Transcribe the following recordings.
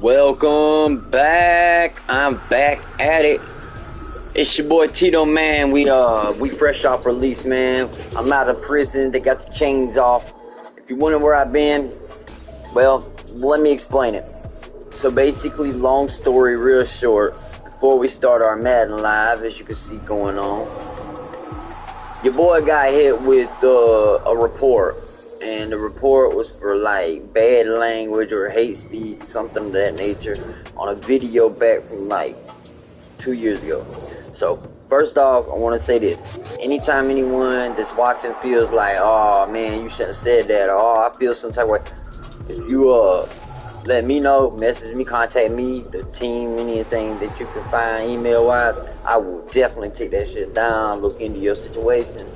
Welcome back. I'm back at it. It's your boy Tito, man. We fresh off release, man. I'm out of prison. They got the chains off. If you're wondering where I've been, well, let me explain it. So basically, long story real short, before we start our Madden live, as you can see going on, your boy got hit with a report. And the report was for like bad language or hate speech, something of that nature, on a video back from like 2 years ago. So first off, I want to say this: anytime anyone that's watching feels like, oh man, you shouldn't have said that, or oh, I feel some type of way, if you let me know, message me, contact me, the team, anything that you can find email wise, I will definitely take that shit down, look into your situation.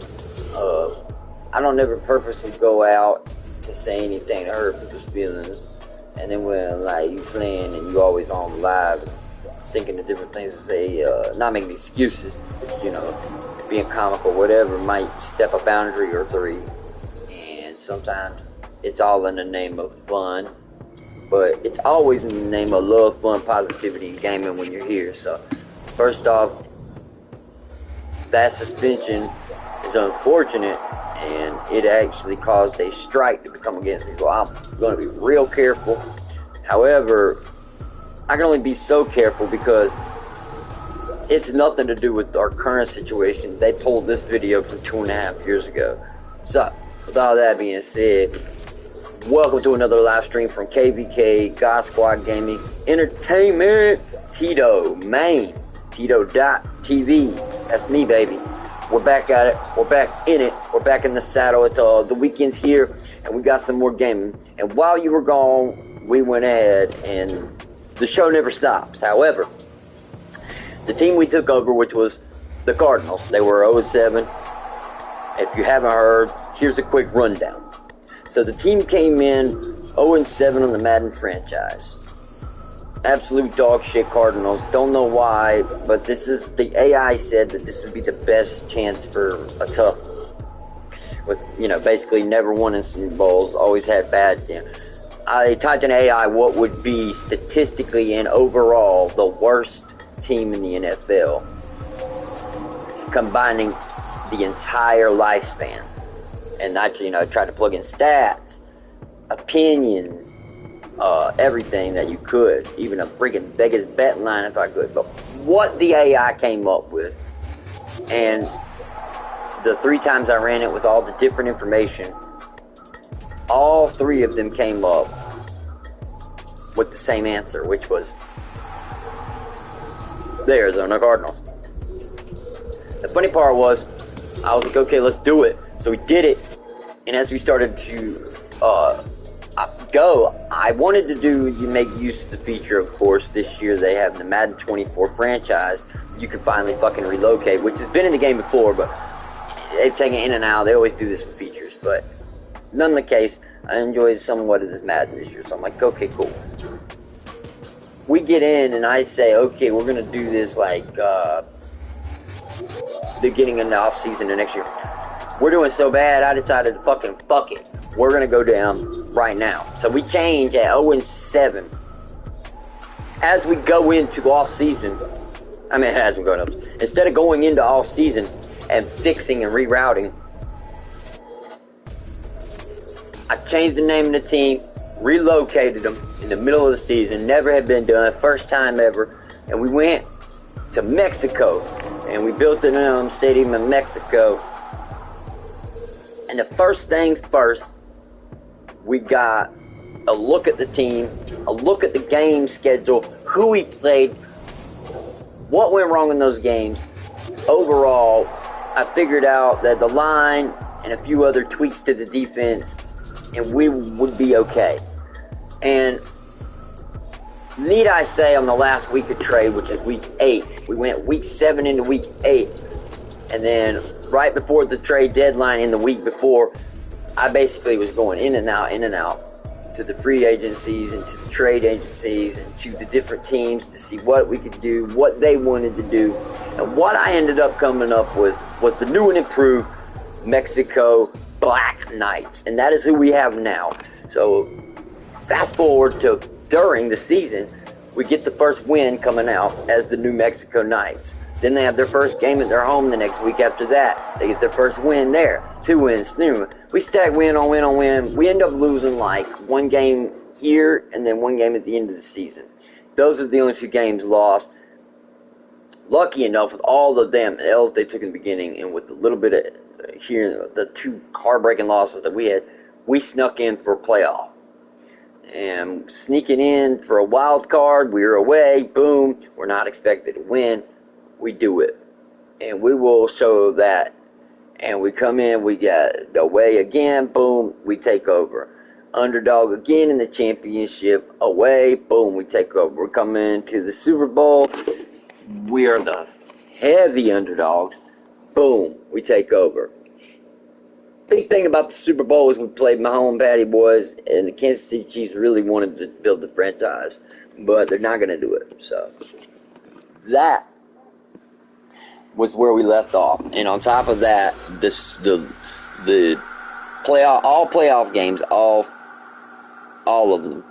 I don't ever purposely go out to say anything to hurt people's feelings. And then when like you playing and you always on live, thinking of different things to say, not making excuses, you know, being comical, whatever, might step a boundary or three. And sometimes it's all in the name of fun, but it's always in the name of love, fun, positivity, and gaming when you're here. So first off, that suspension is unfortunate. And it actually caused a strike to come against me. So I'm going to be real careful. However, I can only be so careful because it's nothing to do with our current situation. They pulled this video from 2.5 years ago. So, with all that being said, welcome to another live stream from KVK, God Squad Gaming Entertainment. Tito, Maine, Tito.tv. That's me, baby. We're back at it. We're back in it. We're back in the saddle. It's the weekend's here, and we got some more gaming. And while you were gone, we went ahead, and the show never stops. However, the team we took over, which was the Cardinals, they were 0-7. If you haven't heard, here's a quick rundown. So the team came in 0-7 on the Madden franchise. Absolute dog shit Cardinals. Don't know why, but this is the AI said that this would be the best chance for a tough. With basically never won in Super Bowls, always had bad. I typed in AI what would be statistically and overall the worst team in the NFL, combining the entire lifespan, and actually tried to plug in stats, opinions. Everything that you could, even a freaking biggest bet line if I could. But what the AI came up with, and the 3 times I ran it with all the different information, all 3 of them came up with the same answer, which was the Arizona Cardinals. The funny part was, I was like, okay, let's do it. So we did it, and as we started to I wanted to make use of the feature, of course. This year they have the Madden 24 franchise. You can finally fucking relocate, which has been in the game before, but they've taken it in and out. They always do this with features, but none of the case, I enjoyed somewhat of this Madden this year, so I'm like, okay, cool. We get in, and I say, okay, we're going to do this like beginning in the off-season the next year. We're doing so bad, I decided to fuck it. We're going to go down right now. So we change at 0-7. As we go into off-season, instead of going into off-season and fixing and rerouting, I changed the name of the team, relocated them in the middle of the season. Never had been done, first time ever. And we went to Mexico, and we built a stadium in Mexico. And the first things first, we got a look at the team, a look at the game schedule, who we played, what went wrong in those games. Overall, I figured out that the line and a few other tweaks to the defense, and we would be okay. And need I say, on the last week of trade, which is week 8, we went week 7 into week 8, and then right before the trade deadline in the week before, I basically was going in and out to the free agencies and to the trade agencies and to the different teams to see what we could do, what they wanted to do. And what I ended up coming up with was the new and improved Mexico Black Knights. And that is who we have now. So fast forward to during the season, We get the first win coming out as the New Mexico Knights. Then they have their first game at their home the next week after that. They get their first win there. 2 wins. We stack win on win on win. We end up losing like 1 game here and then 1 game at the end of the season. Those are the only 2 games lost. Lucky enough, with all the damn L's they took in the beginning and with a little bit of here, the 2 heartbreaking losses that we had, we snuck in for a playoff. And sneaking in for a wild card, we were away, boom, we're not expected to win. We do it. And we will show that. And we come in, we get away again, boom, we take over. Underdog again in the championship, away, boom, we take over. We're coming into the Super Bowl, we are the heavy underdogs, boom, we take over. Big thing about the Super Bowl is we played Mahomes, Patty boys, and the Kansas City Chiefs really wanted to build the franchise, but they're not going to do it. So that was where we left off, and on top of that, the playoff games, all of them,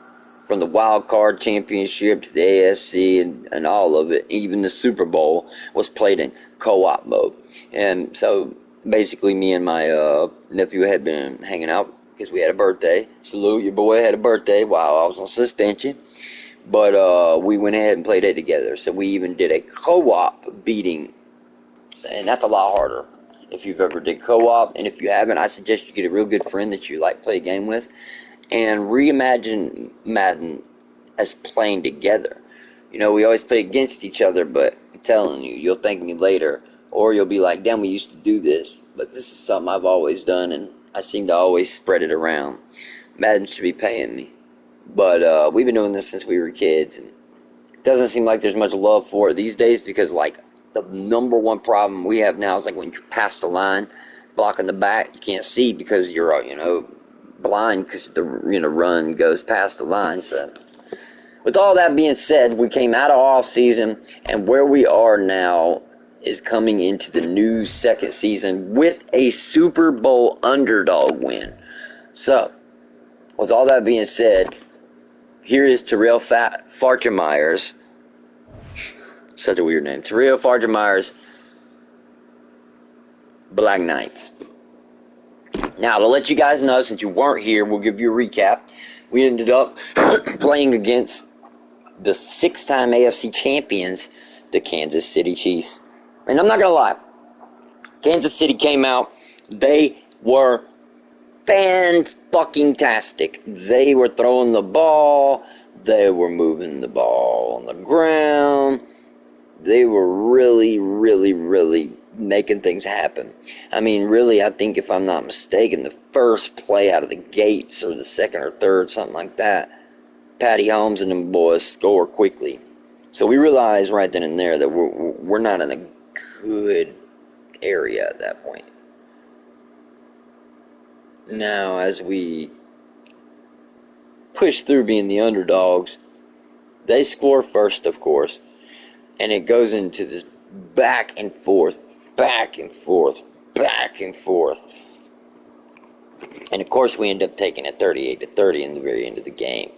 from the wild card championship to the AFC and all of it, even the Super Bowl was played in co-op mode, and so. Basically, me and my nephew had been hanging out because we had a birthday. Salute, your boy had a birthday while I was on suspension. But we went ahead and played it together. So we even did a co-op beating. And that's a lot harder if you've ever did co-op. And if you haven't, I suggest you get a real good friend that you like play a game with. And reimagine Madden as playing together. You know, we always play against each other, but I'm telling you, you'll thank me later. Or you'll be like, damn, we used to do this. But this is something I've always done, and I seem to always spread it around. Madden should be paying me. But we've been doing this since we were kids, and it doesn't seem like there's much love for it these days because, like, the number one problem we have now is, like, when you pass the line, blocking the back, you can't see because you're, blind because the, run goes past the line. So, with all that being said, we came out of off season, and where we are now is coming into the new second season with a Super Bowl underdog win. So, with all that being said, here is Terrell Fargemeyer's, such a weird name, Terrell Fargemeyer's Black Knights. Now, to let you guys know, since you weren't here, we'll give you a recap. We ended up playing against the 6-time AFC champions, the Kansas City Chiefs. And I'm not going to lie, Kansas City came out, they were fan-fucking-tastic. They were throwing the ball, they were moving the ball on the ground, they were really, really, really making things happen. I mean, really, I think if I'm not mistaken, the first play out of the gates, or the second or third, something like that, Patty Holmes and them boys score quickly. So we realized right then and there that we're not in a good area at that point. Now, as we push through being the underdogs, they score first, of course, and it goes into this back and forth, back and forth, back and forth. And of course, we end up taking it 38-30 in the very end of the game.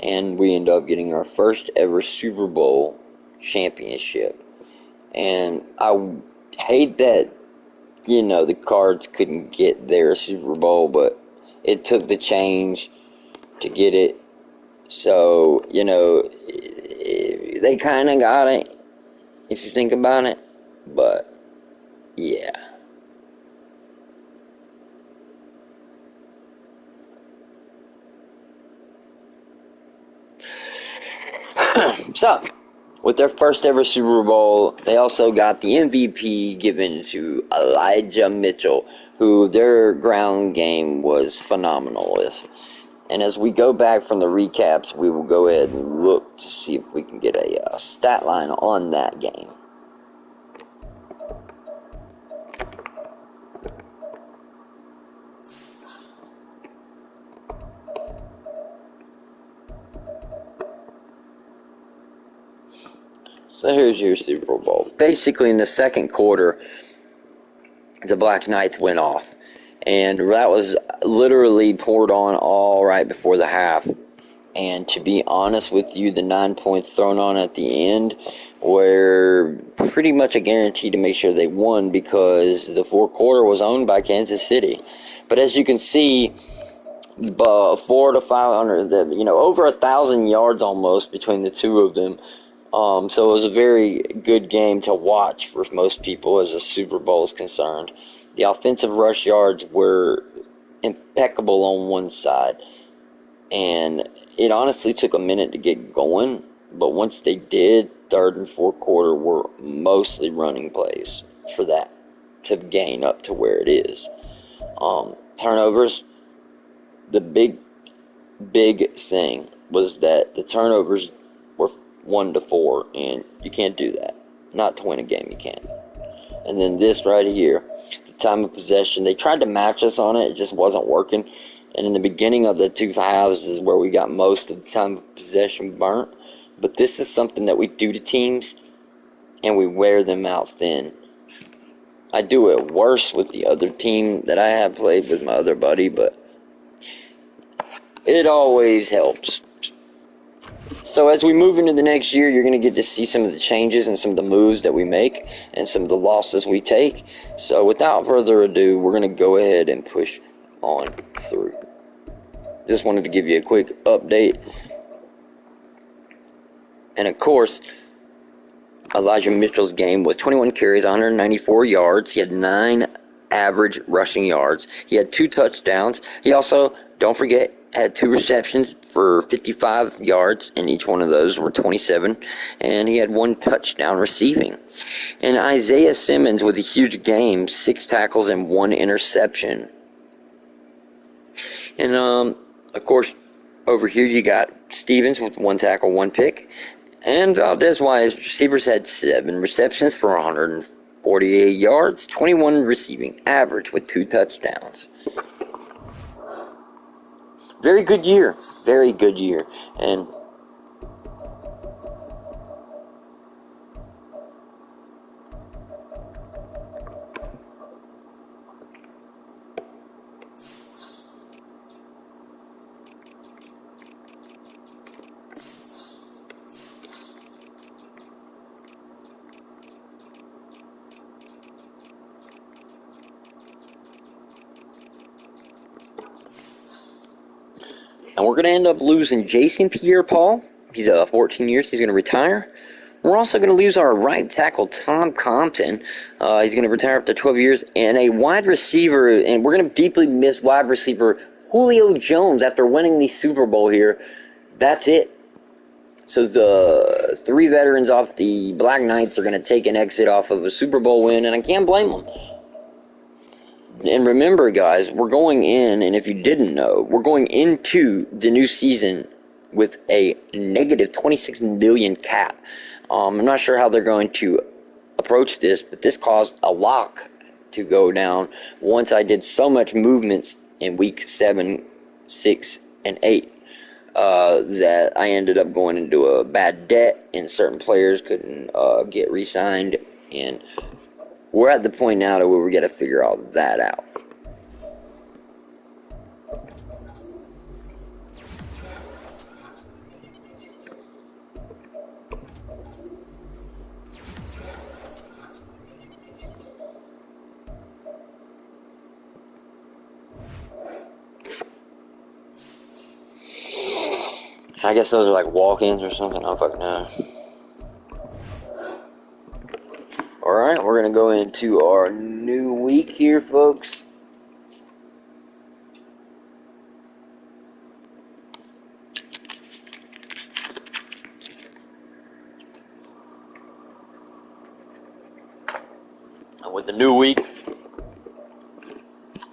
And we end up getting our first ever Super Bowl championship. And I hate that, the Cards couldn't get their Super Bowl, but it took the change to get it. So, they kind of got it, if you think about it. But, yeah. So, with their first ever Super Bowl, they also got the MVP given to Elijah Mitchell, who their ground game was phenomenal with. And as we go back from the recaps, we will go ahead and look to see if we can get a stat line on that game. So here's your Super Bowl. Basically, in the second quarter, the Black Knights went off. And that was literally poured on all right before the half. And to be honest with you, the 9 points thrown on at the end were pretty much a guarantee to make sure they won, because the fourth quarter was owned by Kansas City. But as you can see, 400 to 500, over 1,000 yards almost between the two of them. So it was a very good game to watch for most people as the Super Bowl is concerned. The offensive rush yards were impeccable on one side, and it honestly took a minute to get going, but once they did, third and fourth quarter were mostly running plays for that to gain up to where it is. Turnovers, the big thing was that the turnovers were 1 to 4, and you can't do that. Not to win a game, you can't. And then this right here, the time of possession, they tried to match us on it, it just wasn't working. And in the beginning of the two halves is where we got most of the time of possession burnt. But this is something that we do to teams, and we wear them out thin. I do it worse with the other team that I have played with my other buddy, but it always helps. So as we move into the next year, you're going to get to see some of the changes and some of the moves that we make and some of the losses we take. So without further ado, we're going to go ahead and push on through. Just wanted to give you a quick update. And of course, Elijah Mitchell's game was 21 carries, 194 yards. He had 9 average rushing yards. He had 2 touchdowns. He also, don't forget, had 2 receptions for 55 yards, and each one of those were 27. And he had 1 touchdown receiving. And Isaiah Simmons with a huge game, 6 tackles and 1 interception. And, of course, over here you got Stevens with 1 tackle, 1 pick. And Valdez-Wise receivers had 7 receptions for 148 yards, 21 receiving average with 2 touchdowns. Very good year. Very good year. And we're going to end up losing Jason Pierre-Paul. He's 14 years. He's going to retire. We're also going to lose our right tackle, Tom Compton. He's going to retire after 12 years. And a wide receiver, and we're going to deeply miss wide receiver Julio Jones after winning the Super Bowl here. That's it. So the 3 veterans off the Black Knights are going to take an exit off of a Super Bowl win, and I can't blame them. And remember, guys, we're going in, and if you didn't know, we're going into the new season with a negative $26 million cap. I'm not sure how they're going to approach this, but this caused a lock to go down once I did so much movements in week 7, 6, and 8 that I ended up going into a bad debt, and certain players couldn't get re-signed, and we're at the point now to where we got to figure all that out. I guess those are like walk-ins or something. I don't fucking know. Alright, we're going to go into our new week here, folks. And with the new week,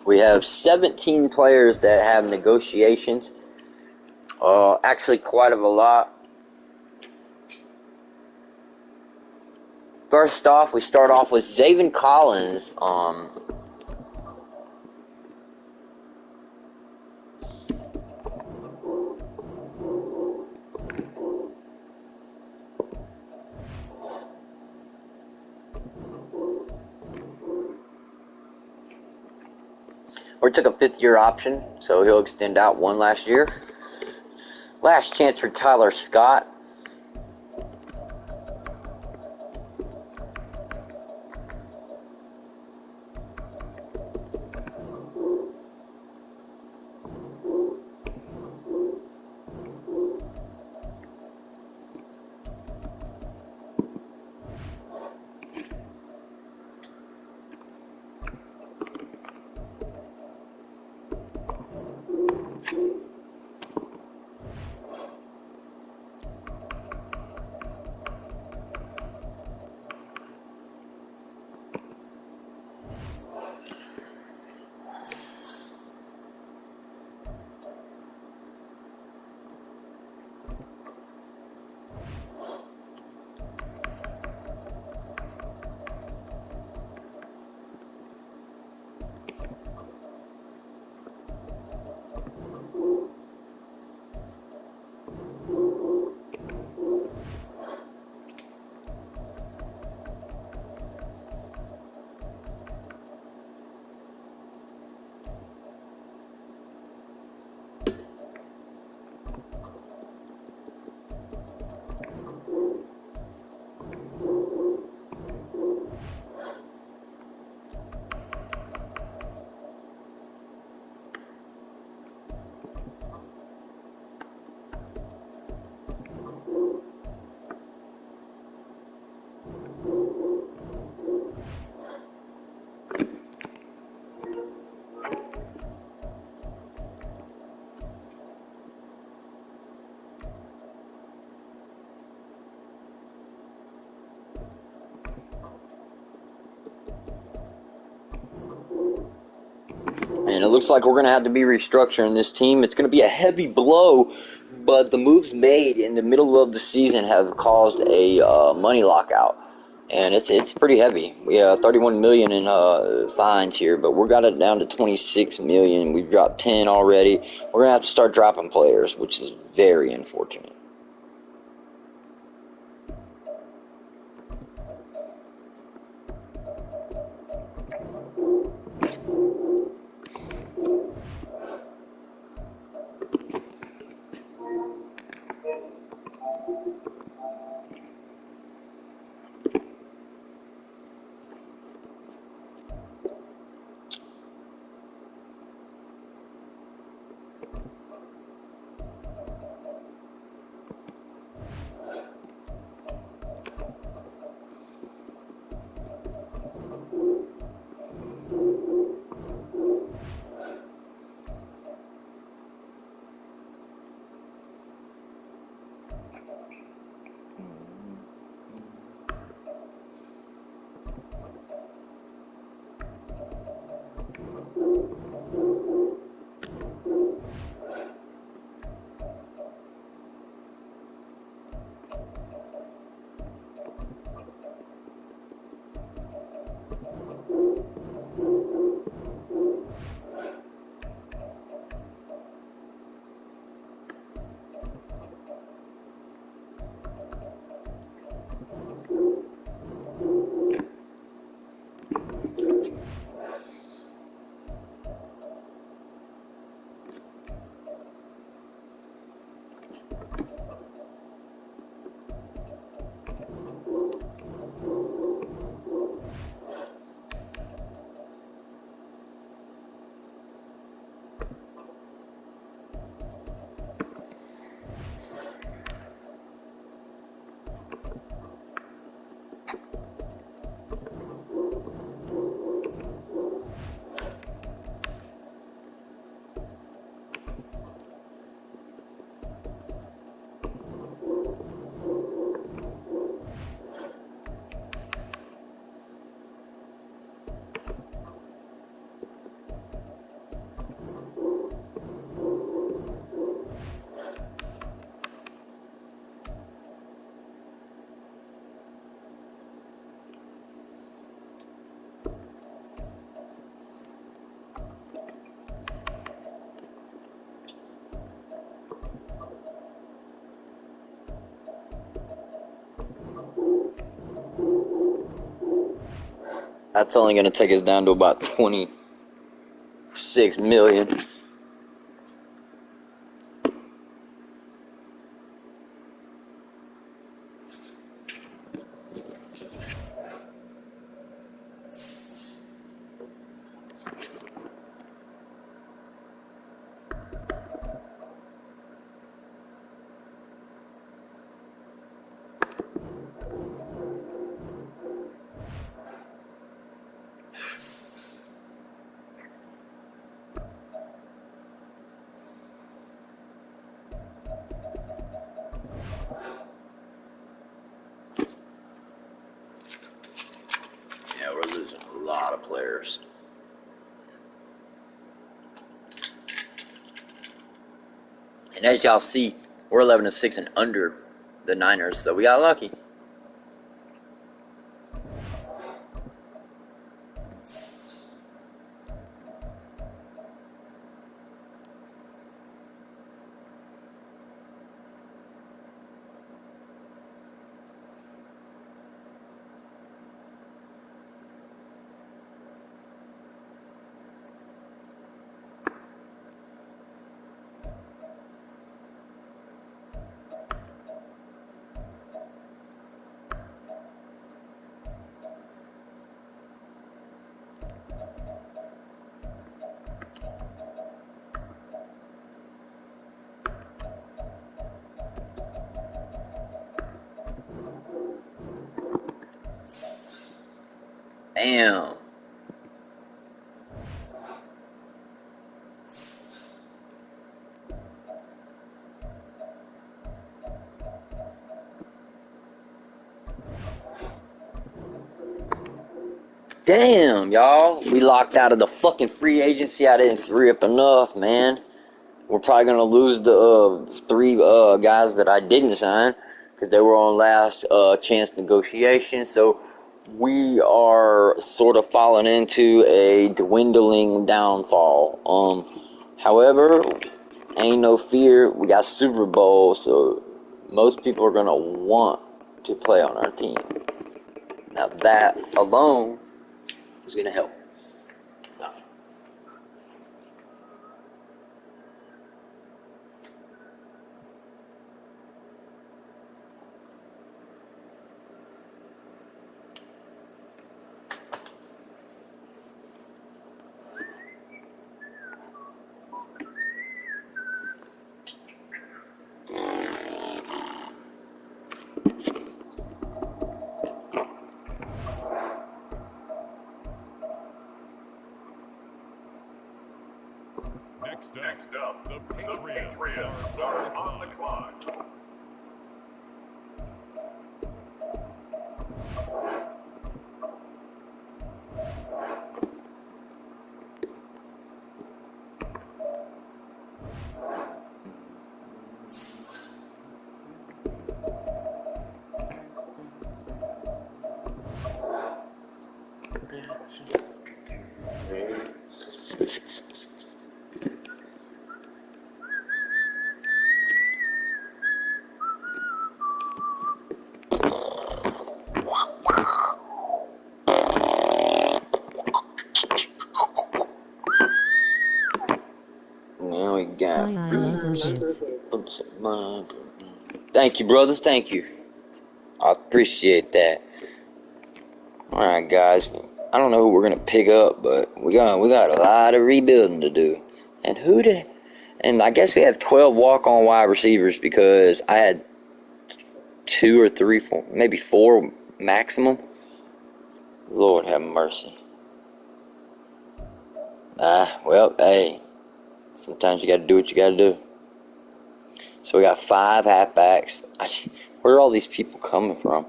we have 17 players that have negotiations. Actually, quite a lot. First off, we start off with Zaven Collins. We took a 5th-year option, so he'll extend out 1 last year. Last chance for Tyler Scott. And it looks like we're going to have to be restructuring this team. It's going to be a heavy blow, but the moves made in the middle of the season have caused a money lockout. And it's pretty heavy. We have 31 million in fines here, but we got it down to 26 million. We've dropped 10 already. We're going to have to start dropping players, which is very unfortunate. That's only going to take us down to about 26 million. And as y'all see, we're 11-6 and under the Niners, so we got lucky. Damn. Damn, y'all. We locked out of the fucking free agency. I didn't free up enough, man. We're probably going to lose the three guys that I didn't sign because they were on last chance negotiation. So we are sort of falling into a dwindling downfall. However, ain't no fear. We got Super Bowl, so most people are going to want to play on our team. Now that alone is going to help. Next up, the Patriots are on the clock. Now we got Thank you, brothers. Thank you. I appreciate that. All right, guys. I don't know who we're gonna pick up, but we got a lot of rebuilding to do. And I guess we have 12 walk-on wide receivers because I had 2 or 3, 4, maybe 4 maximum. Lord have mercy. Well, hey. Sometimes you got to do what you got to do. So we got 5 halfbacks. Where are all these people coming from?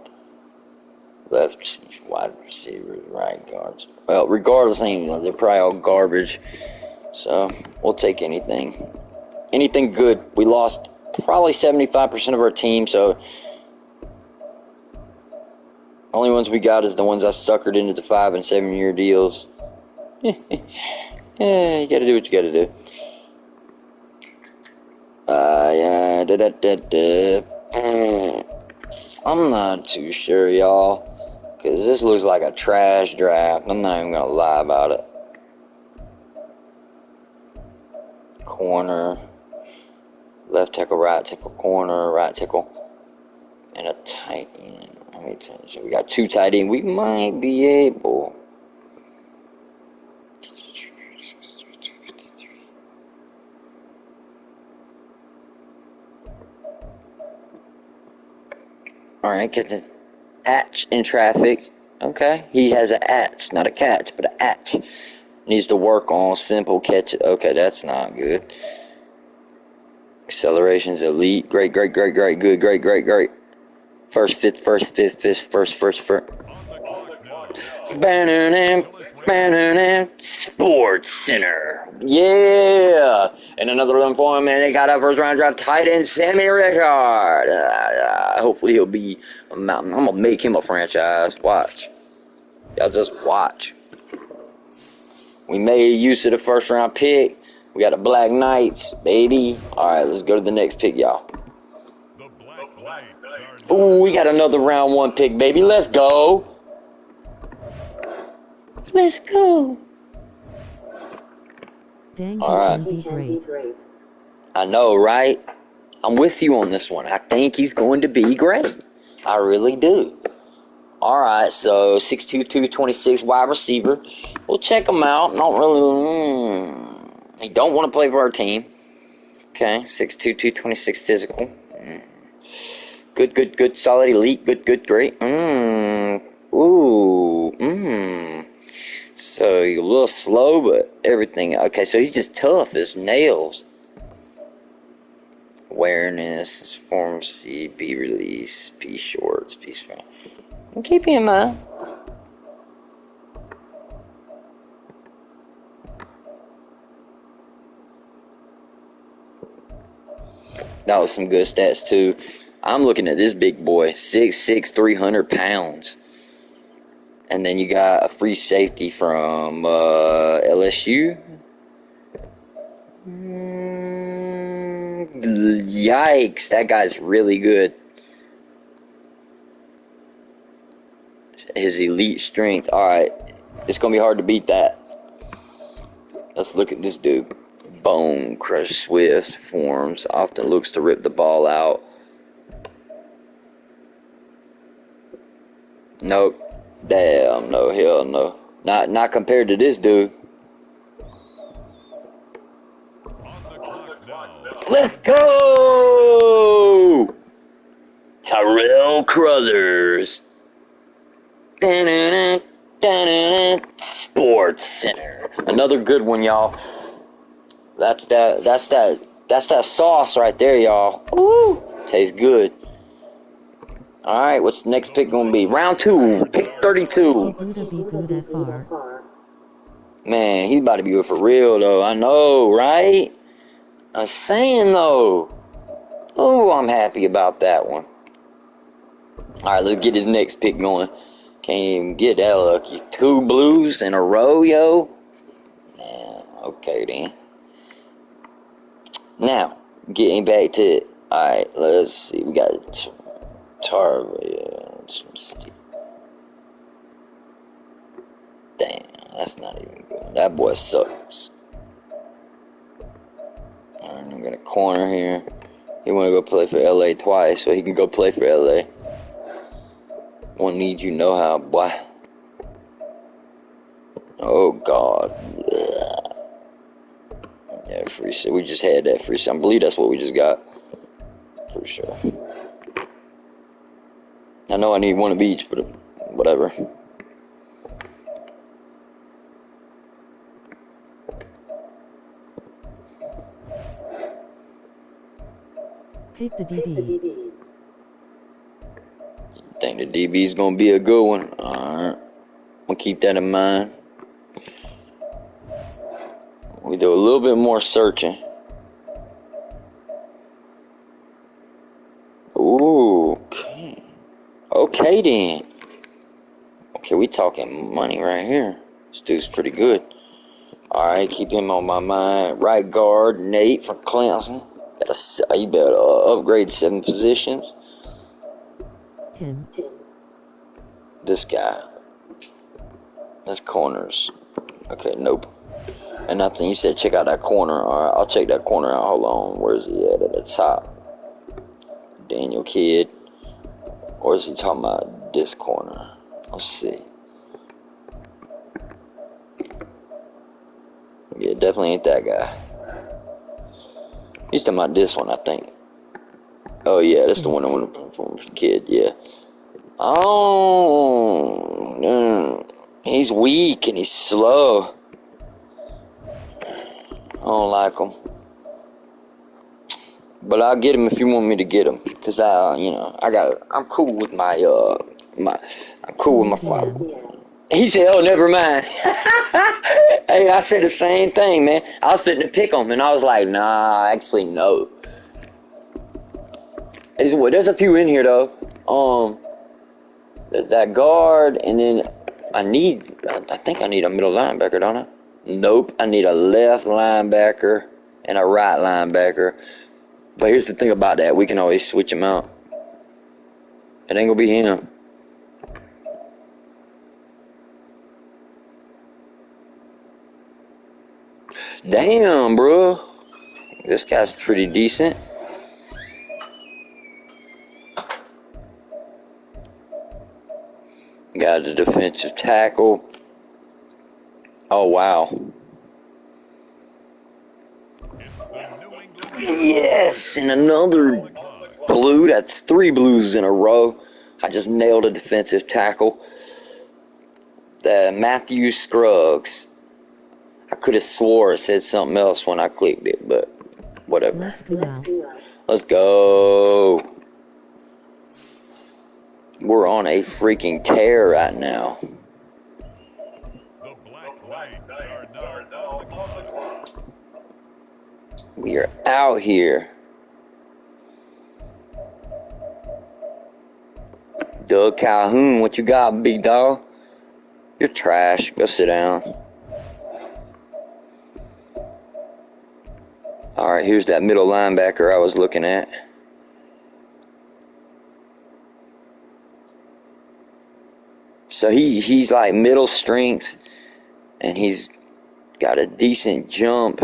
Left wide receivers, right guards. Well, regardless, they're probably all garbage. So we'll take anything. Anything good. We lost probably 75% of our team. So only ones we got is the ones I suckered into the 5 and 7 year deals. Yeah, you got to do what you got to do. I'm not too sure, y'all, because this looks like a trash draft. I'm not even gonna lie about it. Corner, left tackle, right tackle, corner, right tackle, and a tight end. Let me tell you, so we got 2 tight ends. We might be able. Alright, get the atch in traffic. Okay, he has an atch, not a catch, but an atch. Needs to work on simple catches. Okay, that's not good. Acceleration's elite. Great. Good. Great. First. Sports Center. Yeah. And another one for him, and they got a first round draft tight end, Sammy Richard. Hopefully he'll be, I'm going to make him a franchise. Watch. Y'all just watch. We made use of the first round pick. We got the Black Knights, baby. All right, let's go to the next pick, y'all. The Black Knights. Ooh, we got another round 1 pick, baby. Let's go. Let's go. Dang, all right. He can be great. I know, right? I'm with you on this one. I think he's going to be great. I really do. All right, so 6'2", 226 wide receiver. We'll check him out. Not really. He don't want to play for our team. Okay, 6'2", 226 physical. Good, solid, elite. Good, great. So you're a little slow, but everything. Okay, so he's just tough as nails. Awareness, form C, B release, P shorts, P strength. Keep him up. That was some good stats too. I'm looking at this big boy, 6'6", 300 pounds. And then you got a free safety from LSU. Yikes, that guy's really good. His elite strength. Alright, it's going to be hard to beat that. Let's look at this dude. Bone crush swift forms. Often looks to rip the ball out. Nope. Damn, no, hell no. Not compared to this dude. Let's go! Tyrell Crothers. Sports Center. Another good one, y'all. That's that sauce right there, y'all. Ooh, tastes good. All right, what's the next pick gonna be? Round 2, pick 32. Man, he's about to be good for real though. I know, right? I'm saying though. Oh, I'm happy about that one. All right, let's get his next pick going. Can't even get that lucky. 2 blues in a row, yo. Man, okay then. Now, getting back to it. Alright, let's see. We got damn, that's not even good. That boy sucks. Alright, I'm gonna corner here. He wanna go play for LA twice, so he can go play for LA. Won't need you know how, boy. Oh God. Yeah, free set. We just had that free set. I believe that's what we just got. For sure. I know I need one of each, but whatever. Pick the DB. Think the DB's gonna be a good one. Alright. We'll keep that in mind. We do a little bit more searching. Ooh, okay. Okay then. Okay, we talking money right here. This dude's pretty good. Alright, keep him on my mind. Right guard, Nate from Clemson. You better upgrade 7 positions. Him. This guy. That's corners. Okay, nope. And nothing. You said check out that corner. Alright, I'll check that corner out. Hold on. Where's he at the top? Daniel Kidd. Or is he talking about this corner? Let's see. Yeah, definitely ain't that guy. He's talking about this one, I think. Oh yeah, that's the one I want to put from Kid. Yeah. Oh, he's weak and he's slow. I don't like him. But I'll get him if you want me to get him, cause I'm cool with my I'm cool with my father. He said, "Oh, never mind." Hey, I said the same thing, man. I was sitting to pick him, and I was like, "Nah, actually, no." There's a few in here though. There's that guard, and then I think I need a middle linebacker, don't I? Nope, I need a left linebacker and a right linebacker. But here's the thing about that: we can always switch them out. It ain't gonna be him. Damn, bro. This guy's pretty decent. Got a defensive tackle. Oh, wow. Yes, and another blue. That's 3 blues in a row. I just nailed a defensive tackle. The Matthew Scruggs. I could have swore it said something else when I clicked it, but whatever. Let's go now. Let's go. We're on a freaking tear right now. The Black Knights are now on the clock. We are out here. Doug Calhoun, what you got, big dog? You're trash. Go sit down. Alright, here's that middle linebacker I was looking at. So he's like middle strength, and he's got a decent jump.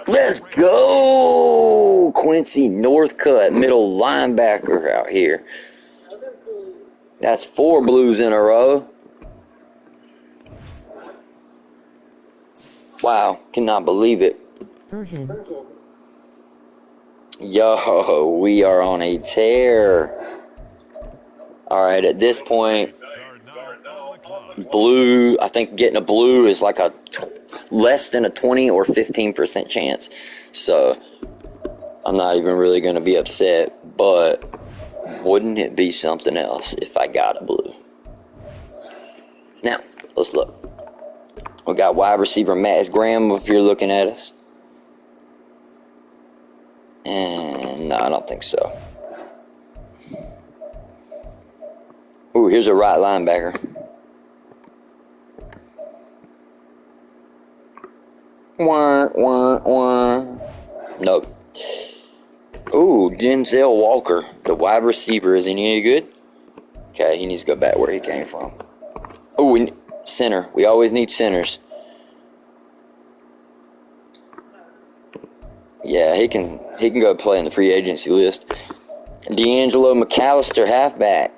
Let's go! Quincy Northcutt, middle linebacker out here. That's 4 blues in a row. Wow, cannot believe it. Him. Yo, we are on a tear. Alright, at this point, blue, I think getting a blue is like a less than a 20 or 15% chance. So, I'm not even really going to be upset, but wouldn't it be something else if I got a blue? Now, let's look. We got wide receiver Matt Graham if you're looking at us. And no, I don't think so. Ooh, here's a right linebacker. Wah, wah, wah. Nope. Ooh, Denzel Walker, the wide receiver. Is he any good? Okay, he needs to go back where he came from. Ooh, center. We always need centers. Yeah, he can go play in the free agency list. D'Angelo McAllister, halfback.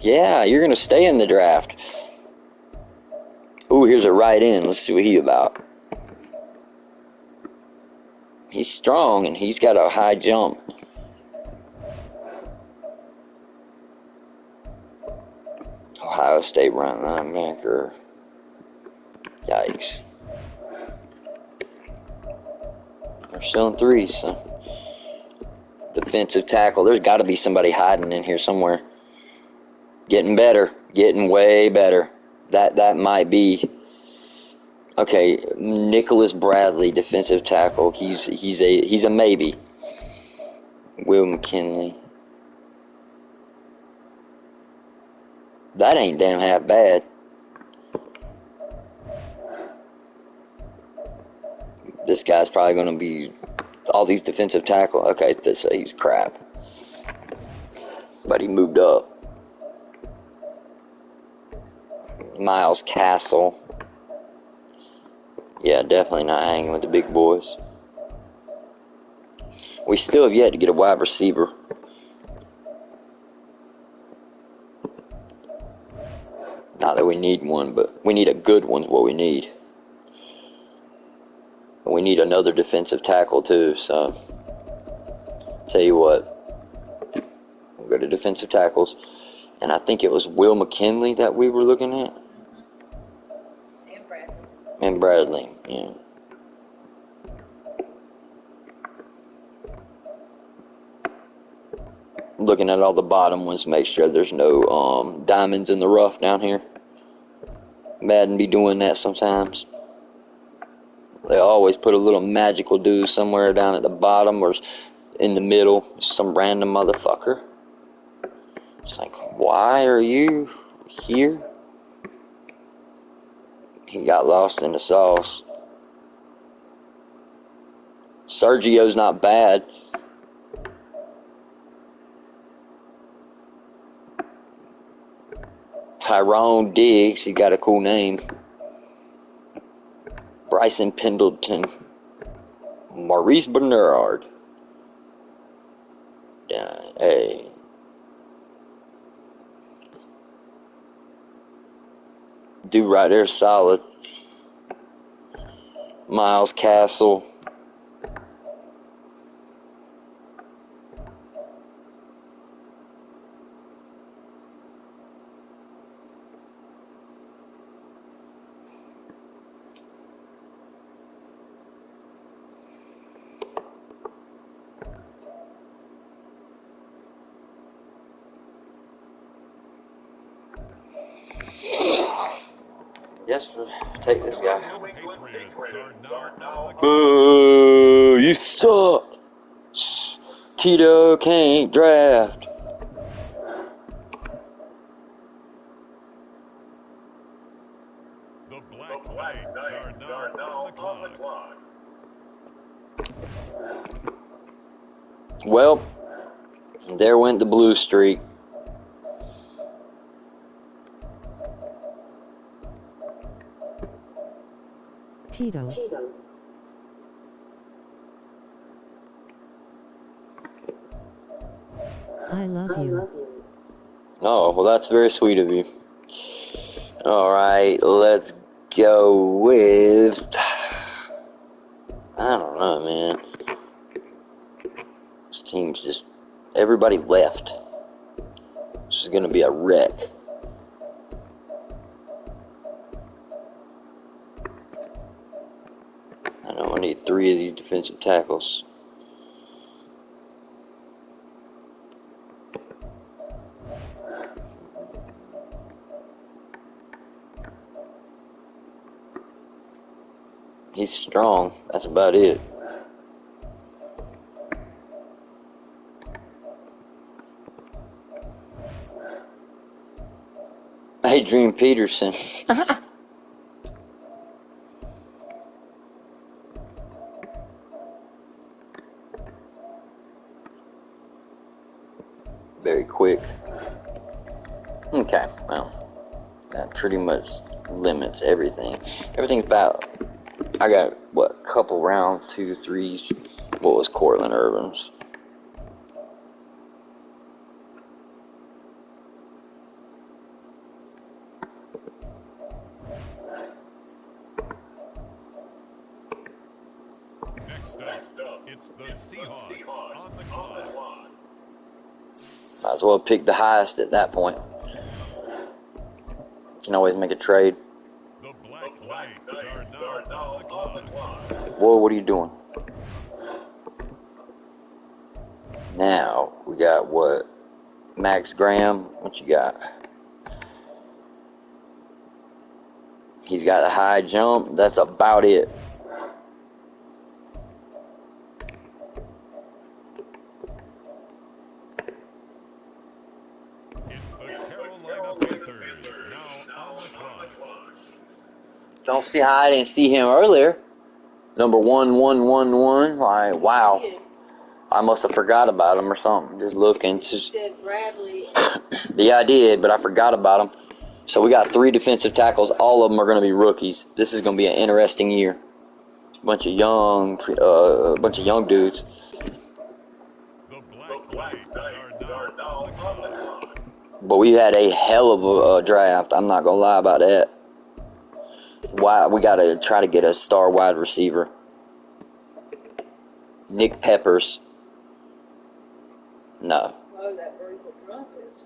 Yeah, you're going to stay in the draft. Ooh, here's a right end. Let's see what he's about. He's strong, and he's got a high jump. Ohio State right linebacker. Yikes. They're still in 3s, so. Defensive tackle. There's got to be somebody hiding in here somewhere. Getting better. Getting way better. That might be. Okay, Nicholas Bradley, defensive tackle. He's a maybe. Will McKinley. That ain't damn half bad. This guy's probably going to be all these defensive tackle. Okay, this he's crap. But he moved up. Miles Castle. Yeah, definitely not hanging with the big boys. We still have yet to get a wide receiver. Not that we need one, but we need a good one is what we need. And we need another defensive tackle too, so tell you what. We'll go to defensive tackles. And I think it was Will McKinley that we were looking at. And Bradley, yeah. looking at all the bottom ones to make sure there's no diamonds in the rough down here. Madden be doing that sometimes. They always put a little magical dude somewhere down at the bottom or in the middle. Some random motherfucker. It's like, why are you here? He got lost in the sauce. Sergio's not bad. Tyrone Diggs, he got a cool name. Bryson Pendleton. Maurice Bernard. Hey. Dude right there, solid. Miles Castle. Yes, take this guy. Patriots are now Boo! You suck! Tito can't draft. the Black Knights are now on the clock. Well, there went the blue streak. Tito. I love you. Oh, well, that's very sweet of you. Alright, let's go with... I don't know, man. This team's just... Everybody left. This is going to be a wreck. I know I need 3 of these defensive tackles. He's strong. That's about it. Adrian Peterson. Very quick. Okay, well, that pretty much limits everything. Everything's about... I got, what, couple round 2, 3s. What was Cortland Irvin's? Next up, it's the Seahawks on the clock. Might as well pick the highest at that point. Can always make a trade. The Black Knights are now on the clock. Whoa, what are you doing? Now, we got what? Max Graham, what you got? He's got a high jump. That's about it. It's the Carolina Panthers now on the clock. Don't see how I didn't see him earlier. Number 1111. Like, wow. I must have forgot about him or something. Just looking. Just... Said Bradley. Yeah, I did, but I forgot about him. So we got 3 defensive tackles. All of them are going to be rookies. This is going to be an interesting year. Bunch of young dudes. The Black Knights are now on the clock. But we had a hell of a draft. I'm not going to lie about that. Why we got to try to get a star wide receiver. Nick Peppers. No. Oh, that vertical drop is.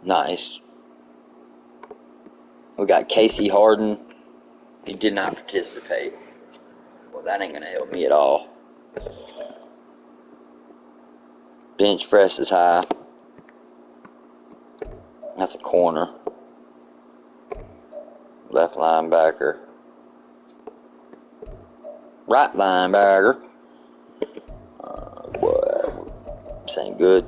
Nice. We got Casey Harden. He did not participate. Well, that ain't going to help me at all. Bench press is high. That's a corner. Left linebacker. Right linebacker. This ain't good.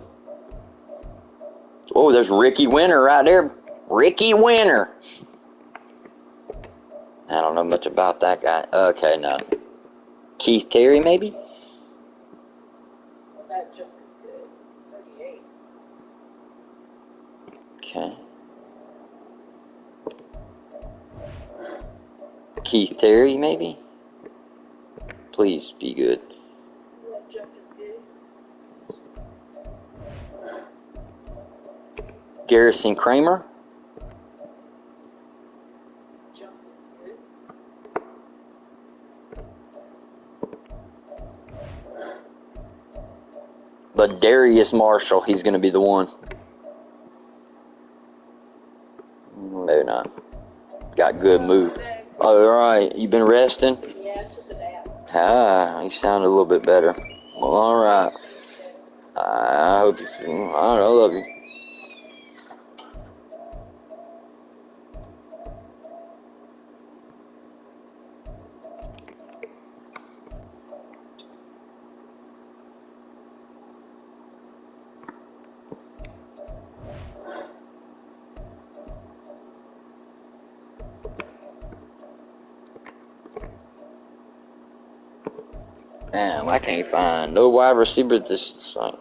Oh, there's Ricky Winter right there. Ricky Winter. I don't know much about that guy. Okay, no. Keith Terry, maybe? Well, that jump is good. 38. Okay. Keith Terry, maybe? Please be good. That jump is good. Garrison Kramer? Jump is good. Ladarius Marshall, he's going to be the one. Maybe not. Got good move. Alright, you been resting? Yeah, I took a nap. Ah, you sound a little bit better. Well, alright. I hope you, I don't know, I love you. Damn, I can't find no wide receiver this site.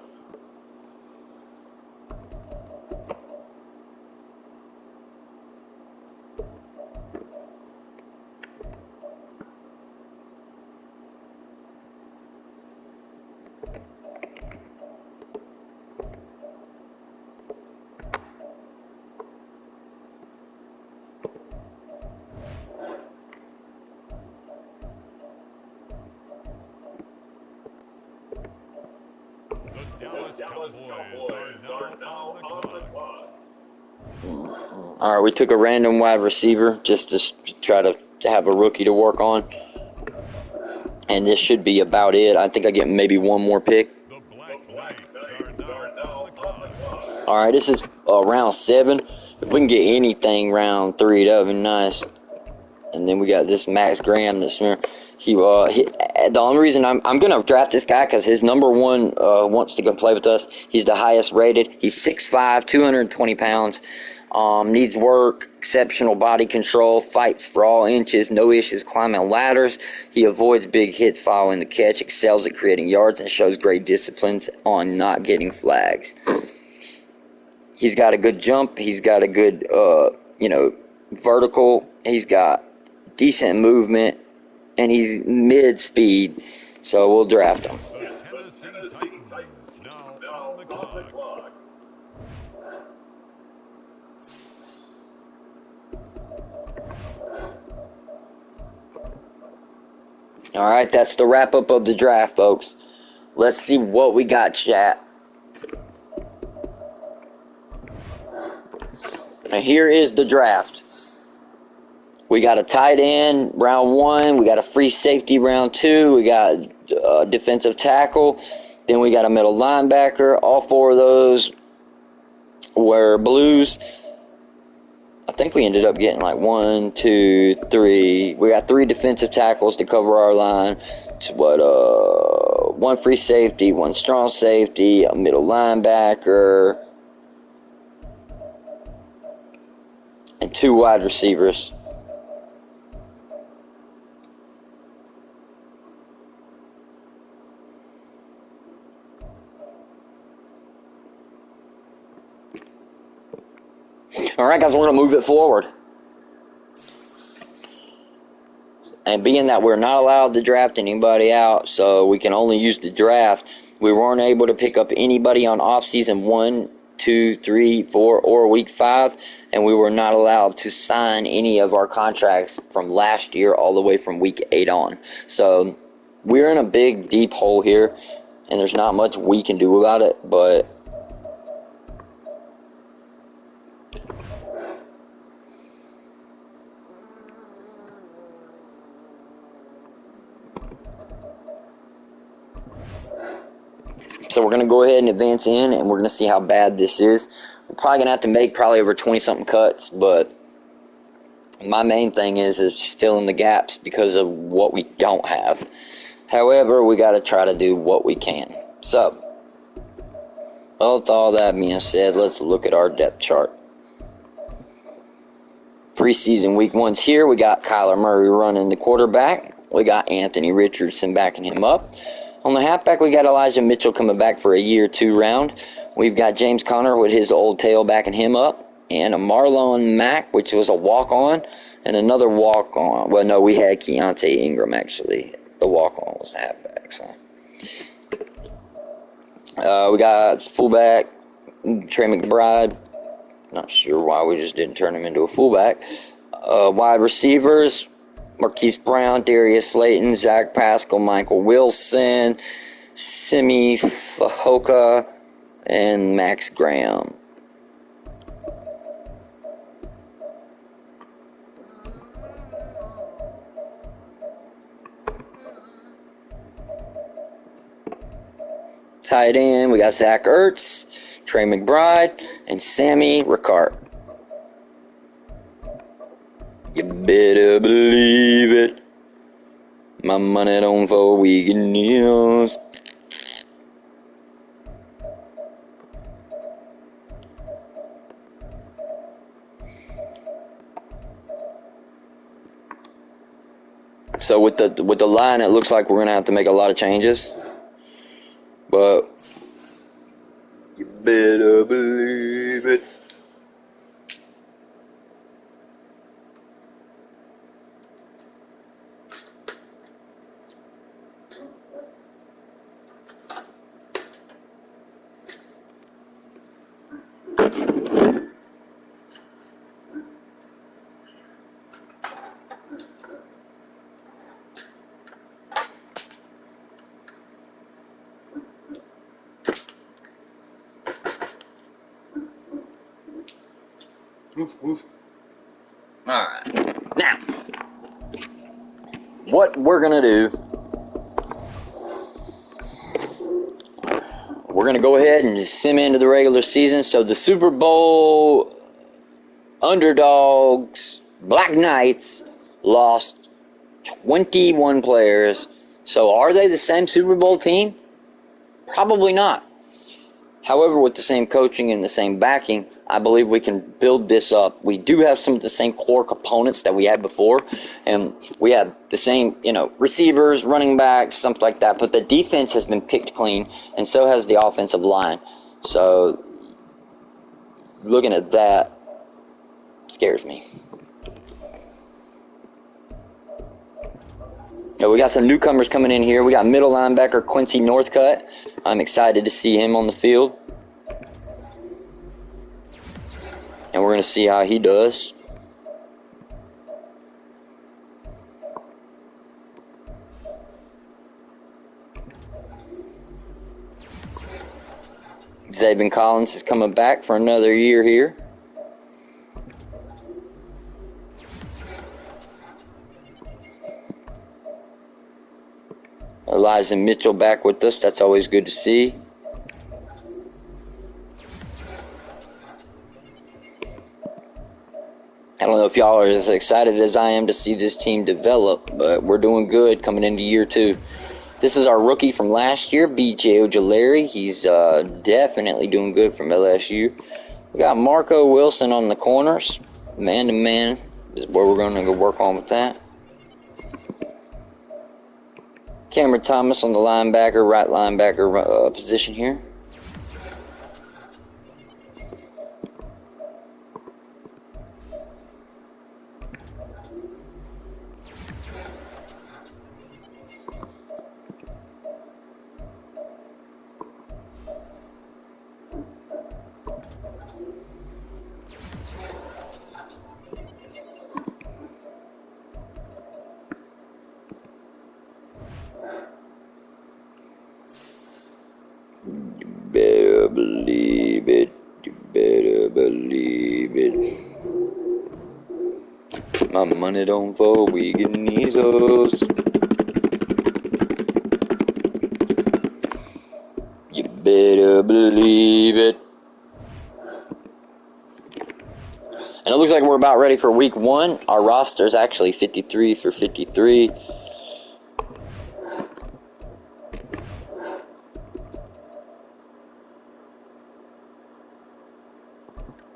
The Dallas Cowboys are now on the clock. Alright, we took a random wide receiver just to try to have a rookie to work on. And this should be about it. I think I get maybe one more pick. The Black Knights are now on the clock. Alright, this is round 7. If we can get anything round 3, that would be nice. And then we got this Max Graham. The only reason I'm gonna draft this guy because his number 1 wants to come play with us. He's the highest rated. He's 6'5", 220 pounds. Needs work, exceptional body control, fights for all inches, no issues climbing ladders. He avoids big hits following the catch, excels at creating yards, and shows great disciplines on not getting flags. He's got a good jump. He's got a good, vertical. He's got decent movement, and he's mid-speed, so we'll draft him. The Tennessee Titans now on the clock. Alright, that's the wrap-up of the draft, folks. Let's see what we got, chat. And here is the draft. We got a tight end, round 1. We got a free safety, round 2. We got a defensive tackle. Then we got a middle linebacker. All 4 of those were blues. I think we ended up getting like 1, 2, 3. We got 3 defensive tackles to cover our line. It's 1 free safety, 1 strong safety, a middle linebacker, and 2 wide receivers. Alright guys, we're going to move it forward. And being that we're not allowed to draft anybody out, so we can only use the draft, we weren't able to pick up anybody on off-season 1, 2, 3, 4, or week 5, and we were not allowed to sign any of our contracts from last year all the way from week 8 on. So we're in a big, deep hole here, and there's not much we can do about it, but so we're going to go ahead and advance in, and we're going to see how bad this is. We're probably going to have to make probably over 20-something cuts, but my main thing is filling the gaps because of what we don't have. However, we got to try to do what we can. So, well, with all that being said, let's look at our depth chart. Preseason week 1's here. We got Kyler Murray running the quarterback. We got Anthony Richardson backing him up. On the halfback, we got Elijah Mitchell coming back for a year 2 round. We've got James Conner with his old tail backing him up. And a Marlon Mack, which was a walk-on, and another walk-on. Well, no, we had Keontae Ingram, actually. The walk-on was the halfback. So. We got fullback, Trey McBride. Not sure why we just didn't turn him into a fullback. Wide receivers, Marquise Brown, Darius Slayton, Zach Pascal, Michael Wilson, Simi Fehoko, and Max Graham. Tight end, we got Zach Ertz, Trey McBride, and Sammy Ricard. You better believe it. My money don't fall weekend news. So with the line, it looks like we're gonna have to make a lot of changes. But you better believe it. Alright, now, what we're going to do, we're going to go ahead and just sim into the regular season. So the Super Bowl underdogs, Black Knights, lost 21 players. So are they the same Super Bowl team? Probably not. However, with the same coaching and the same backing, I believe we can build this up. We do have some of the same core components that we had before, and we have the same, receivers, running backs, something like that. But the defense has been picked clean, and so has the offensive line. So, looking at that scares me. We got some newcomers coming in here. We got middle linebacker Quincy Northcutt. I'm excited to see him on the field. And we're going to see how he does. Zabin Collins is coming back for another year here. Elijah Mitchell back with us. That's always good to see. I don't know if y'all are as excited as I am to see this team develop, but we're doing good coming into year 2. This is our rookie from last year, B.J. Ojulari. He's definitely doing good from LSU. We got Marco Wilson on the corners. Man-to-man is where we're going to go work on with that. Cameron Thomas on the linebacker, right linebacker position here. You better believe it. You better believe it. My money don't fall, we get measles. You better believe it. And it looks like we're about ready for week 1. Our roster is actually 53 for 53.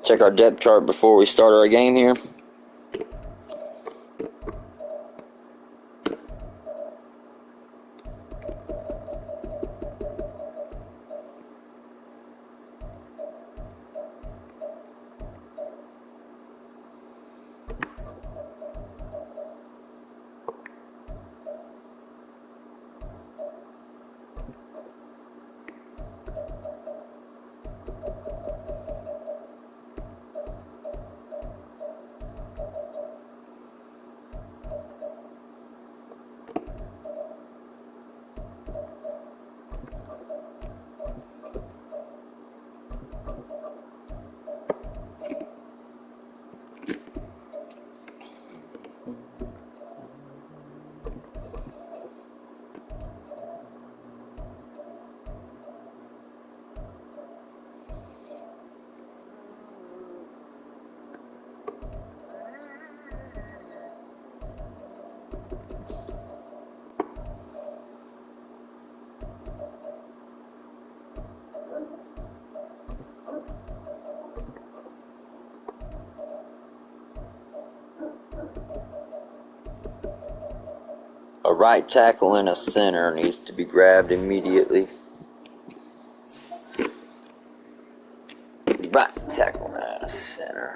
Check our depth chart before we start our game here. A right tackle and a center needs to be grabbed immediately. Right tackle and a center.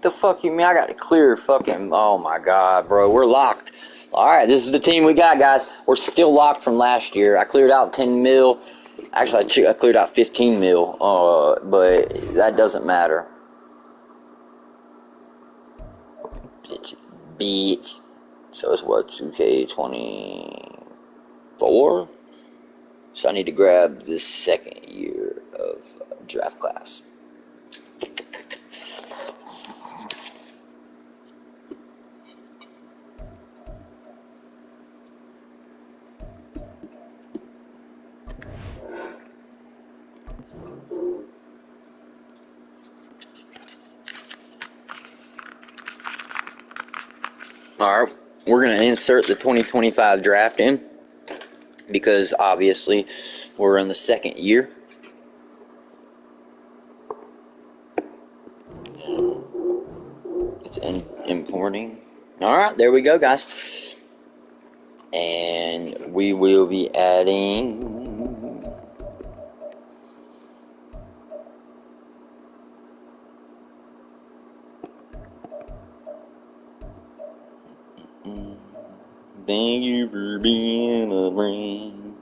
The fuck you mean? I got to clear fucking... Oh my god, bro. We're locked. Alright, this is the team we got, guys. We're still locked from last year. I cleared out 10 mil. Actually, I cleared out 15 mil. But that doesn't matter. Bitch. So it's what, 2K24? So I need to grab this second year of draft class. Alright, we're going to insert the 2025 draft in because obviously we're in the second year. It's importing. Alright, there we go, guys. And we will be adding... Thank you for being a friend.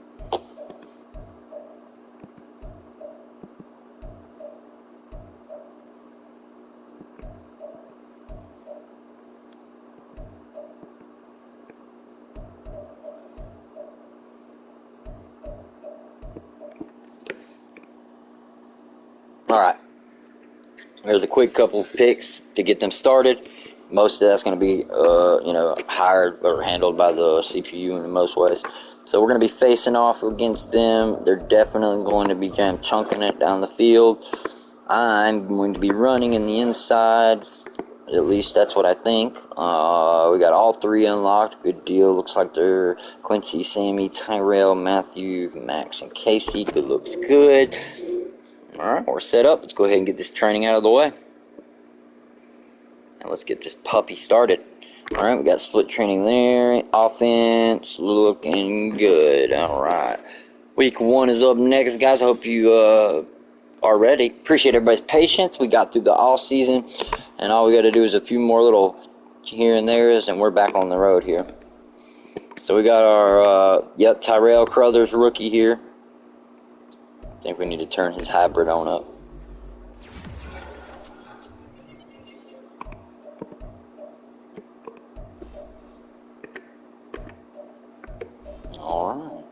Alright. There's a quick couple of picks to get them started. Most of that's going to be, hired or handled by the CPU in most ways. So we're going to be facing off against them. They're definitely going to be chunking it down the field. I'm going to be running in the inside. At least that's what I think. We got all three unlocked. Good deal. Looks like they're Quincy, Sammy, Tyrell, Matthew, Max, and Casey. Good looks good. Alright, we're set up. Let's go ahead and get this training out of the way. And let's get this puppy started. Alright, we got split training there. Offense looking good. Alright. Week 1 is up next, guys. I hope you are ready. Appreciate everybody's patience. We got through the off season. And all we got to do is a few more little here and there's, and we're back on the road here. So we got our, Tyrell Crothers rookie here. I think we need to turn his hybrid on up. Alright.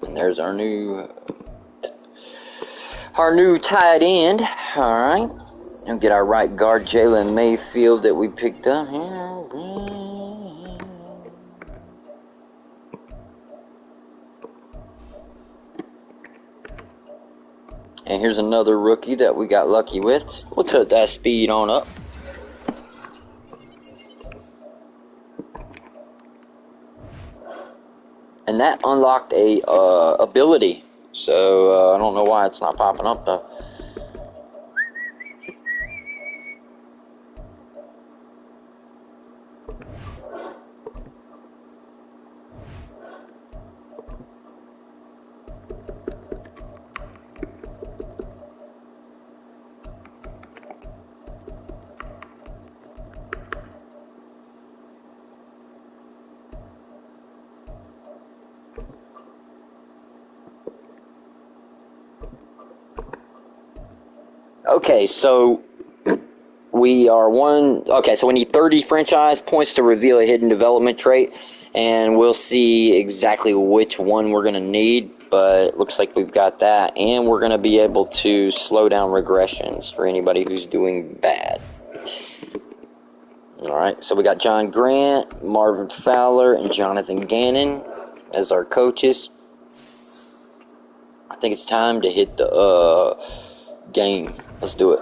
And there's our new tight end. Alright. And get our right guard, Jalen Mayfield, that we picked up here. And here's another rookie that we got lucky with. We'll put that speed on up. And that unlocked a ability. So I don't know why it's not popping up though. Okay, so we are so we need 30 franchise points to reveal a hidden development trait, and we'll see exactly which one we're going to need, but it looks like we've got that, and we're going to be able to slow down regressions for anybody who's doing bad. Alright, so we got John Grant, Marvin Fowler, and Jonathan Gannon as our coaches. I think it's time to hit the game. Let's do it.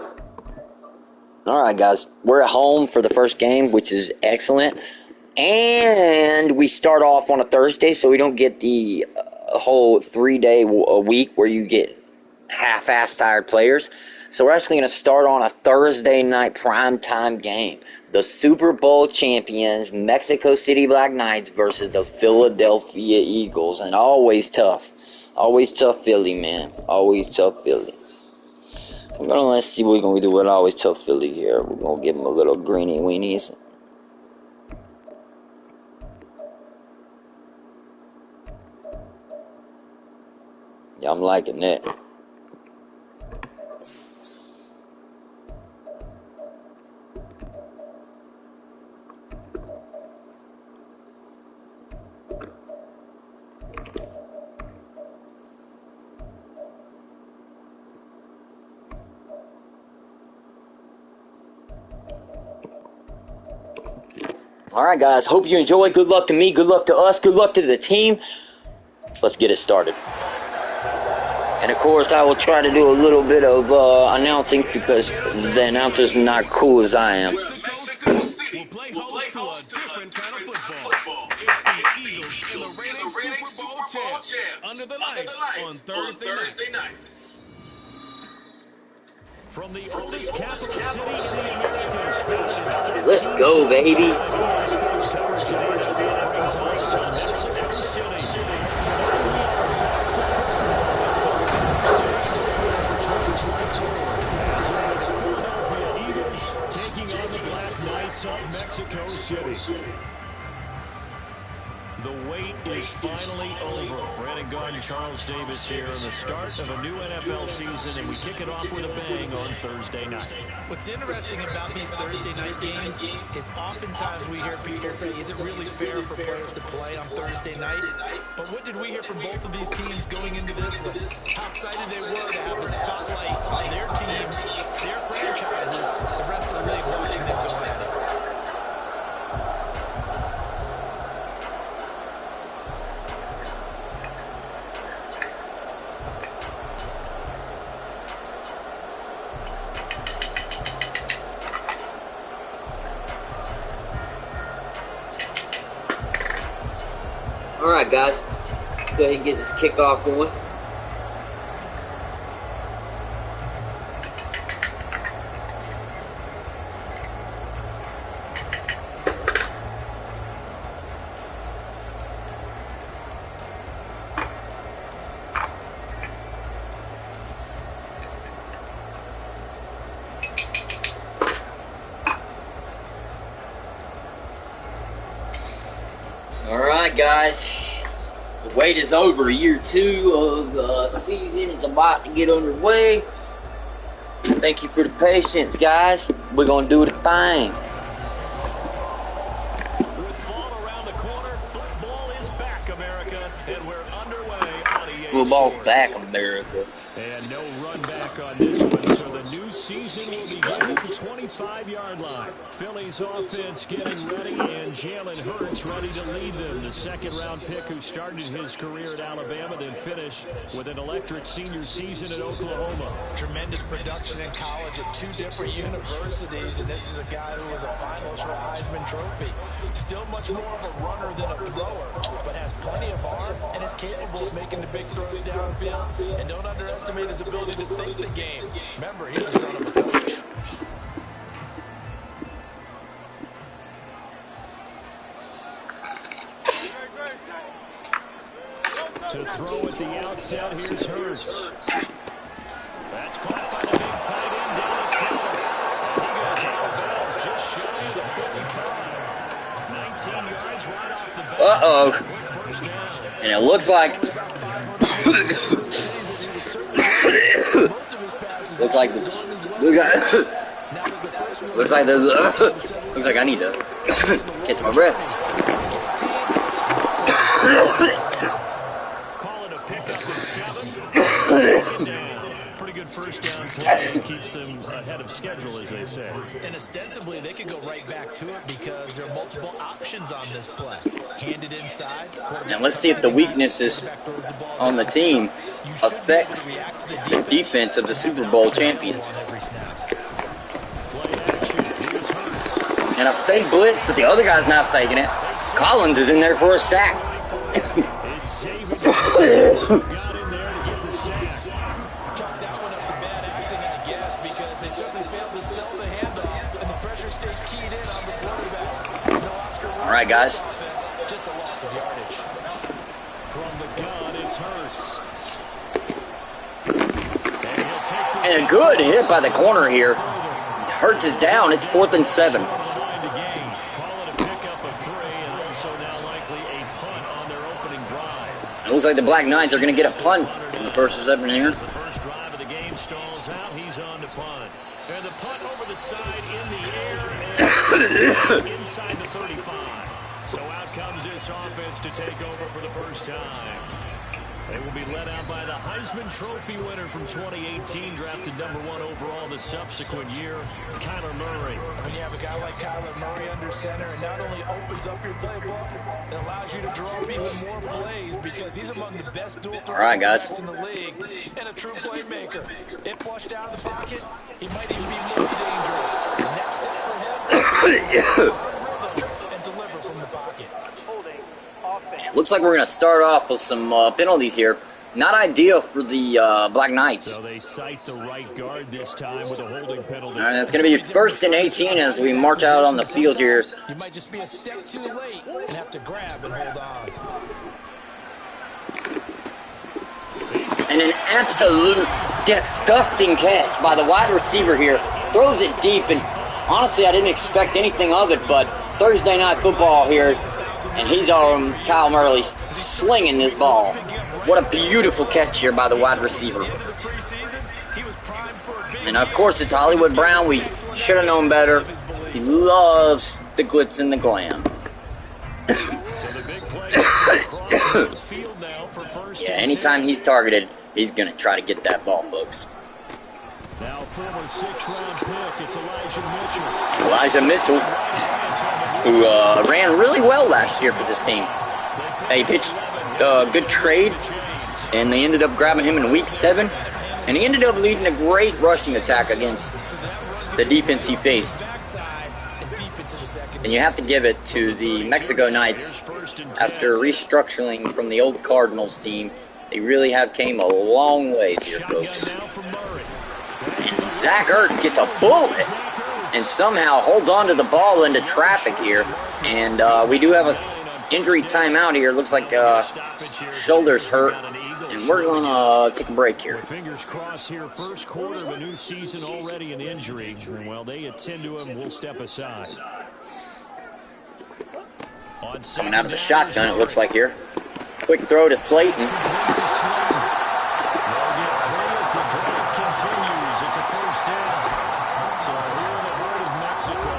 Alright guys, we're at home for the first game, which is excellent. And we start off on a Thursday, so we don't get the whole 3-day week where you get half-ass tired players. So we're actually going to start on a Thursday night primetime game. The Super Bowl champions, Mexico City Black Knights versus the Philadelphia Eagles. And always tough. Always tough Philly, man. Always tough Philly. Let's see what we're going to do with always tough Philly here. We're going to give them a little greeny weenies. Yeah, I'm liking that. Alright guys, hope you enjoy. Good luck to me, good luck to us, good luck to the team. Let's get it started. And of course I will try to do a little bit of announcing because the announcer's not cool as I am. Mexico City will play host to a different kind of football. It's the Eagles and the reigning Super Bowl champs under the lights on Thursday night. From the oldest capital city in the Americas, founded in Let's go, baby. sports coverage in the NFL brings us to Mexico City. Philadelphia Eagles taking on the Black Knights of Mexico City. The wait is finally over. Brandon Garden, Charles Davis here in the start of a new NFL season, and we kick it off with a bang on Thursday night. What's interesting about these Thursday night games is oftentimes we hear people say, is it really fair for players to play on Thursday night? But what did we hear from both of these teams going into this one? How excited they were to have the spotlight on their teams, their franchises, the rest of the league watching them go at it. Alright guys, go ahead and get this kickoff going. Alright guys. The wait is over. Year 2 of the season is about to get underway. Thank you for the patience, guys. We're going to do the thing. With fall around the corner, football is back, America, and we're underway on EA Football's Sports. back, America. And no run back on this one, so the new season will begin at the 25-yard line. Philly's offense getting ready, and Jalen Hurts ready to lead them. The second-round pick who started his career at Alabama, then finished with an electric senior season at Oklahoma. Tremendous production in college at 2 different universities, and this is a guy who was a finalist for a Heisman Trophy. Still much more of a runner than a thrower, but has plenty of arm and is capable of making the big throws downfield. And don't underestimate his ability to think the game. Remember, he's the son of a coach. To throw at the outset, here's Hurts. That's caught by the big tight end, Dallas Goedert. And he goes out of bounds just shy of the 35. 19 yards right off the bat. Uh-oh. First down. And it looks like... looks like there's looks like I need to catch my breath. Calling a pickup at 7. Pretty good first down play and keeps them ahead of schedule, as they say. And ostensibly, they could go right back to it because there are multiple options on this play. Hand it inside. Now let's see if the weaknesses on the team affects the defense of the Super Bowl champions. And a fake blitz, but the other guy's not faking it. Collins is in there for a sack. All right, guys. Just a loss of yardage. From the gun, it's Hurts. And a good hit by the corner here. Hurts is down. It's 4th and 7. Call it a pickup of 3, and also now likely a punt on their opening drive. It looks like the Black Knights are going to get a punt in the first 7 here. As the first drive of the game stalls out, he's on to punt. And the punt over the side in the air and inside the 35. So out comes this offense to take over for the first time. They will be led out by the Heisman Trophy winner from 2018, drafted #1 overall the subsequent year, Kyler Murray. When you have a guy like Kyler Murray under center, it not only opens up your playbook, it allows you to draw up even more plays because he's among the best dual threat quarterbacks in the league and a true playmaker. If flushed out of the pocket, he might even be more dangerous. The next step for him and deliver from the pocket. It looks like we're going to start off with some penalties here. Not ideal for the Black Knights. So they cite the right guard this time with a holding penalty. All right, it's going to be 1st and 18 as we march out on the field here. You might just be a step too late and have to grab and hold on. And an absolute disgusting catch by the wide receiver here. Throws it deep, and honestly, I didn't expect anything of it, but Thursday Night Football here, and he's on Kyle Murley slinging this ball. What a beautiful catch here by the wide receiver. And of course, it's Hollywood Brown. We should have known better. He loves the glitz and the glam. Yeah, anytime he's targeted, he's going to try to get that ball, folks. Now, former 6th-round pick, it's Elijah Mitchell, who ran really well last year for this team. They pitched a good trade, and they ended up grabbing him in Week 7, and he ended up leading a great rushing attack against the defense he faced. And you have to give it to the Mexico Knights. After restructuring from the old Cardinals team, they really have came a long ways here, folks. And Zach Ertz gets a bullet and somehow holds on to the ball into traffic here. And we do have an injury timeout here. Looks like shoulders hurt. And we're going to take a break here. Fingers crossed here. First quarter of a new season, already an injury. And while they attend to him, we'll step aside. Coming out of the shotgun, it looks like here. Quick throw to Slayton. They'll get 3 as the drive continues. It's a first down. So here in the heart of Mexico,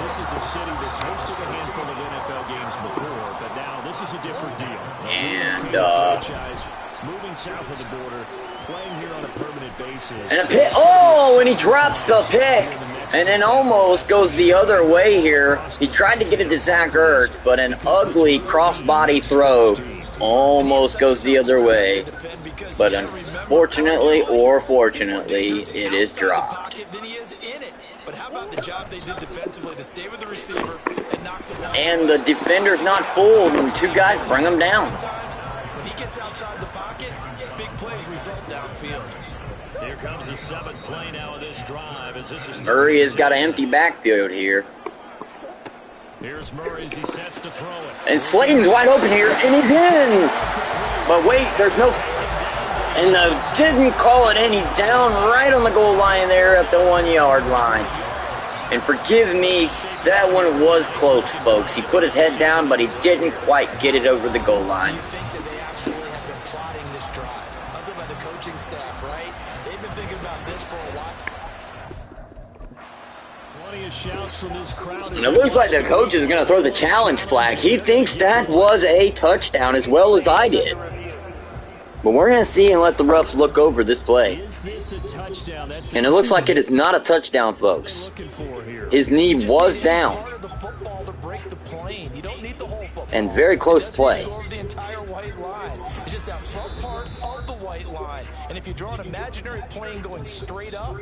this is a city that's hosted a handful of NFL games before, but now this is a different deal. And franchise moving south of the border, playing here on a permanent basis. And a pick. Oh, and he drops the pick. And then almost goes the other way here. He tried to get it to Zach Ertz, but an ugly crossbody throw almost goes the other way. But unfortunately or fortunately, it is dropped. And the defender's not fooled when 2 guys bring him down. When he gets outside the pocket, big plays result downfield. Here comes the 7th play now of this drive. As this is Murray has got an empty backfield here. Here's Murray as he sets to throw it. And Slayton's wide open here, and he's in. But wait, there's no... And didn't call it in. He's down right on the goal line there at the 1-yard line. And forgive me, that one was close, folks. He put his head down, but he didn't quite get it over the goal line. And it looks like the coach is going to throw the challenge flag. He thinks that was a touchdown as well as I did. But we're going to see and let the refs look over this play. And it looks like it is not a touchdown, folks. His knee was down. And very close play. And if you draw an imaginary plane going straight up,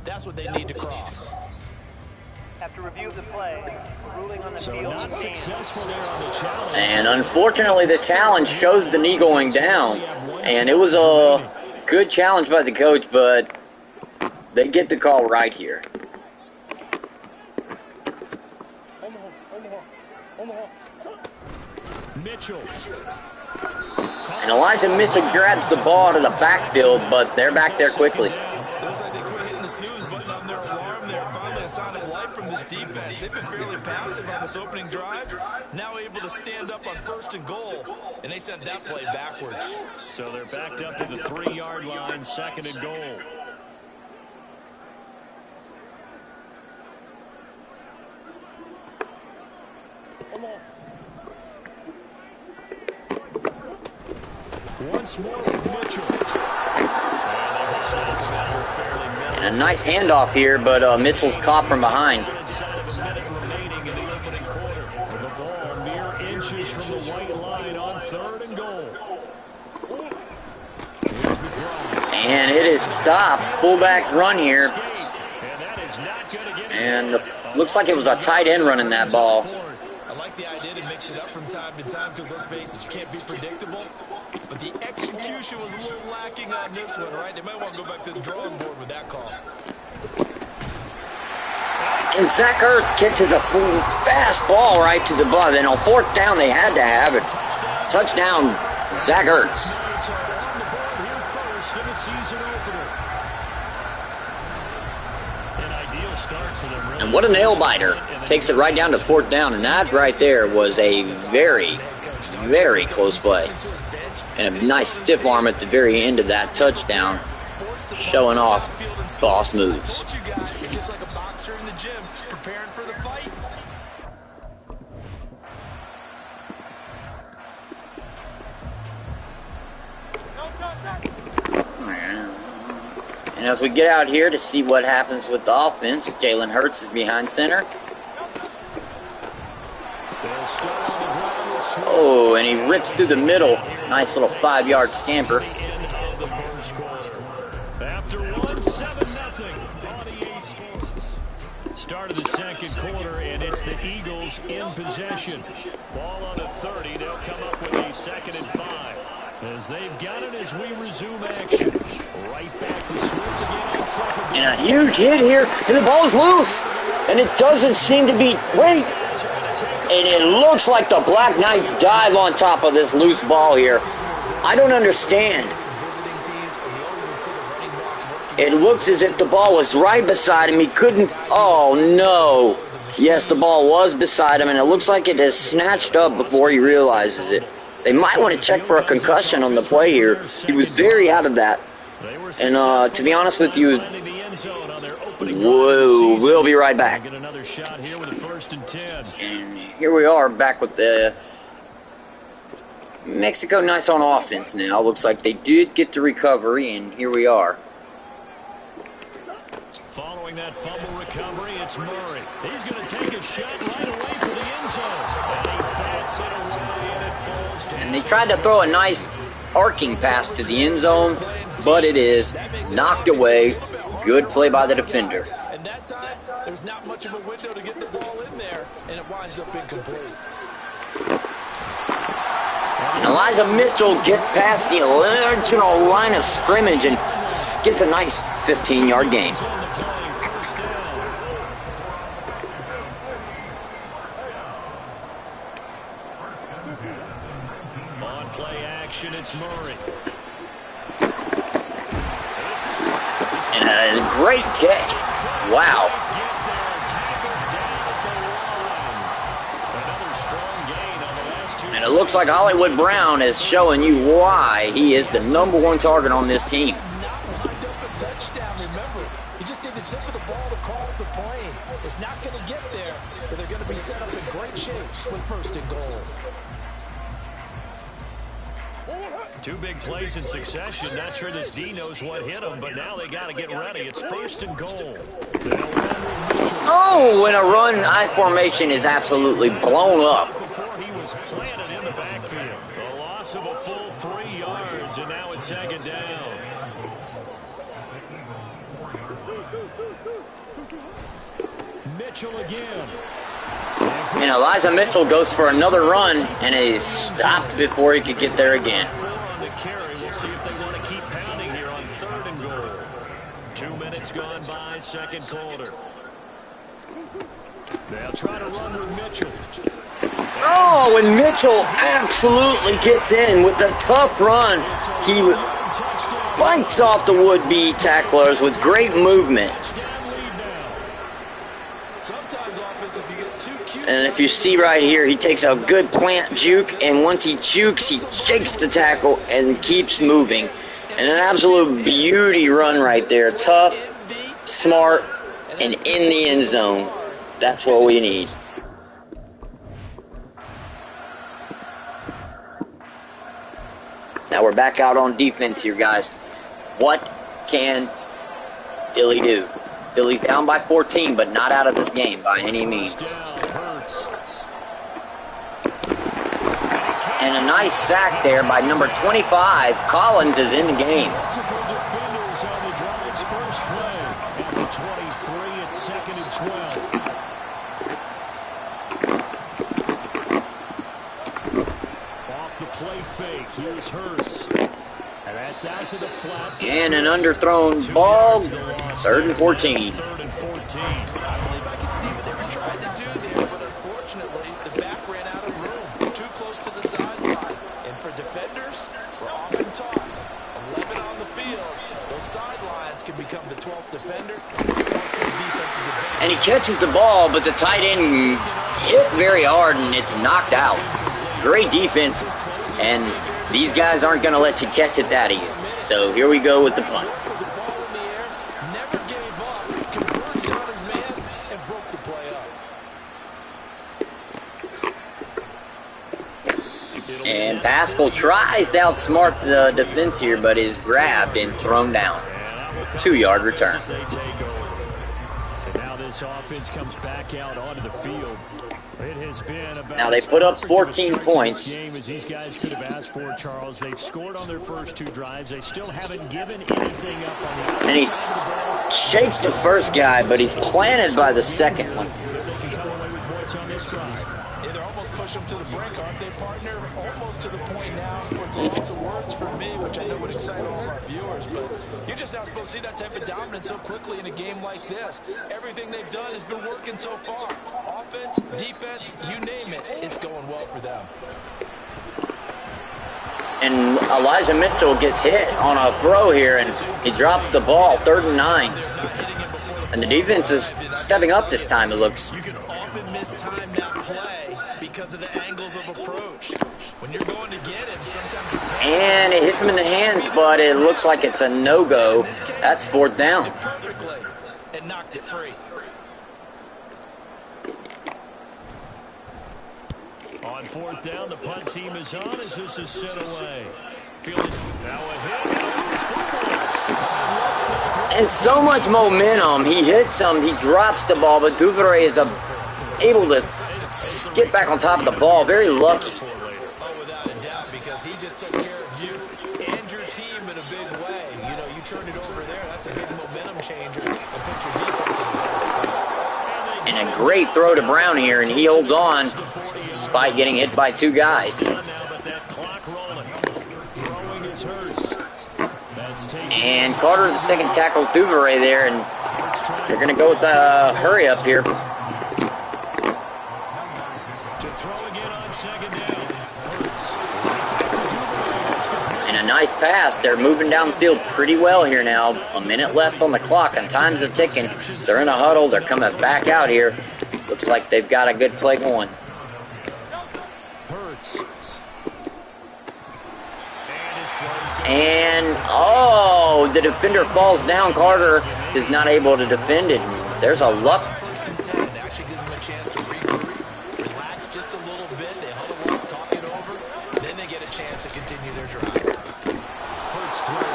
that's what they need to cross. After review of the play, ruling on the So field. not successful there on the challenge. And unfortunately, the challenge shows the knee going down. And it was a good challenge by the coach, but they get the call right here. Mitchell. And Elijah Mitchell grabs the ball to the backfield, but they're back there quickly. Looks like they quit hitting the snooze button on their alarm there. Finally a sign of life from this defense. They've been fairly passive on this opening drive. Now able to stand up on 1st and goal. And they sent that play backwards. So they're backed up to the 3-yard line, 2nd and goal. Once more with Mitchell. And a nice handoff here, but Mitchell's caught from behind. The ball mere inches from the white line on 3rd and goal. And it is stopped. Fullback run here. And looks like it was a tight end running that ball. I like the idea to mix it up from time to time because let's face it, you can't be predictable. But the execution was a little lacking on this one, right? They might want to go back to the drawing board with that call. And Zach Ertz catches a fast ball right to the butt. And on 4th down, they had to have it. Touchdown, Zach Ertz. And what a nail-biter. Takes it right down to 4th down. And that right there was a very, very close play. And a nice stiff arm at the very end of that touchdown. Showing off boss moves. Just like a boxer in the gym, preparing for the fight. And as we get out here to see what happens with the offense, Jalen Hurts is behind center. Oh, and he rips through the middle. Nice little 5-yard scamper. After 1-7-0 on EA Sports. Start of the 2nd quarter, and it's the Eagles in possession. Ball on the 30. They'll come up with a 2nd and 5. As they've got it as we resume action. Right back to Swift again on 2nd. And a huge hit here, and the ball's loose. And it doesn't seem to be... Wait! And it looks like the Black Knights dive on top of this loose ball here. I don't understand. It looks as if the ball was right beside him. He couldn't... Oh, no. Yes, the ball was beside him, and it looks like it is snatched up before he realizes it. They might want to check for a concussion on the play here. He was very out of that. And to be honest with you, we'll be right back. And here we are back with the Mexico nice on offense now. Looks like they did get the recovery, and here we are. Following that fumble recovery, it's Murray. He's going to take a shot right away for the end zone. And he bats it away, and it falls down. And they tried to throw a nice arcing pass to the end zone, but it is knocked away. Good play by the defender. And that time, there's not much of a window to get the ball in there, and it winds up incomplete. And Elijah Mitchell gets past the original line of scrimmage and gets a nice 15-yard gain. On play action, it's Murray. And a great catch. Wow. And it looks like Hollywood Brown is showing you why he is the #1 target on this team. Not lined up a touchdown, remember. He just did the tip of the ball across the plane. It's not going to get there, but they're going to be set up in great shape with 1st and goal. 2 big plays in succession. Not sure this D knows what hit him, but now they got to get ready. It's 1st and goal. Oh, and a run I formation is absolutely blown up. Before he was planted in the backfield. A loss of a full 3 yards, and now it's 2nd down. Mitchell again. And Elijah Mitchell goes for another run, and he's stopped before he could get there again. 4 on the carry. We'll see if they want to keep pounding here on 3rd and goal. 2 minutes gone by, 2nd quarter. They'll try to run with Mitchell. Oh, and Mitchell absolutely gets in with a tough run. He bites off the would-be tacklers with great movement. And if you see right here, he takes a good plant juke, and once he jukes, he shakes the tackle and keeps moving. And an absolute beauty run right there. Tough, smart, and in the end zone. That's what we need. Now we're back out on defense here, guys. What can Philly do? Philly's down by 14, but not out of this game by any means. And a nice sack there by number 25. Collins is in the game. And an underthrown ball, 3rd and 14. I believe I could see what they were trying to do there, but unfortunately, the back ran out of room, too close to the sideline. And for defenders, we're often taught, 11 on the field, those sidelines can become the 12th defender. And he catches the ball, but the tight end hit very hard, and it's knocked out. Great defense, and these guys aren't going to let you catch it that easy. So here we go with the punt. And Pascal tries to outsmart the defense here, but is grabbed and thrown down. 2-yard return. Now this offense comes back out onto the field. It has been about now they put up 14 points. Game as these guys could have asked for, Charles. They've scored on their first 2 drives. They still haven't given anything up on the and he shakes the first guy, but he's planted by the second one. Yeah, they're almost push them to the brink, aren't they, partner? Almost to the point now where it's a loss of words for me, which I know would excite all of our viewers, but you're just not supposed to see that type of dominance so quickly in a game like this. Everything they've done has been working so far. Offense, defense, you name it, it's going well for them. And Elijah Mitchell gets hit on a throw here, and he drops the ball, 3rd and 9. And the defense is stepping up this time, it looks. often mistime that play because of the angles of approach. When you're going to get him, sometimes you And it hits him in the hands, but it looks like it's a no-go. That's fourth down. Perfectly and knocked it free. On fourth down, the punt team is on as this is sent away. Fielded now a hit. And so much momentum. He hits him, he drops the ball, but Duvernay is able to get back on top of the ball. Very lucky. Oh, without a doubt, because he just took care of you and your team in a big way. You know, you turn it over there, that's a big momentum changer and put your defense in a bad spot. And a great throw to Brown here, and he holds on despite getting hit by two guys. And Carter, the second, tackles Duvernay there, and they're going to go with the hurry up here. And a nice pass. They're moving down the field pretty well here now. A minute left on the clock, and time's a ticking. They're in a huddle. They're coming back out here. Looks like they've got a good play going. And, oh, the defender falls down. Carter is not able to defend it. There's a luck. First and 10 actually gives them a chance to regroup, relax just a little bit. They huddle up, talk it over, then they get a chance to continue their drive.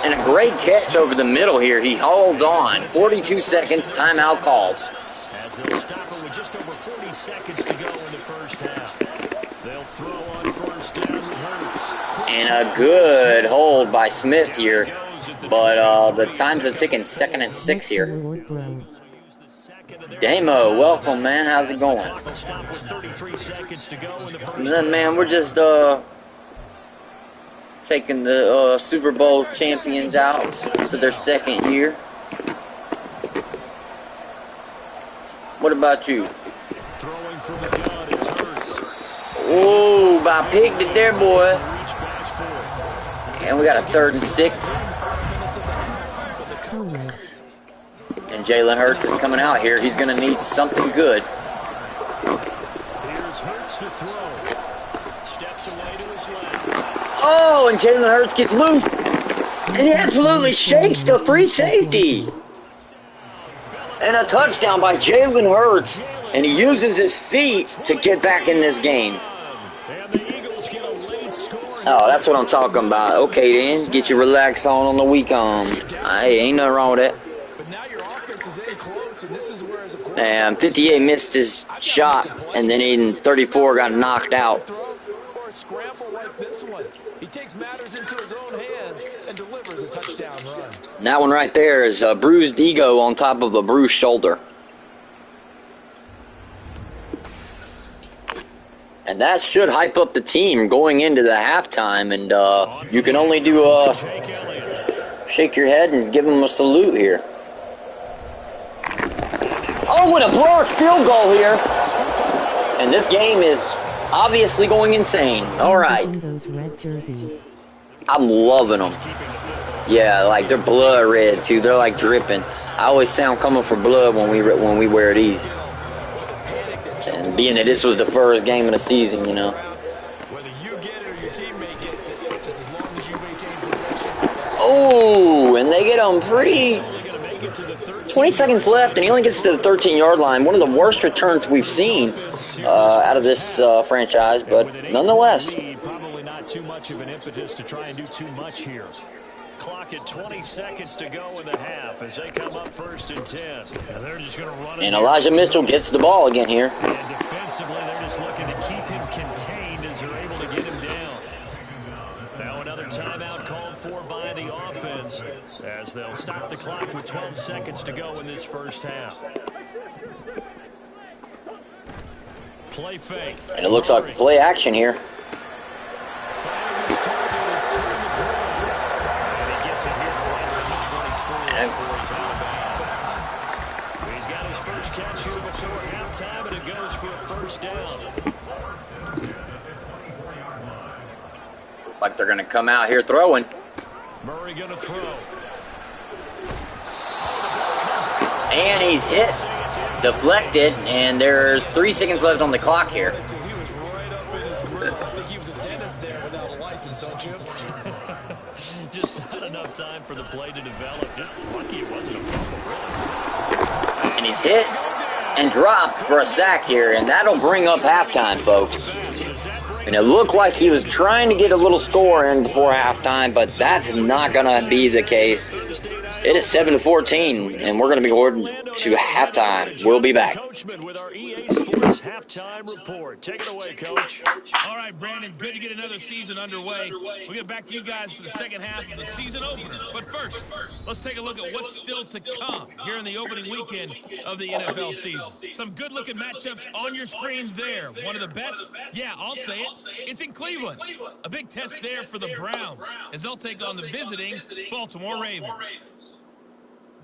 And a great catch over the middle here. He holds on. 42 seconds, timeout called. As they'll stop it with just over 40 seconds to go in the first half. They'll throw on first down with Hurts. And a good hold by Smith here. But the time's a ticking, 2nd and 6 here. Damo, welcome, man. How's it going? Man, we're just taking the Super Bowl champions out for their second year. What about you? Throwing from the gun, it's Hurts. Oh, I picked it there, boy. And we got a 3rd and 6. And Jalen Hurts is coming out here. He's going to need something good. Here's Hurts to throw. Steps away to his left. Oh, and Jalen Hurts gets loose. And he absolutely shakes the free safety. And a touchdown by Jalen Hurts. And he uses his feet to get back in this game. Oh, that's what I'm talking about. Okay, then. Get your relax on the weekend. Hey, ain't nothing wrong with that. But now your offense is in close, and this is where as a quarterback, And 58 missed his shot, and then in 34 got knocked out. or a scramble like this one. He takes matters into his own hands and delivers a touchdown run. And that one right there is a bruised ego on top of a bruised shoulder. And that should hype up the team going into the halftime. And you can only do shake your head and give them a salute here. Oh, what a blocked field goal here. And this game is obviously going insane. All right. Those red jerseys. I'm loving them. Yeah, like they're blood red too. They're like dripping. I always say I'm coming for blood when we wear these. And being that this was the first game of the season, you know. Whether you get it or your teammate gets it, just as long as you maintain possession. Oh, and they get him pretty. 20 seconds left, and he only gets to the 13-yard line. One of the worst returns we've seen out of this franchise, but nonetheless. Probably not too much of an impetus to try and do too much here. Clock at 20 seconds to go in the half as they come up 1st and 10. And they're just going to run it. And Elijah Mitchell gets the ball again here. And defensively, they're just looking to keep him contained as they're able to get him down. Now another timeout called for by the offense as they'll stop the clock with 12 seconds to go in this first half. Play fake. And it looks like play action here. He's got his first catch here before halftime, and it goes for a first down. Looks like they're going to come out here throwing. Murray going to throw. And he's hit. deflected, and there's 3 seconds left on the clock here. He was right up in his grill. I think he was a dentist there without a license, don't you? Just not enough time for the play to develop. Just lucky it wasn't a fumble, really. And he's hit and dropped for a sack here, and that'll bring up halftime, folks. And it looked like he was trying to get a little score in before halftime, but that's not going to be the case. It is 7-14, and we're going to be going to halftime. We'll be back. With our EA Sports halftime report. Take it away, Coach. All right, Brandon, good to get another season underway. We'll get back to you guys for the second half of the season opener. But first, let's take a look at what's still to come here in the opening weekend of the NFL season. Some good-looking matchups on your screen there. One of the best? Yeah, I'll say it. It's in Cleveland. A big test there for the Browns as they'll take on the visiting Baltimore Ravens.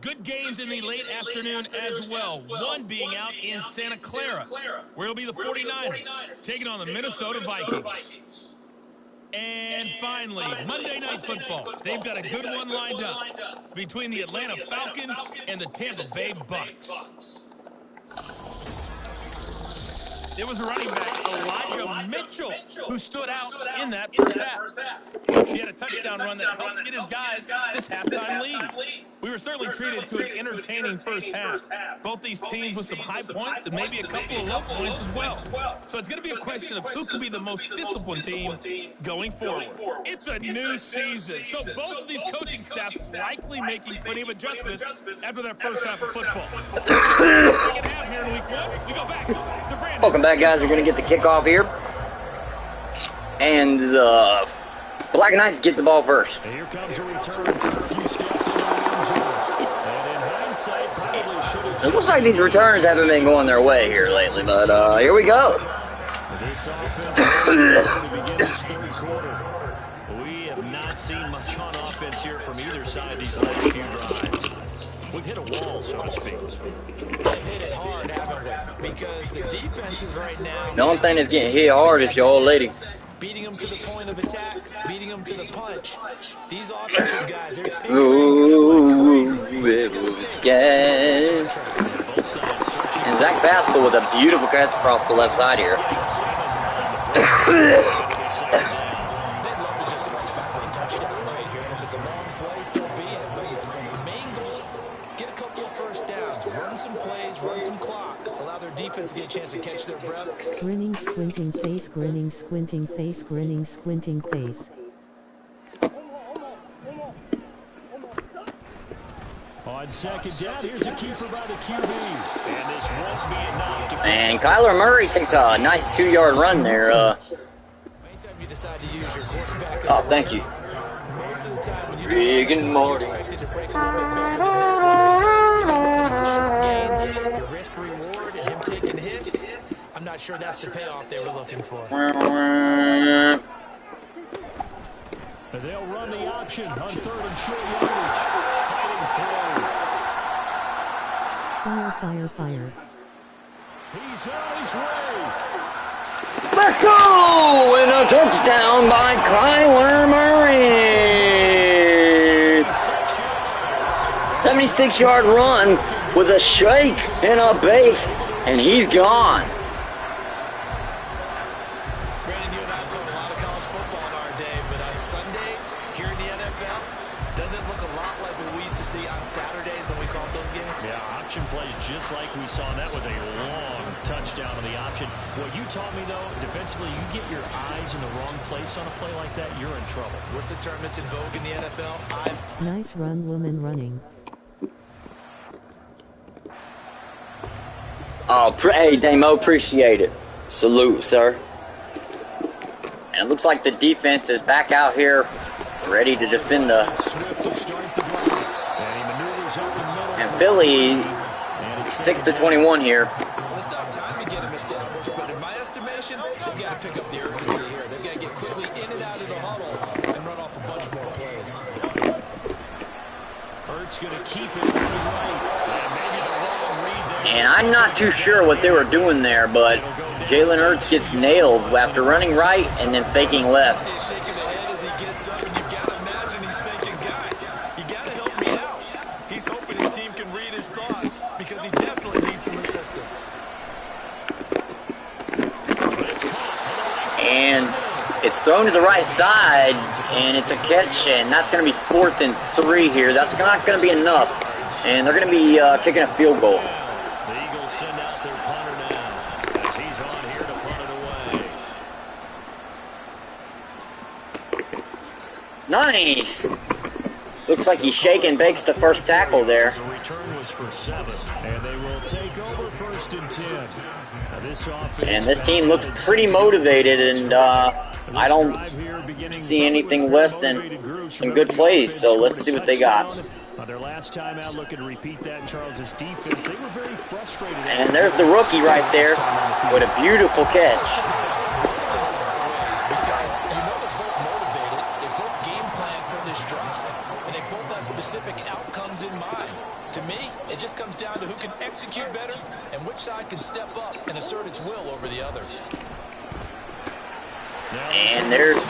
Good games in the late afternoon as well. One being out in Santa Clara, where it'll be the 49ers taking on the Minnesota Vikings. And finally, Monday Night Football. They've got a good one lined up between the Atlanta Falcons and the Tampa Bay Bucks. It was a running back, Elijah Mitchell, who stood out in that first half. He had a touchdown run that helped get his guys this halftime lead. We were certainly treated to an entertaining first half. Both these teams with some high points and maybe a couple of low points as well. So it's going to be a question of who can be the most disciplined team going forward. It's a new season, so both of these coaching staffs likely making plenty of adjustments after their first half of football. Second half here in week 1, we go back to Brandon. Welcome back, guys. We're going to get the kickoff here. And the Black Knights get the ball first. Here comes a return for a few steps in the end zone. And in hindsight, probably should have... It looks like these returns haven't been going their way here lately, but here we go. This offense to begin this third quarter. We have not seen much on offense here from either side these last few drives. We've hit a wall, so to speak. They've hit it hard, haven't we? Because the defenses right now... The only thing that's getting hit hard is your old lady. Beating them to the point of attack, beating them to the punch. These offensive guys, they're taking skies. And Zach Pascal with a beautiful catch across the left side here. They'd love to just strike back and touch it out right here. And if it's a long play, so be it. But the main goal, get a couple of first downs, run some plays, run some clock, allow their defense to get a chance to catch their breath. Grinning, squinting face, grinning, squinting face, grinning, squinting face. On second down, here's a keeper by the QB. And this won't be enough to... And Kyler Murray takes a nice 2-yard run there. Anytime you decide to use your quarterback, Oh, thank you. most of the time when you Big and Morty. expected to break a little bit better than this one, because gains, the risk reward, and him taking hits, I'm not sure that's the payoff they were looking for. They'll run the option on third and short yardage. Fighting through. Fire, fire, fire. He's on his way. Let's go! And a touchdown by Kyler Murray. 76-yard run with a shake and a bake, and he's gone. Brandon, you and I have called a lot of college football in our day, but on Sundays, here in the NFL, doesn't it look a lot like what we used to see on Saturdays when we called those games? Yeah, option plays just like we saw. And that was a long touchdown on the option. What you taught me, though, defensively, you get your eyes in the wrong place on a play like that, you're in trouble. What's the term that's in vogue in the NFL? Nice run, woman running. Oh, hey, Damo, appreciate it. Salute, sir. And it looks like the defense is back out here, ready to defend the... And Philly, 6-21 here. Well, it's not time to get them established, but in my estimation, they've got to pick up the urgency here. They've got to get quickly in and out of the huddle and run off a bunch more plays. Hurts going to keep it to the right. Maybe the wrong read there. And I'm not too sure what they were doing there, but Jalen Hurts gets nailed after running right and then faking left. Shaking the head as he gets up, and you've got to imagine he's thinking, guys, you got to help me out. He's hoping his team can read his thoughts because he definitely needs some assistance. thrown to the right side, and it's a catch, and that's going to be 4th and 3 here. That's not going to be enough, and they're going to be kicking a field goal. The Eagles send out their punter now as he's on here to punt it away. Nice. Looks like he shake and bakes the first tackle there. The return was for 7, and they will take over 1st and 10. Now this offense, And this team looks pretty motivated, and I don't see anything less than some good plays. So let's see what they got. Their last time out, looking to repeat that in Charles's defense. They were very frustrated. And there's the rookie right there with a beautiful catch. Because you know they're both motivated, they both game plan for this drive, and they both have specific outcomes in mind. To me, it just comes down to who can execute better and which side can step up and assert its will over the other. And there's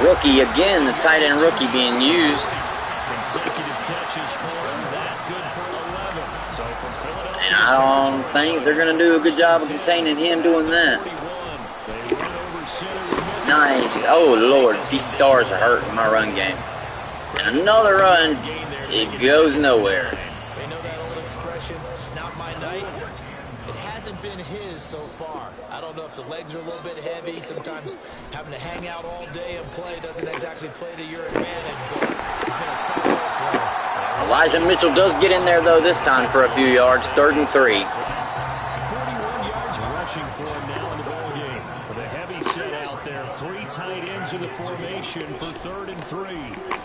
rookie again, the tight end rookie being used. Consecutive catches for him, that good for 11. So from Philadelphia, And I don't think they're going to do a good job of containing him doing that. they run over center. Nice. Oh, Lord. These stars are hurting my run game. And another run. It goes nowhere. They know that old expression, it's not my night. It hasn't been his so far. I don't know if the legs are a little bit heavy. Sometimes having to hang out all day and play doesn't exactly play to your advantage, but it's been a tough go for him. Elijah Mitchell does get in there, though, this time for a few yards. 3rd and 3. 41 yards rushing for him now in the ballgame. With a heavy set out there, 3 tight ends in the formation for 3rd and 3.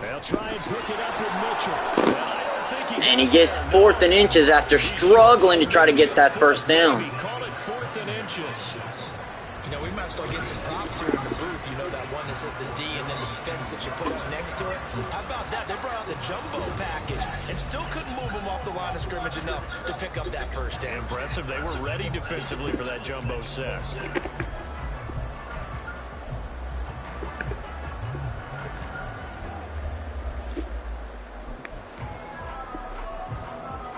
They'll try and pick it up with Mitchell. I don't think And he gets 4th and inches after struggling to try to get that first down. He called it 4th and inches. You know, we might start getting some props here in the booth. You know that one that says the D and then the fence that you put up next to it? How about that? They brought out the jumbo package and still couldn't move them off the line of scrimmage enough to pick up that first down. Impressive. They were ready defensively for that jumbo set.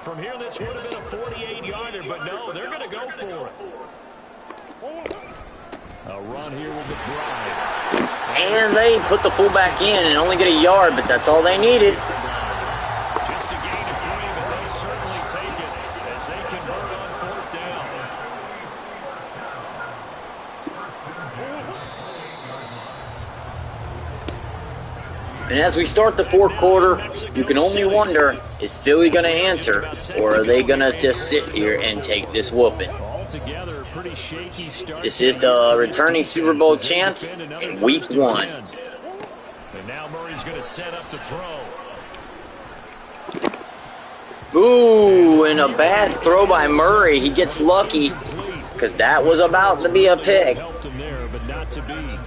From here, this would have been a 48-yarder, but no, they're going to go for it. A run here with McBride. And they put the fullback in and only get a yard, but that's all they needed. Just a gain of 3, but they'll certainly take it as they convert on 4th down. And as we start the 4th quarter, you can only wonder, is Philly going to answer, or are they going to just sit here and take this whooping? Altogether, pretty shaky start. This is the returning Super Bowl champs in Week 1. And now Murray's going to set up the throw. Ooh, and a bad throw by Murray. He gets lucky because that was about to be a pick. Helped him there, but not to be.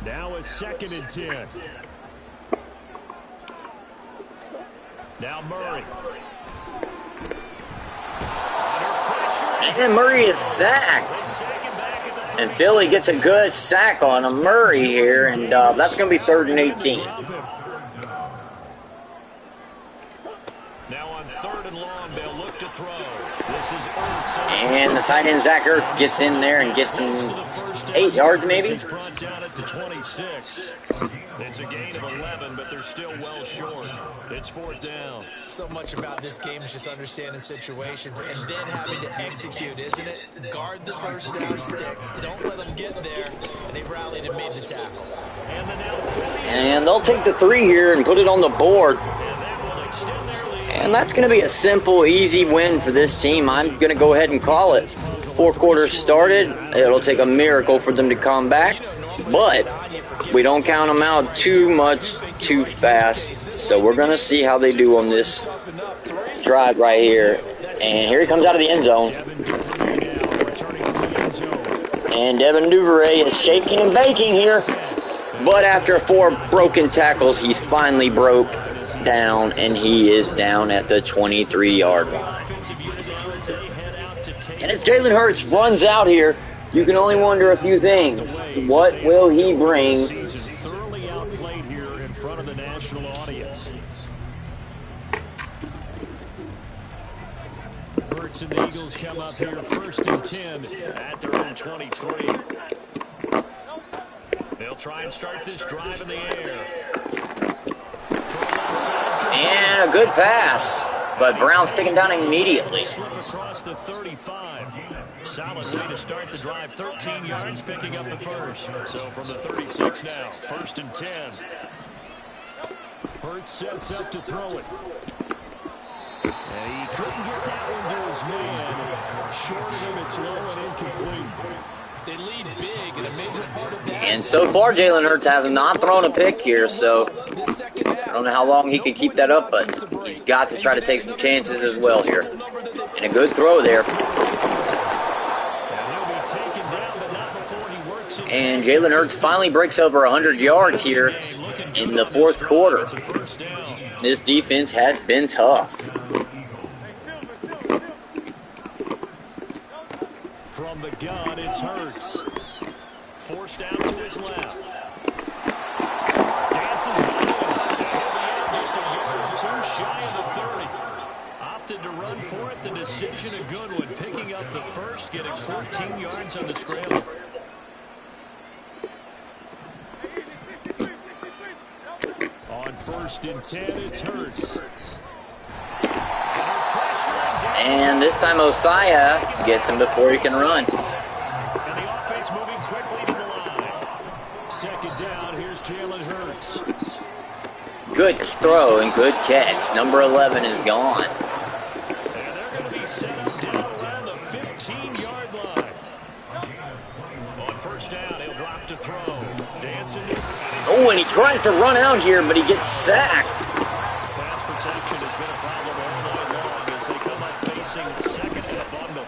Now a 2nd and 10. Now Murray. And Murray is sacked. And Philly gets a good sack on a Murray here, and that's going to be 3rd and 18. Now on 3rd and long, they'll look to throw. This is Ertz. And the tight end Zach Ertz gets in there and gets him 8 yards maybe. Brought down at the 26. It's a gain of 11, but they're still well short. It's 4th down. So much about this game is just understanding situations and then having to execute, isn't it? Guard the first down sticks. Don't let them get there. And they rallied and made the tackle. And they'll take the 3 here and put it on the board. And that's going to be a simple, easy win for this team. I'm going to go ahead and call it. 4th quarter started. It'll take a miracle for them to come back. But we don't count them out too much too fast. So we're going to see how they do on this drive right here. And here he comes out of the end zone. And Devin Duvernay is shaking and baking here. But after 4 broken tackles, he's finally broke down, and he is down at the 23-yard line. And as Jalen Hurts runs out here, you can only wonder a few things. What will he bring? Thoroughly outplayed here in front of the national audience. Hurts Hurts and the Eagles come up here 1st and 10 at their own 23. They'll try and start this drive in the air. And a good pass. But Brown's taken down immediately. Slip across the 35. Solid way to start the drive. 13 yards, picking up the first. So from the 36 now, 1st and 10. Hurts sets up to throw it. And he couldn't get that one to his man. Short of him, it's low and incomplete. They lead big, and a major part of that. And so far, Jalen Hurts has not thrown a pick here, so I don't know how long he can keep that up, but he's got to try to take some chances as well here. And a good throw there. And Jalen Hurts finally breaks over 100 yards here in the 4th quarter. This defense has been tough. From the gun, it's Hurts. Forced out to his left. Dances back. Just a yard or two shy of the 30. Opted to run for it. The decision a good one. Picking up the first, getting 14 yards on the scramble. On 1st and 10, it's Hurts. And this time Osiah gets him before he can run. And the offense moving quickly to the line. 2nd down, here's Jalen Hurts. Good throw and good catch. Number 11 is gone. And they're going to be set down around the 15-yard line. On 1st down, he'll drop to throw. Dancing. Oh, and he tries to run out here, but he gets sacked. Pass protection has been a problem all night long as they come up facing the second in a bundle.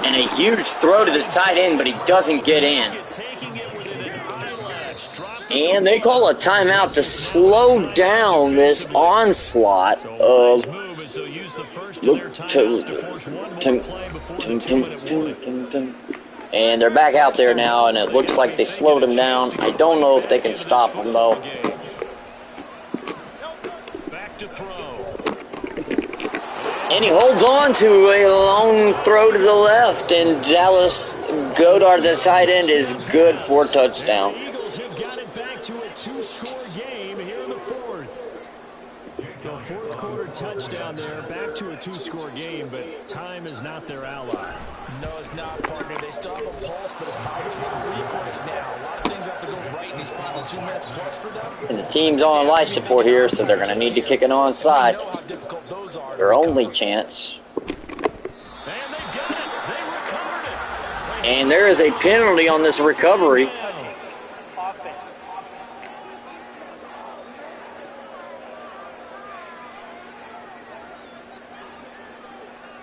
And a huge throw to the tight end, but he doesn't get in. And they call a timeout to slow down this onslaught of and they're back out there now, and it looks like they slowed him down. I don't know if they can stop him, though. And he holds on to a long throw to the left, and Dallas Goedert, the tight end, is good for a touchdown. The Eagles have got it back to a 2-score game here in the 4th. The 4th quarter touchdown there, back to a 2-score game, but time is not their ally. No, it's not, partner. They still have a pulse, but it's probably a little weak right now. A lot of things have to go right in these final 2 minutes plus for them. And the team's on life support here, so they're going to need to kick it onside. Their only chance. And there is a penalty on this recovery.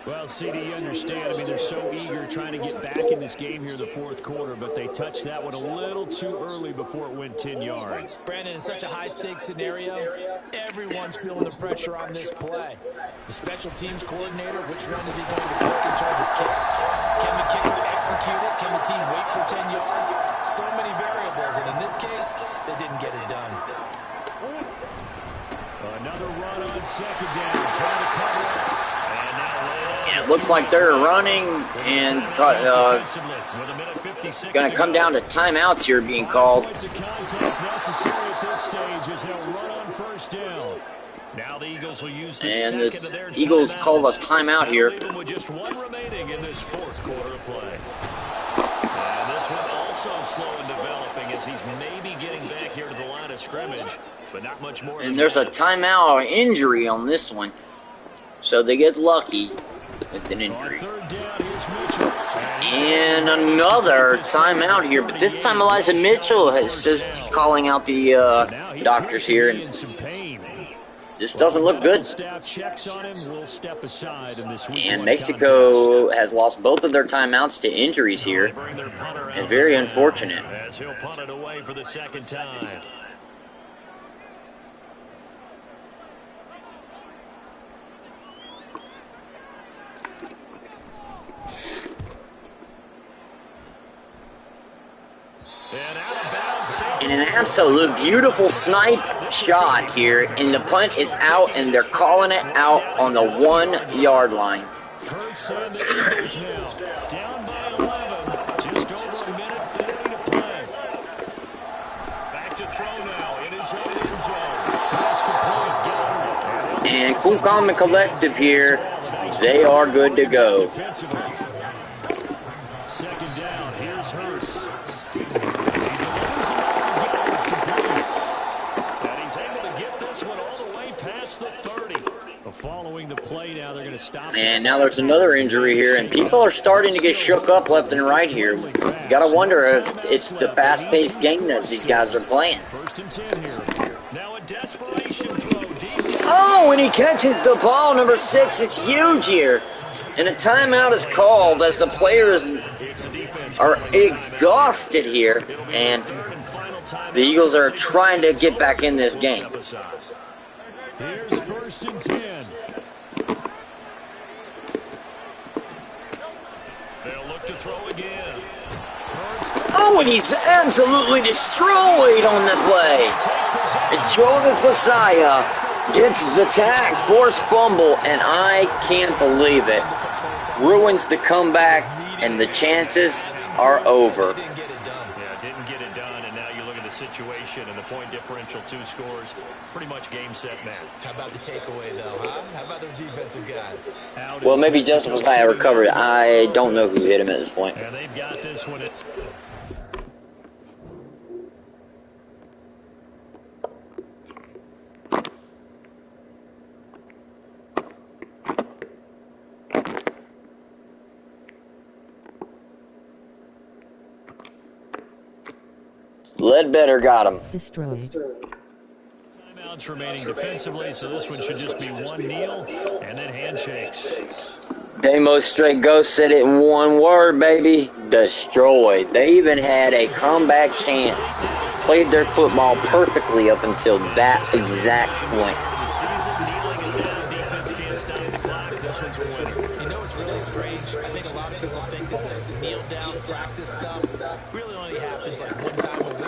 Well, CD, you understand. I mean, they're so eager trying to get back in this game here in the 4th quarter, but they touched that one a little too early before it went 10 yards. Brandon, in such a high-stakes scenario, everyone's feeling the pressure on this play. The special teams coordinator, which one is he going to pick in terms of kicks? Can the kicker execute it? Can the team wait for 10 yards? So many variables, and in this case, they didn't get it done. Another run on 2nd down, trying to cover it. It looks like they're running and going to come down to timeouts here being called. And the Eagles call a timeout here. With just 1 remaining in this 4th quarter of play. And this one also slow in developing as he's maybe getting back here to the line of scrimmage, but not much more. And there's a timeout or injury on this one. So they get lucky with an injury. And another timeout here, but this time Elijah Mitchell is calling out the doctors here, and this doesn't look good. And Mexico has lost both of their timeouts to injuries here, and very unfortunate. As he'll punt it away for the 2nd time. And And an absolute beautiful snipe shot here. And the punt is out, and they're calling it out on the 1-yard line. Hurts and the Eagles now. Down by 11. Just over a minute 40 to play. Back to throw now in his own end zone. Pass complete. And Cool Common Collective here, they are good to go. Second down, here's Hurts. And he's able to get this one all the way past the 30. Following the play now, they're going to stop. And now there's another injury here, and people are starting to get shook up left and right here. Gotta wonder if it's the fast-paced game that these guys are playing. First and 10 here. Now a desperation throw deep. Oh, and he catches the ball, number 6. It's huge here. And a timeout is called as the players are exhausted here. And the Eagles are trying to get back in this game. Here's first and 10. They'll look to throw again. Oh, and he's absolutely destroyed on the play. And Joseph Messiah gets the tag, forced fumble, and I can't believe it. Ruins the comeback, and the chances are over. Yeah, didn't get it done, and now you look at the situation and the point differential, 2 scores, pretty much game, set, match. How about the takeaway, though, huh? How about those defensive guys? Well, maybe Joseph Messiah recovered. I don't know who hit him at this point. And they've got this one. Ledbetter got him. Destroyed. Timeouts remaining defensively, so this one should just be one kneel and then handshakes. Damo Straight Ghost said it in one word, baby. Destroyed. They even had a comeback chance. Played their football perfectly up until that exact point. You know what's really strange? I think a lot of people think that the kneel-down practice stuff really only happens like one time a week.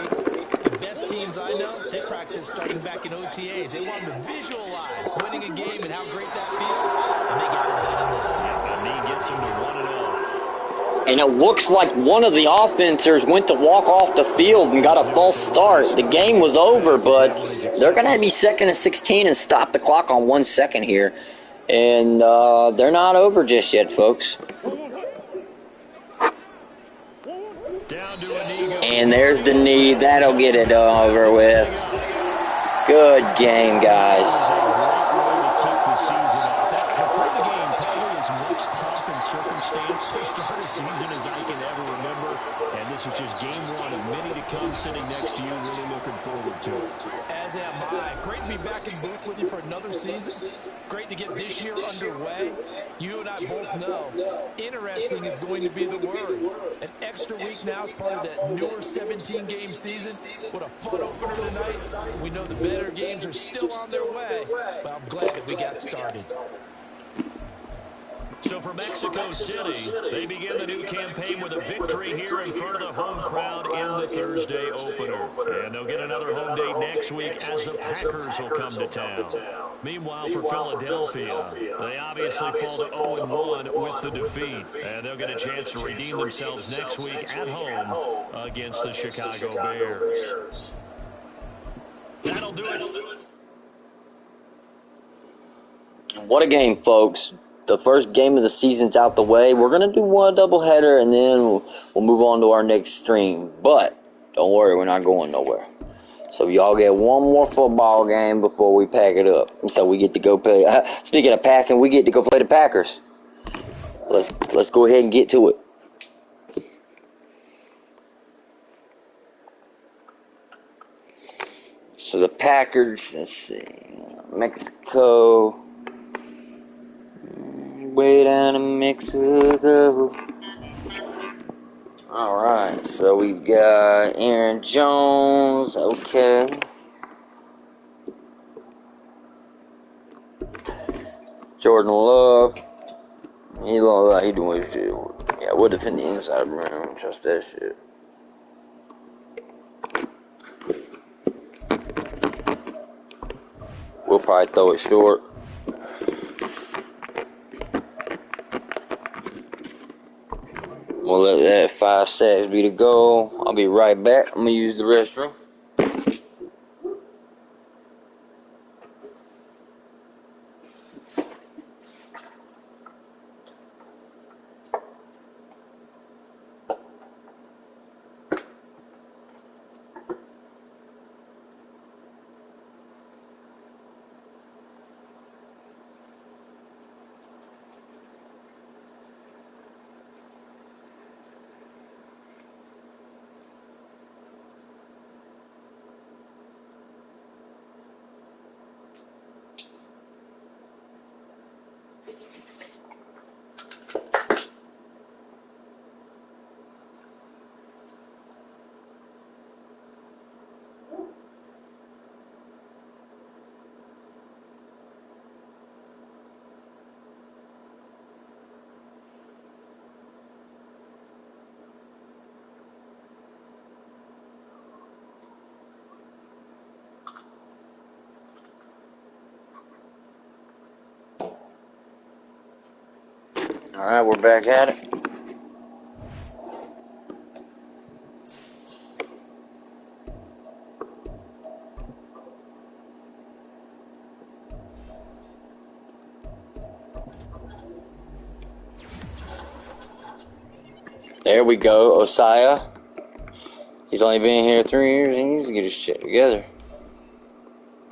The best teams I know, they practice starting back in OTAs. They want to visualize winning a game and how great that feels, and they got it done in this one. The knee gets them to 1-0. And it looks like one of the offenses went to walk off the field and got a false start. The game was over, but they're going to be 2nd and 16 and stop the clock on 1 second here. And they're not over just yet, folks. And there's the knee. That'll get it over with. Good game, guys. This is just game 1 of many to come. Sitting next to you, really looking forward to it. As am I. Great to be back in booth with you for another season. Great to get this year underway. You and I both know interesting is going to be the word. An extra week now is part of that newer 17-game season. What a fun opener tonight. We know the better games are still on their way, but I'm glad that we got started. So for Mexico City, they begin the new campaign with a victory here in front of the home crowd in the Thursday opener. And they'll get another home date next week as the Packers will come to town. Meanwhile, for Philadelphia, they obviously fall to 0-1 with the defeat. And they'll get a chance to redeem themselves next week at home against the Chicago Bears. That'll do it. What a game, folks. The first game of the season's out the way. We're going to do one doubleheader, and then we'll move on to our next stream. But don't worry, we're not going nowhere. So y'all get one more football game before we pack it up. So we get to go play. Speaking of packing, we get to go play the Packers. Let's go ahead and get to it. So the Packers, let's see, Mexico. Way down in Mexico. Alright, so we got Aaron Jones, okay. Jordan Love. He look like he doing shit. Yeah, we'll defend the inside room. Trust that shit. We'll probably throw it short. We'll let that 5 seconds be the goal. I'll be right back. I'm going to use the restroom. Alright, we're back at it. There we go, Osaya. He's only been here 3 years. He needs to get his shit together.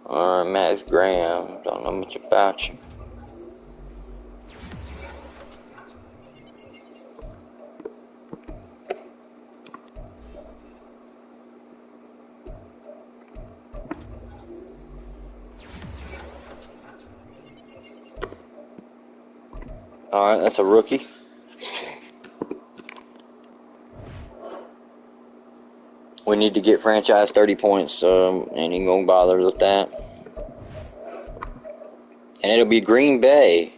Alright, Max Graham. Don't know much about you. Alright, that's a rookie. We need to get franchise 30 points, and you gonna bother with that. And it'll be Green Bay.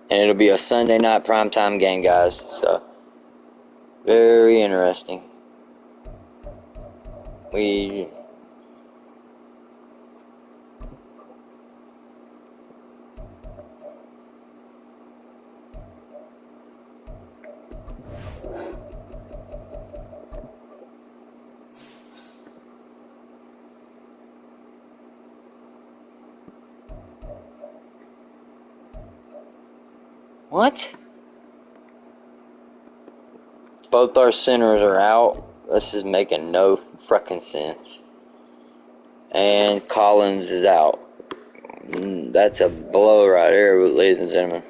And it'll be a Sunday night primetime game, guys. So, very interesting. What? Both our centers are out. This is making no frickin' sense. And Collins is out. That's a blow right there, ladies and gentlemen.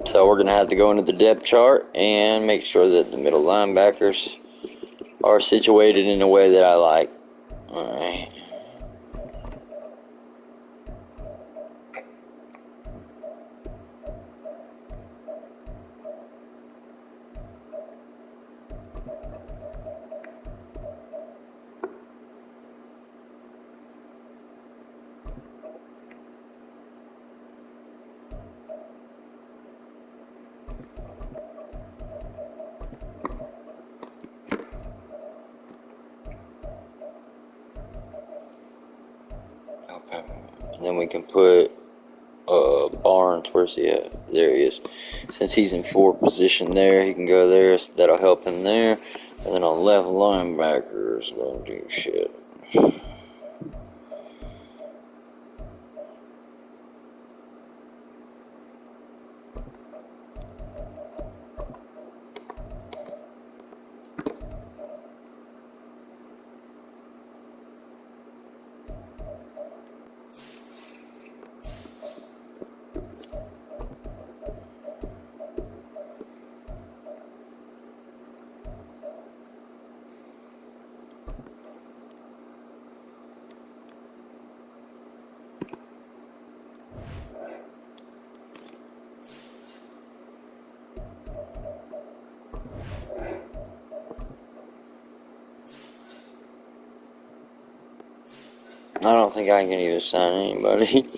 So we're going to have to go into the depth chart and make sure that the middle linebackers are situated in a way that I like. Alright. And then we can put Barnes, where's he at? There he is. Since he's in forward position there, he can go there. So that'll help him there. And then on left linebackers, won't do shit. I don't think I can even sign anybody.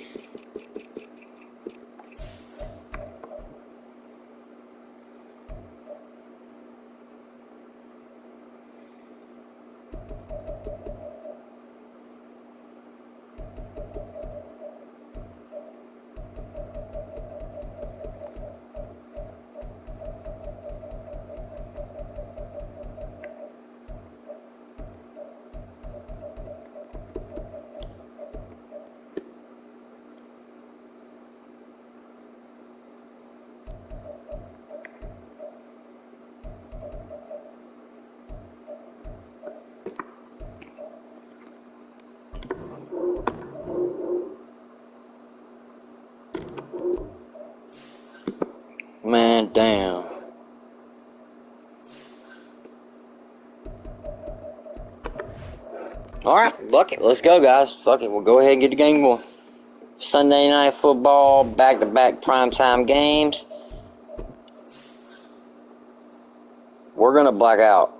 Man, damn. Alright, fuck it. Let's go, guys. Fuck it. We'll go ahead and get the game going. Sunday night football, back-to-back primetime games. We're going to black out.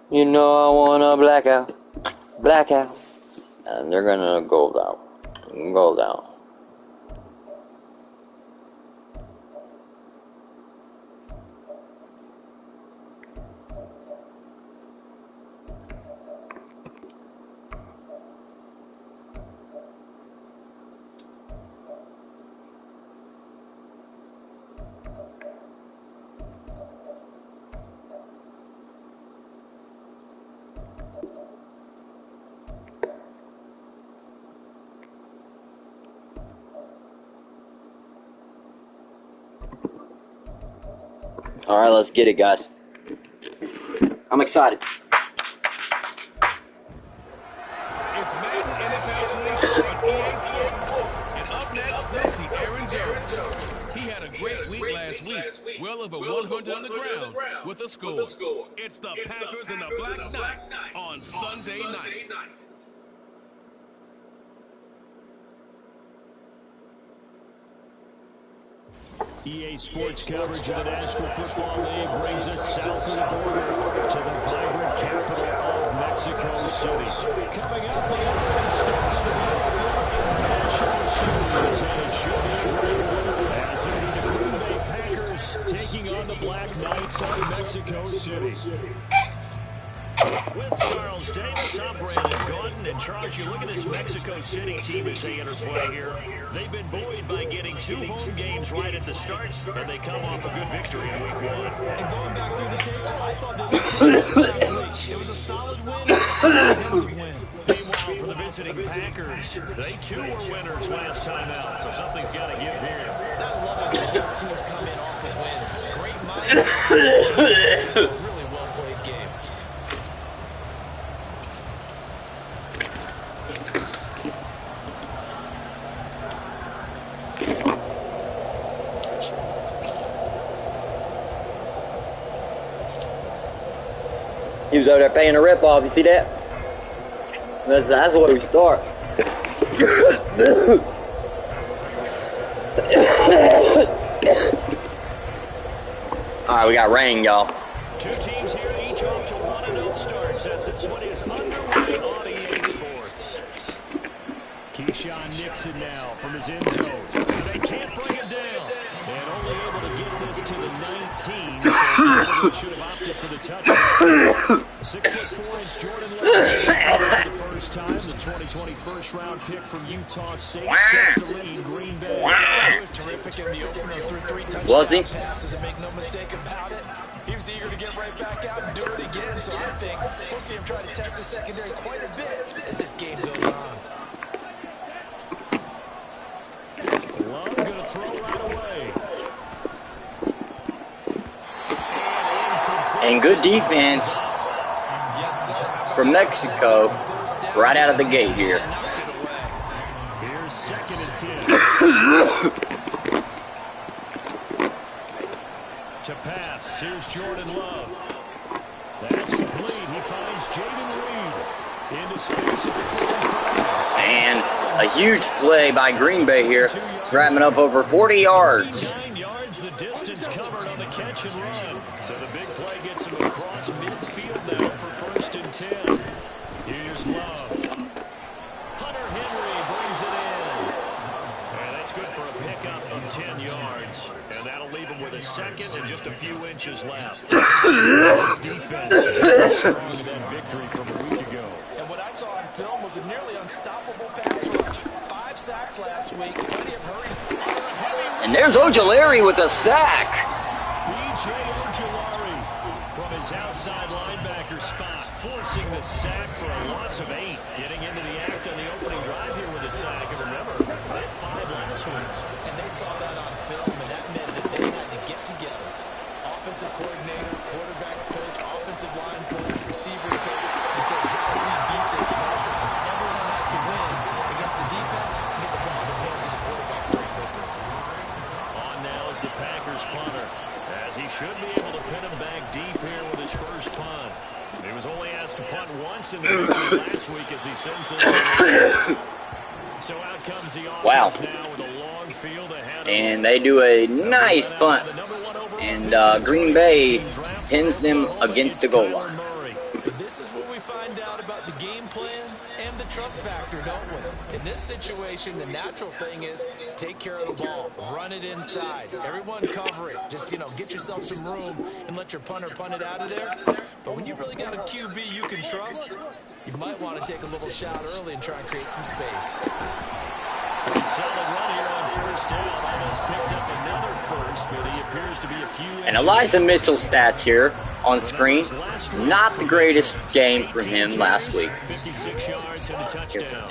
You know I want to blackout. Blackout. And they're going to go down. Go down. Alright, let's get it, guys. I'm excited. It's Madden NFL 24 on EA Sports. And up next, we'll see Aaron Jones. He had a great week last week. Well over 100 on the ground with a score. It's the Packers and the Black Knights on Sunday night. EA Sports coverage of the National Football League brings us south of the border to the vibrant capital of Mexico City. Coming up, the opening start of the National Series, and it should be great as the Green Bay Packers taking on the Black Knights of Mexico City. With Charles Davis, I'm Brandon Gordon. And Charles, you look at this Mexico City team as they enter play here. They've been buoyed by getting 2 home games right at the start, and they come off a good victory in week 1. And going back through the table, I thought they looked pretty good last week. It was a solid win, a defensive win. Meanwhile, for the visiting Packers, they too were winners last time out, so something's got to give here. I love it when both teams come in off of wins. Great mindset. It's a really well-played game. He was over there paying a rip-off. You see that? That's the way we start. Alright, we got rain, y'all. 2 teams here, each off to 1-0 starts as this one is underway on EA Sports. Keyshawn Nixon now from his end zone. They can't bring him down. And only able to get this to the 19. So probably should have opted for the touchdown. 6'4" Jordan Love for the first time. The 2020 first-round pick from Utah State set to lead Green Bay. He was terrific in the opener through 3 touchdown passes, and make no mistake about it. He was eager to get right back out and do it again. So I think we'll see him try to test the secondary quite a bit as this game goes on. Love going to throw right away. And good defense from Mexico right out of the gate here. Here's 2nd and 10. To pass, here's Jordan Love. That's complete. He finds Jaden Reed into space at the 45. And a huge play by Green Bay here, wrapping up over 40 yards. 9 yards, the distance covered on the catch and run. So the big play gets him across midfield now for 1st and 10. Here's Love. Hunter Henry brings it in. And that's good for a pickup of 10 yards, and that'll leave him with a second and just a few inches left. Defense strong to that victory from a week ago. And what I saw on film was a nearly unstoppable pass rush. 5 sacks last week, plenty of hurries. And there's Ojulari with a sack. B.J. Ojulari from his outside linebacker spot, forcing the sack for a loss of 8. Getting into the act on the opening drive here with a sack. And remember, they had 5 last week. And they saw that on film, and that meant that they had to get together. Offensive coordinator, quarterback's coach, offensive line coach, receiver coach, and say, how do we beat this pressure? Because everyone has to win against the defense and get the ball in the hands of the quarterback very quickly. On now is the Packers punter, as he should be able to pin him back deep here with his first punt. He was only asked to punt once in the victory last week as he sends this. So out comes the offense now with a long field ahead of him. And they do a nice punt. And Green Bay pins them against the goal line. So this is what we find out about the game plan and the trust factor, don't we? In this situation, the natural thing is take care of the ball, run it inside. Everyone cover it. Just, get yourself some room and let your punter punt it out of there. But when you really got a QB you can trust, you might want to take a little shot early and try and create some space. Solid run here on first down. Almost picked up another first, but he appears to be a few. And Elijah Mitchell's stats here on screen. Not the greatest game from him last week. 56 yards and a touchdown.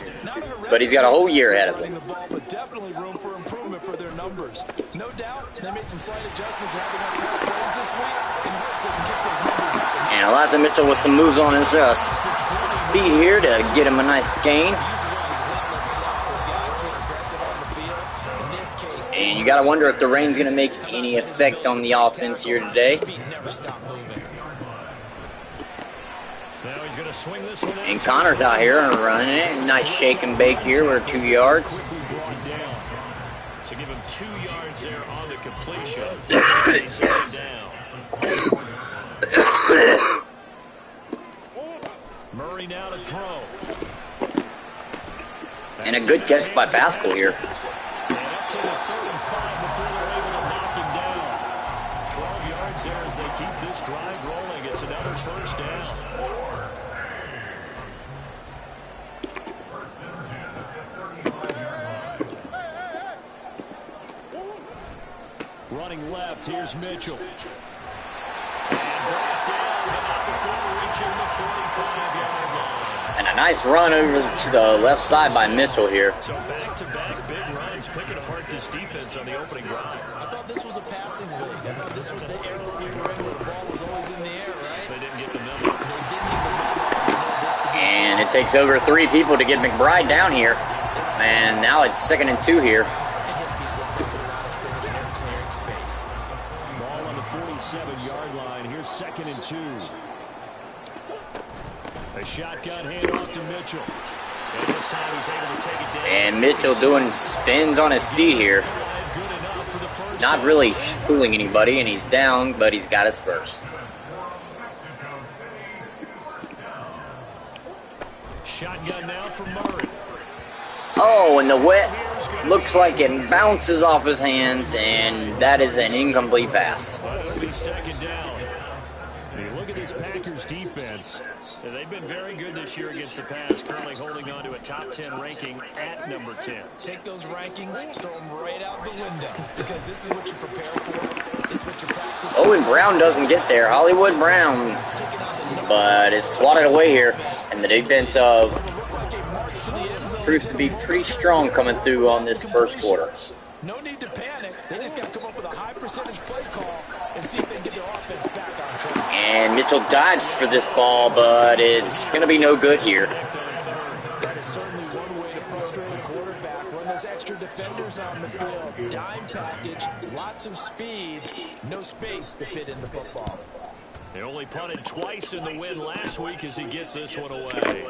But he's got a whole year ahead of him. But definitely room for improvement for their numbers. No doubt they made some slight adjustments having our plays this week in hopes they can get those numbers up. And Elijah Mitchell with some moves on his feet here to get him a nice gain. And you got to wonder if the rain's going to make any effect on the offense here today. And Connor's out here running it. Nice shake and bake here. We're 2 yards. So give him 2 yards there on the completion. Murray now to throw. And a good catch by Pascal here. And up to the 35 before they're able to knock him down. 12 yards there as they keep this drive rolling. It's another first down. Running left, here's Mitchell. And brought down, but not before reaching the 45-yard line. And a nice run over to the left side by Mitchell here. So back-to-back big runs, picking apart this defense on the opening drive. I thought this was a passing league. I thought this was the era we were in where the ball was always in the air, right? They didn't get the memo. They didn't get the memo. And it takes over 3 people to get McBride down here. And now it's 2nd and 2 here. Ball on the 47-yard line. Here's 2nd and 2. A shotgun handoff to Mitchell. And this time he's able to take it down. And Mitchell doing spins on his feet here. Not really fooling anybody, and he's down, but he's got his first. Shotgun now for Murray. Oh, and the wet looks like it bounces off his hands, and that is an incomplete pass. It'll be 2nd down. When you look at this Packers defense, they've been very good this year against the pass, currently holding on to a top 10 ranking at number 10. Take those rankings, throw them right out the window, because this is what you prepare for. This is what you practice. Oh, and Brown doesn't get there. Hollywood Brown. But it's swatted away here, and the defense proves to be pretty strong coming through on this first quarter. No need to panic. They just got to come up with a high percentage play call and see if they can get their offense back on track. And Mitchell dives for this ball, but it's going to be no good here. That is certainly one way to frustrate a quarterback. Run those extra defenders on the field. Dime package, lots of speed, no space to fit in the football. They only punted twice in the win last week as he gets this one away.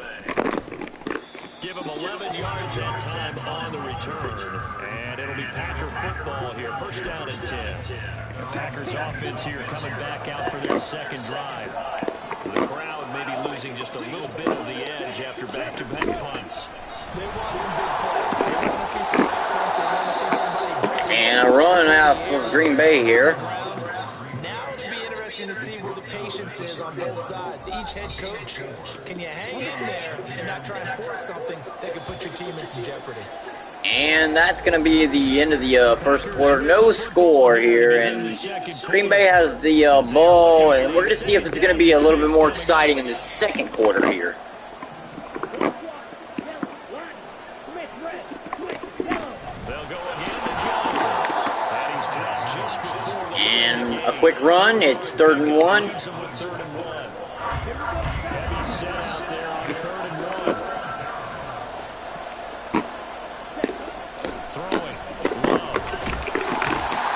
Give him 11 yards that time on the return. And it'll be Packer football here. First down and 10. The Packers offense here coming back out for their second drive. The crowd maybe losing losing just a little bit of the edge after back-to-back punts. They want some big plays. They want to see some offense. They want to see somebody. And a run out for Green Bay here. Now it'll be interesting to see where the patience is on both sides. Each head coach, can you hang in there and not try and force something that could put your team in some jeopardy? And that's going to be the end of the first quarter. No score here, and Green Bay has the ball, and we're going to see if it's going to be a little bit more exciting in the second quarter here. And a quick run. It's 3rd and 1.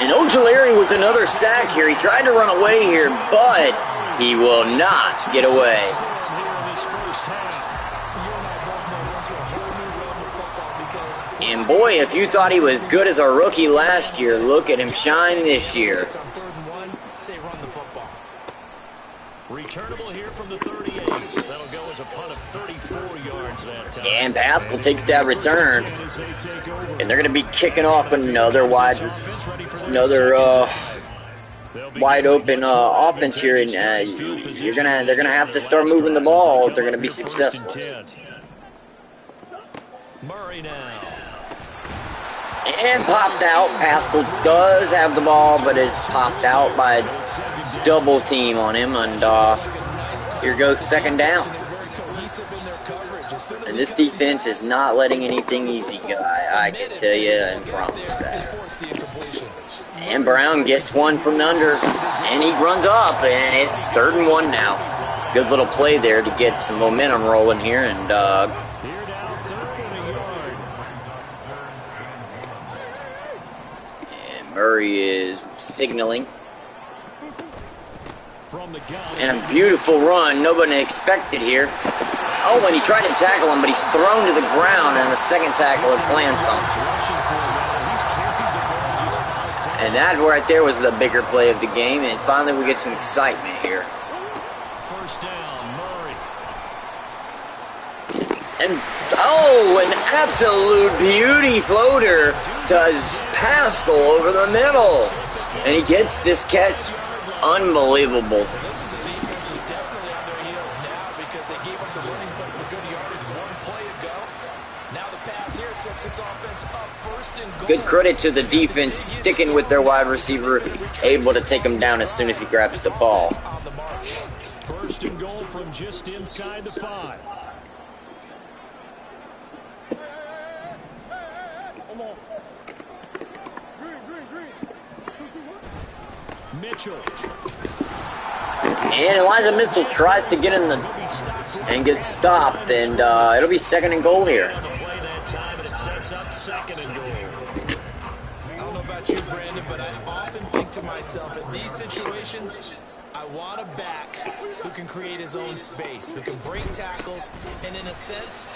And Ojulari with another sack here. He tried to run away here, but he will not get away. And boy, if you thought he was good as a rookie last year, look at him shine this year. Returnable here from the 38. That'll go as a punt of 34 yards that time. And Pascal takes that return. And they're going to be kicking off another wide open offense here, and they're gonna have to start moving the ball if they're gonna be successful. Murray now. And popped out. Pascal does have the ball, but it's popped out by a double team on him, and here goes 2nd down. And this defense is not letting anything easy go. I can tell you and promise that. And Brown gets one from under, and he runs up, and it's 3rd and 1 now. Good little play there to get some momentum rolling here, and Murray is signaling. And a beautiful run. Nobody expected here. Oh, and he tried to tackle him, but he's thrown to the ground, and the second tackler plants him. And that right there was the bigger play of the game, and finally we get some excitement here. First down, Murray. And, oh, an absolute beauty floater to Pascal over the middle. And he gets this catch. Unbelievable. Good credit to the defense sticking with their wide receiver, able to take him down as soon as he grabs the ball. 1st and goal from just inside the 5. Mitchell. And Elijah Mitchell tries to get in the and gets stopped, and it'll be 2nd and goal here. I don't know about you, Brandon, but I often think to myself, in these situations, I want a back who can create his own space, who can break tackles, and in a sense...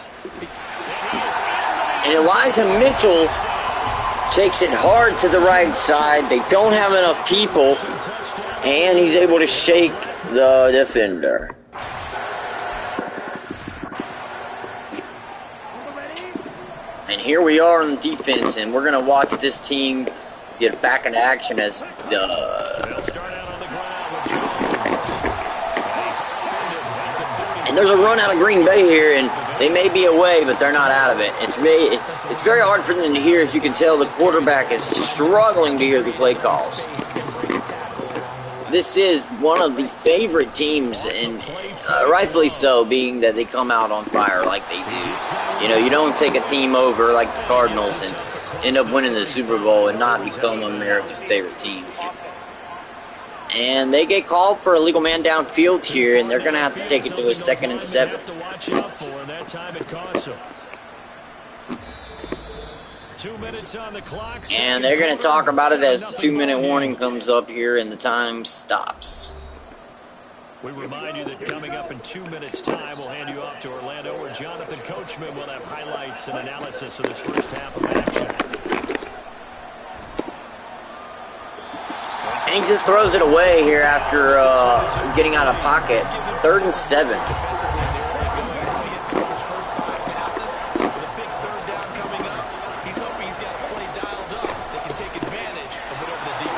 And Elijah Mitchell takes it hard to the right side. They don't have enough people, and he's able to shake the defender. And here we are on defense, and we're going to watch this team get back into action as and there's a run out of Green Bay here, and they may be away, but they're not out of it. It's very hard for them to hear. As you can tell, the quarterback is struggling to hear the play calls. This is one of the favorite teams, and rightfully so, being that they come out on fire like they do. You know, you don't take a team over like the Cardinals and end up winning the Super Bowl and not become America's favorite team. And they get called for a legal man downfield here, and they're going to have to take it to a 2nd and 7. 2 minutes on the clock. And they're going to talk about it as the 2-minute warning comes up here and the time stops. We remind you that coming up in 2 minutes' time, we'll hand you off to Orlando, where Jonathan Coachman will have highlights and analysis of this first half of action. And he just throws it away here after getting out of pocket. 3rd and 7.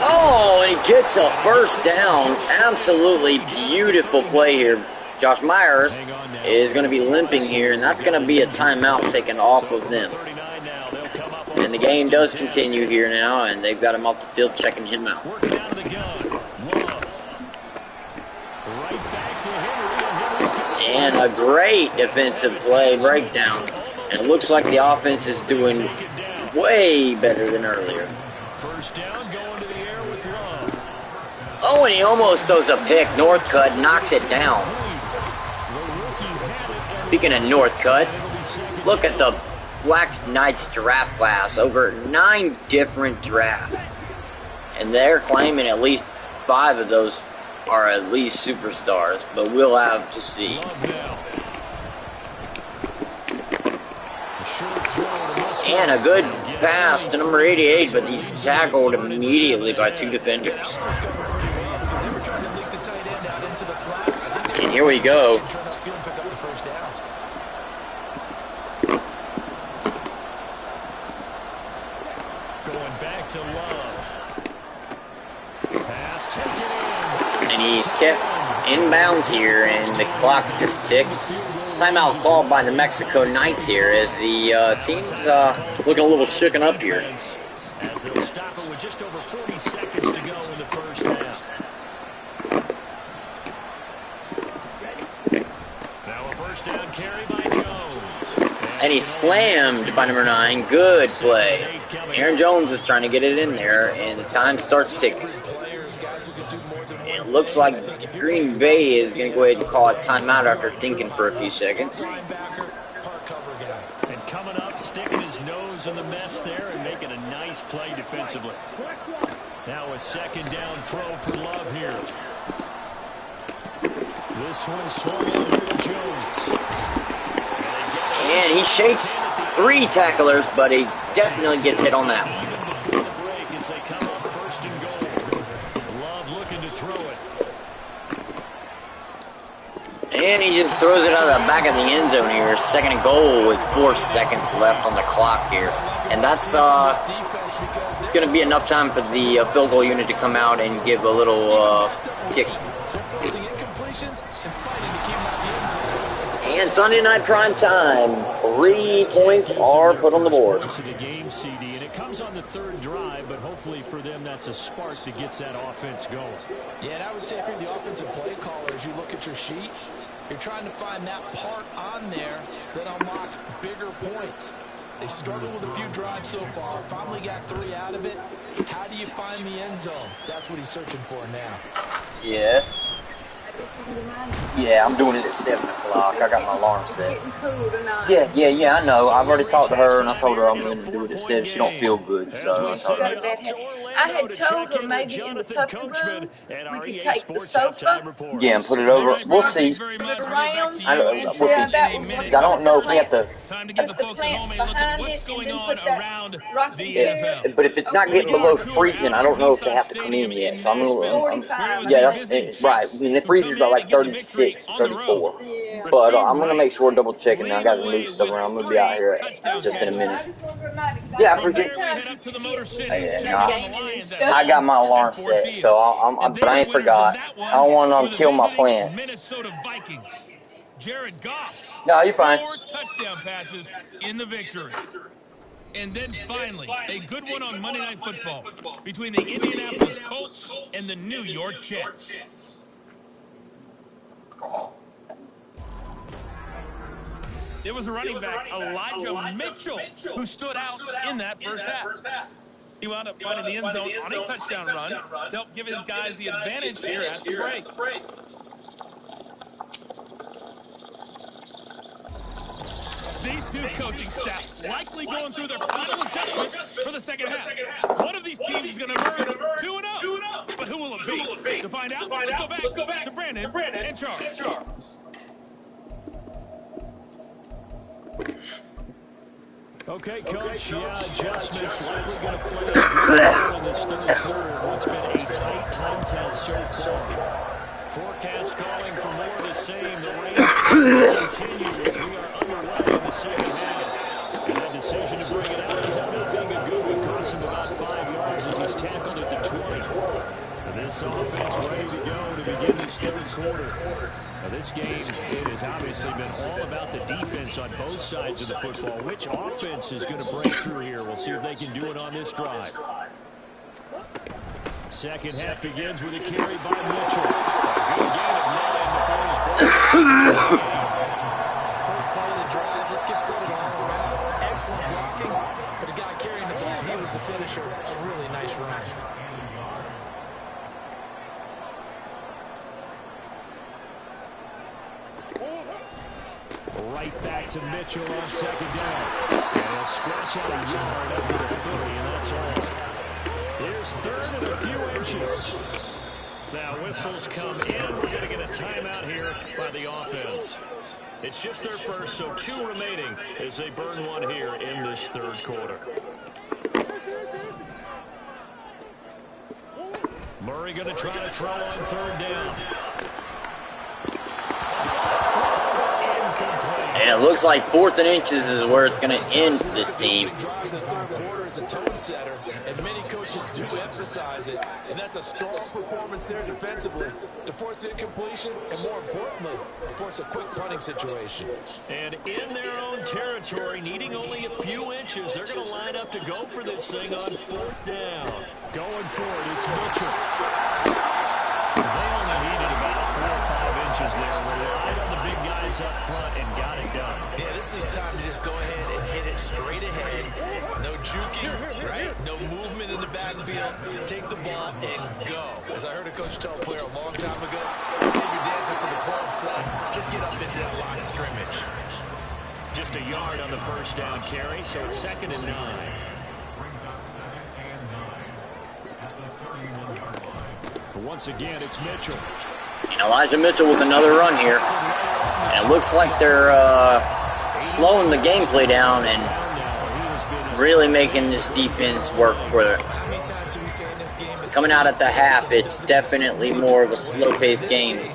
Oh, and he gets a first down. Absolutely beautiful play here. Josh Myers is going to be limping here, and that's going to be a timeout taken off of them. And the game does continue here now, and they've got him off the field checking him out. And a great defensive play breakdown. And it looks like the offense is doing way better than earlier. First down, going to the air with Love. Oh, and he almost throws a pick. Northcutt knocks it down. Speaking of Northcutt, look at the Black Knights draft class. Over 9 different drafts. And they're claiming at least 5 of those are at least superstars. But we'll have to see. And a good pass to number 88, but he's tackled immediately by 2 defenders. And here we go. Going back to Love. Pass taken in. And he's kept inbounds here, and the clock just ticks. Timeout called by the Mexico Knights here as the team's looking a little shooken up here. As they'll stop it with just over 40 seconds to go in the first half. Now a first down carry by Jones. And he's slammed by number 9. Good play. Aaron Jones is trying to get it in there, and the time starts ticking. It looks like Green Bay is going to go ahead and call a timeout after thinking for a few seconds. And coming up, sticking his nose in the mess there and making a nice play defensively. Now a second down throw for Love here. This one swung over to Jones. And he shakes 3 tacklers, but he definitely gets hit on that one. Even before the break as they come up 1st and goal. Love looking to throw it. And he just throws it out of the back of the end zone here. 2nd and goal with 4 seconds left on the clock here. And that's going to be enough time for the field goal unit to come out and give a little kick. And Sunday night prime time, 3 points are put on the board. To the game, CD, and it comes on the 3rd drive, but hopefully for them that's a spark that gets that offense going. Yeah, and I would say if you're the offensive play caller, as you look at your sheet, you're trying to find that part on there that unlocks bigger points. They've struggled with a few drives so far, finally got 3 out of it. How do you find the end zone? That's what he's searching for now. Yes. Yeah, I'm doing it at 7 o'clock. I got my alarm set. Yeah, I know. I've already talked to her, and I told her I'm going to do it at 7. She don't feel good, so I told her. I had told her maybe in the puppy room we could take the sofa. Yeah, and put it over. We'll see. Put it around. I don't know if we have to. Time to give the folks at home a look at what's going on around the Yeah, NFL. but if it's not getting below freezing, I don't know if they have to come in yet. So I'm going to. Yeah, that's right. I mean, the freezers are like 36, 34. But I'm going to make sure double checking. I got to move stuff around. I'm going to be out here just in a minute. Yeah, I appreciate it. I got my alarm set, so but I ain't forgot. I don't want to kill my plans. Minnesota Vikings. Jared Goff. No, you're fine. 4 touchdown passes in the victory. And then finally, a good one on Monday Night Football between the Indianapolis Colts and the New York Jets. It was a running back, Elijah Mitchell, who stood out in that first half. He wound up finding the end zone on a touchdown run to help give his guys the advantage here at the break. These two coaching staffs likely going through their final adjustments for the second half. One of these teams is going to emerge 2-0. But who will it be? To find out, let's go back to Brandon and Charles. Okay, Coach, adjustments likely going to play a role in this 3rd quarter. What's been a tight continue as we are underway in the second half. And that decision to bring it out ends up not being a good one. Cost him about 5 yards as he's tackled at the 20. And this offense ready to go to begin this third quarter. Now this game, it has obviously been all about the defense on both sides of the football. Which offense is going to break through here? We'll see if they can do it on this drive. Second half begins with a carry by Mitchell. A good gain of 9 before he's brought. First play of the drive, let's give credit all around. Excellent blocking, but the guy carrying the ball, he was the finisher. A really nice run. Right back to Mitchell on second down. And he'll scratch out a yard up to the 30, and that's all. Here's third and a few inches. Now whistles come in. We're going to get a timeout here by the offense. It's just their first, so 2 remaining as they burn one here in this third quarter. Murray going to try to throw on third down. And it looks like 4th and inches is where it's going to end for this team. The third quarter is a tone setter, and many coaches do emphasize it, and that's a strong performance there defensively to force the incompletion, and more importantly, force a quick punting situation. And in their own territory, needing only a few inches, they're going to line up to go for this thing on 4th down. Going for it, it's Mitchell. They only needed about 4 or 5 inches there. Relied on the big guys up front and got it done. Yeah, this is time to just go ahead and hit it straight ahead. No juking, right? No movement in the backfield. Take the ball and go. As I heard a coach tell a player a long time ago, save your dancing for the club, son. Just get up into that line of scrimmage. Just a yard on the first down carry, so it's 2nd and 9. Once again, it's Mitchell. And Elijah Mitchell with another run here. And it looks like they're slowing the gameplay down and really making this defense work for it. Coming out at the half, it's definitely more of a slow-paced game. You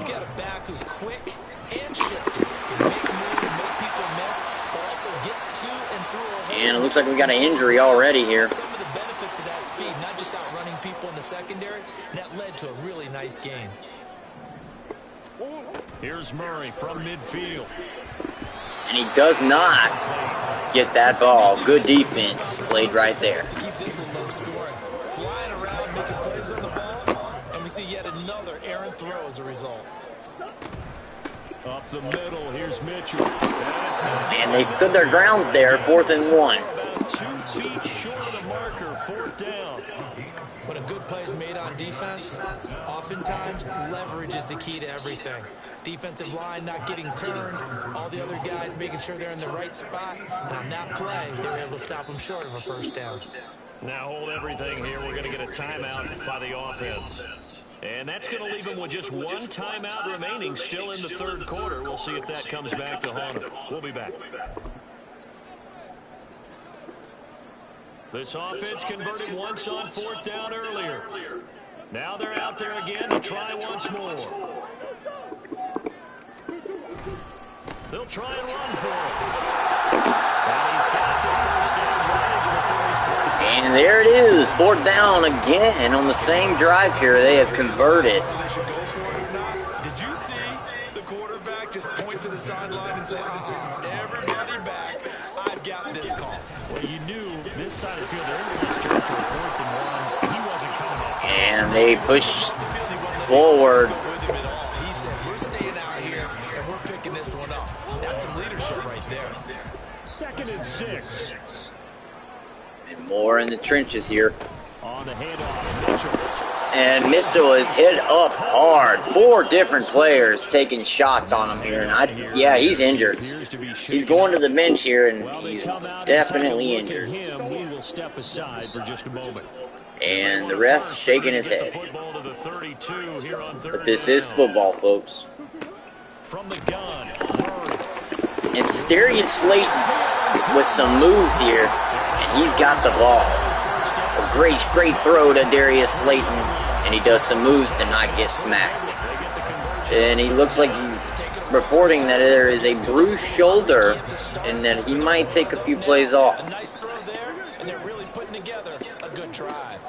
got a back who's quick and shifty. Can make moves, make people miss, but also gets to and through a hole. And it looks like we got an injury already here. Some of the benefits of that speed, not just outrunning people in the secondary, that led to a really nice game. Here's Murray from midfield. And he does not get that ball. Good defense played right there. To keep this one low scoring. Flying around, making plays on the ball, and we see yet another errant throw as a result. Up the middle, here's Mitchell. And they stood their grounds there, 4th and 1. About 2 feet short of the marker, 4th down. When a good play is made on defense, oftentimes leverage is the key to everything. Defensive line not getting turned, all the other guys making sure they're in the right spot, and on that play, they were able to stop them short of a first down. Now hold everything here. We're going to get a timeout by the offense. And that's going to leave them with just 1 timeout remaining still in the third quarter. We'll see if that comes back to haunt them. We'll be back. This offense converted once on 4th down earlier. Now they're out there again to try once more. They'll try and run for it. And he's got the first down yardage before he's brought down. And there it is, 4th down again on the same drive here. They have converted. They should go for it or not. Did you see the quarterback just point to the sideline and say, everybody back, I've got this call. Well, you knew this side of the field, they're in this territory, 4th and 1. He wasn't coming off. And they push forward. He said, we're staying out here and we're picking this one up. That's some leadership right there. 2nd and 6. And more in the trenches here. On the handoff, Mitchell. And Mitchell is hit up hard. 4 different players taking shots on him here. And yeah, he's injured. He's going to the bench here, and he's definitely injured. We will step aside for just a moment. And the ref is shaking his head. But this is football, folks. From the gun, And Darius Slayton with some moves here, and he's got the ball. A great throw to Darius Slayton, and he does some moves to not get smacked. And he looks like he's reporting that there is a bruised shoulder and that he might take a few plays off. A nice throw there, and they're really putting together a good drive.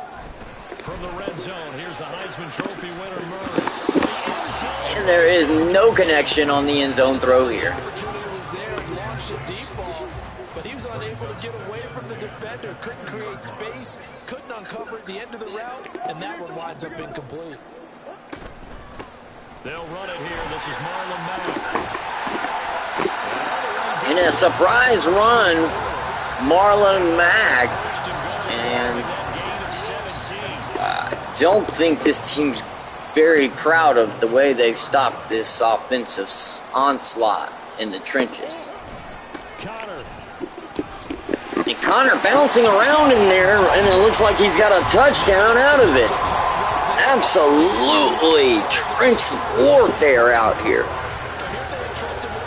From the red zone, here's the Heisman Trophy winner, Murray, to the end zone. And there is no connection on the end zone throw here. Opportunity was there. He launched a deep ball, but he was unable to get away from the defender. Couldn't create space, couldn't uncover at the end of the route, and that one winds up incomplete. They'll run it here. This is Marlon Mack. In a surprise run, Marlon Mack, and I don't think this team's very proud of the way they stopped this offensive onslaught in the trenches. And Connor bouncing around in there, and it looks like he's got a touchdown out of it. Absolutely trench warfare out here.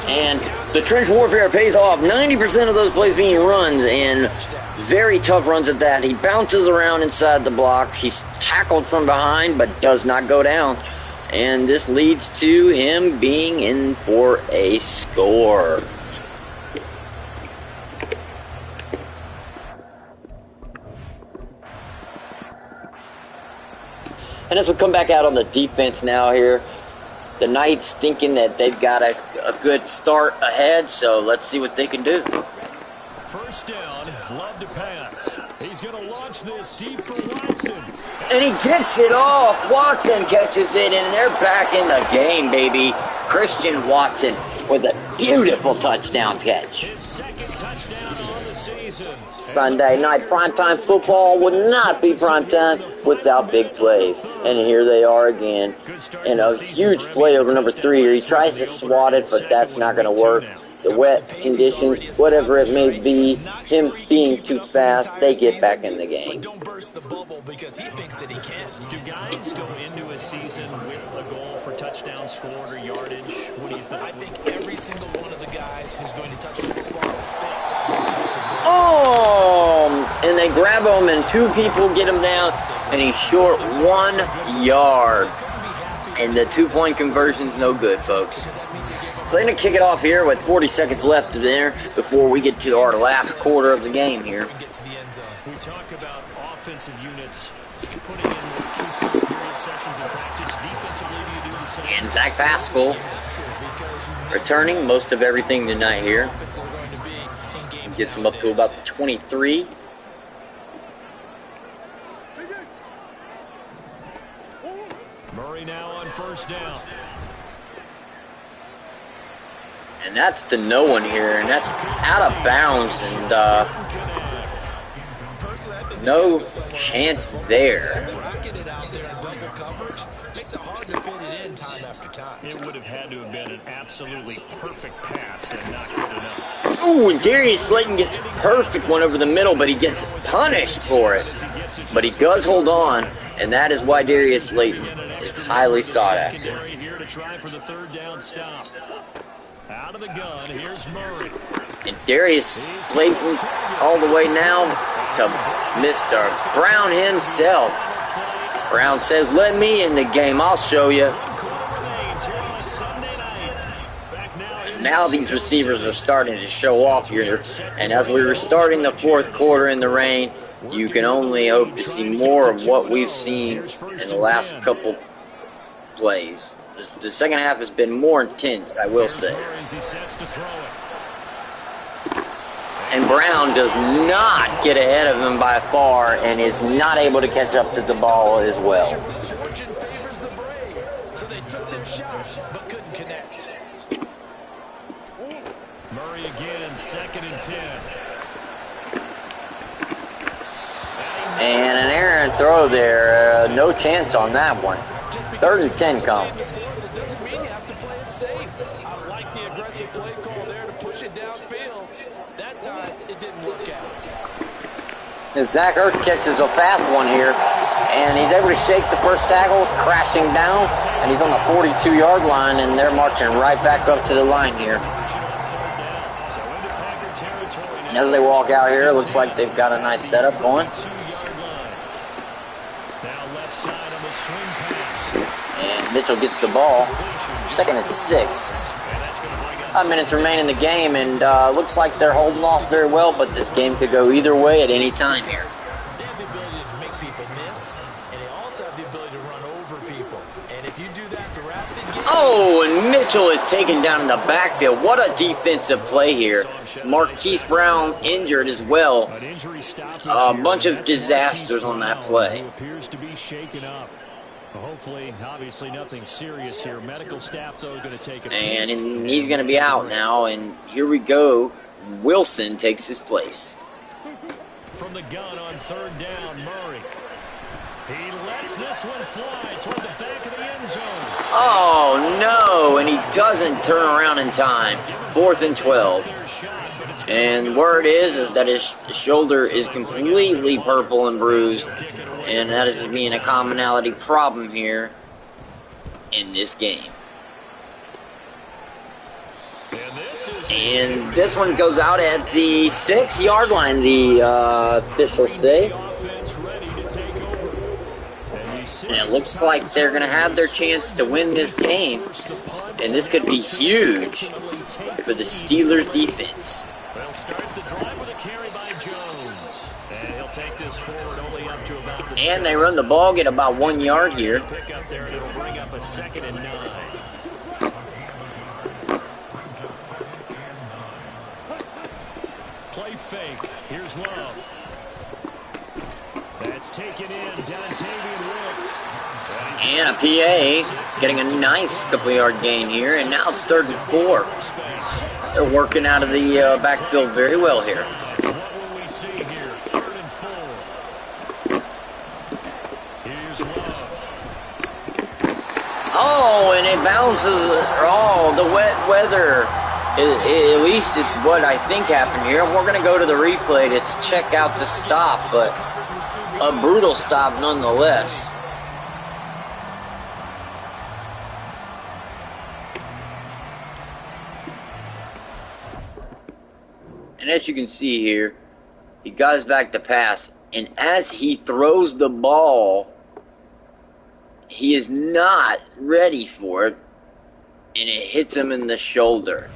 And the trench warfare pays off. 90% of those plays being runs, and very tough runs at that. He bounces around inside the blocks. He's tackled from behind, but does not go down. And this leads to him being in for a score. And as we come back out on the defense now here, the Knights thinking that they've got a good start ahead, so let's see what they can do. First down, love to pass. He's going to launch this deep for Watson. And he gets it off. Watson catches it, and they're back in the game, baby. Christian Watson with a beautiful touchdown catch. His second touchdown on the season. Sunday night primetime football would not be primetime without big plays. And here they are again. And a huge play over number 3 here. He tries to swat it, but that's not going to work. The wet conditions, whatever it may be, him being too fast, they get back in the game. Don't burst the bubble because he thinks that he can. Do guys go into a season with a goal for touchdown scored or yardage? What do you think? I think every single one of the guys who's going to touch the football, they all have those types of goals. Oh! And they grab him, and 2 people get him down, and he's short 1 yard. And the 2-point conversion's no good, folks. So they're going to kick it off here with 40 seconds left there before we get to our last quarter of the game here. We talk about offensive units putting in 2 period sessions in practice. Defensively, do you do the same? And Zach Pascal returning most of everything tonight here. Gets him up to about the 23. Murray now on first down. And that's to no one here, and that's out of bounds, and no chance there. It would have had to have been an absolutely perfect pass and not good enough. Ooh, and Darius Slayton gets a perfect one over the middle, but he gets punished for it. But he does hold on, and that is why Darius Slayton is highly sought after. Here to try for the third down stop. Out of the gun, here's Murray. And Darius Slayton all the way now to Mr. Brown himself. Brown says, let me in the game, I'll show you. And now these receivers are starting to show off here. And as we were starting the 4th quarter in the rain, you can only hope to see more of what we've seen in the last couple plays. The second half has been more intense, I will say. And Brown does not get ahead of him by far and is not able to catch up to the ball as well. Murray again, 2nd and 10. And an errant throw there. No chance on that one. 3rd and 10 comes. Doesn't mean you have to play it safe. I like the aggressive play call there to push it downfield. That time, it didn't work out. And Zach Ertz catches a fast one here, and he's able to shake the first tackle, crashing down, and he's on the 42-yard line, and they're marching right back up to the line here. And as they walk out here, it looks like they've got a nice setup going. And Mitchell gets the ball. 2nd and 6. 5 minutes remain in the game, and looks like they're holding off very well, but this game could go either way at any time here. They have the ability to make people miss, and they also have the ability to run over people. And if you do that throughout the game... Oh, and Mitchell is taken down in the backfield. What a defensive play here. Marquise Brown injured as well. A bunch of disasters on that play. Appears to be shaken up. Hopefully, obviously nothing serious here. Medical staff, though, going to take a and he's going to be out now, and here we go. Wilson takes his place. From the gun on 3rd down, Murray. He lets this one fly toward the back of the end zone. Oh, no, and he doesn't turn around in time. 4th and 12. And word is that his shoulder is completely purple and bruised, and that is being a commonality problem here in this game. And this one goes out at the 6-yard line, the officials say. And it looks like they're going to have their chance to win this game. And this could be huge for the Steelers defense. They'll start the drive with a carry by Jones. And he'll take this forward only up to about the and they run the ball, get about 1 yard here. Pick up there, and it'll bring up a 2nd and 9. Play fake. Here's Love. That's taken in. Dontavian Wicks. And a PA getting a nice couple-yard gain here. And now it's 3rd and 4. They're working out of the backfield very well here. What will we see here? 3rd and 4. Here's Love. Oh, and it bounces. Oh, the wet weather. At least is what I think happened here. And we're going to go to the replay to check out the stop, but a brutal stop nonetheless. And as you can see here, he goes back to pass, and as he throws the ball, he is not ready for it, and it hits him in the shoulder.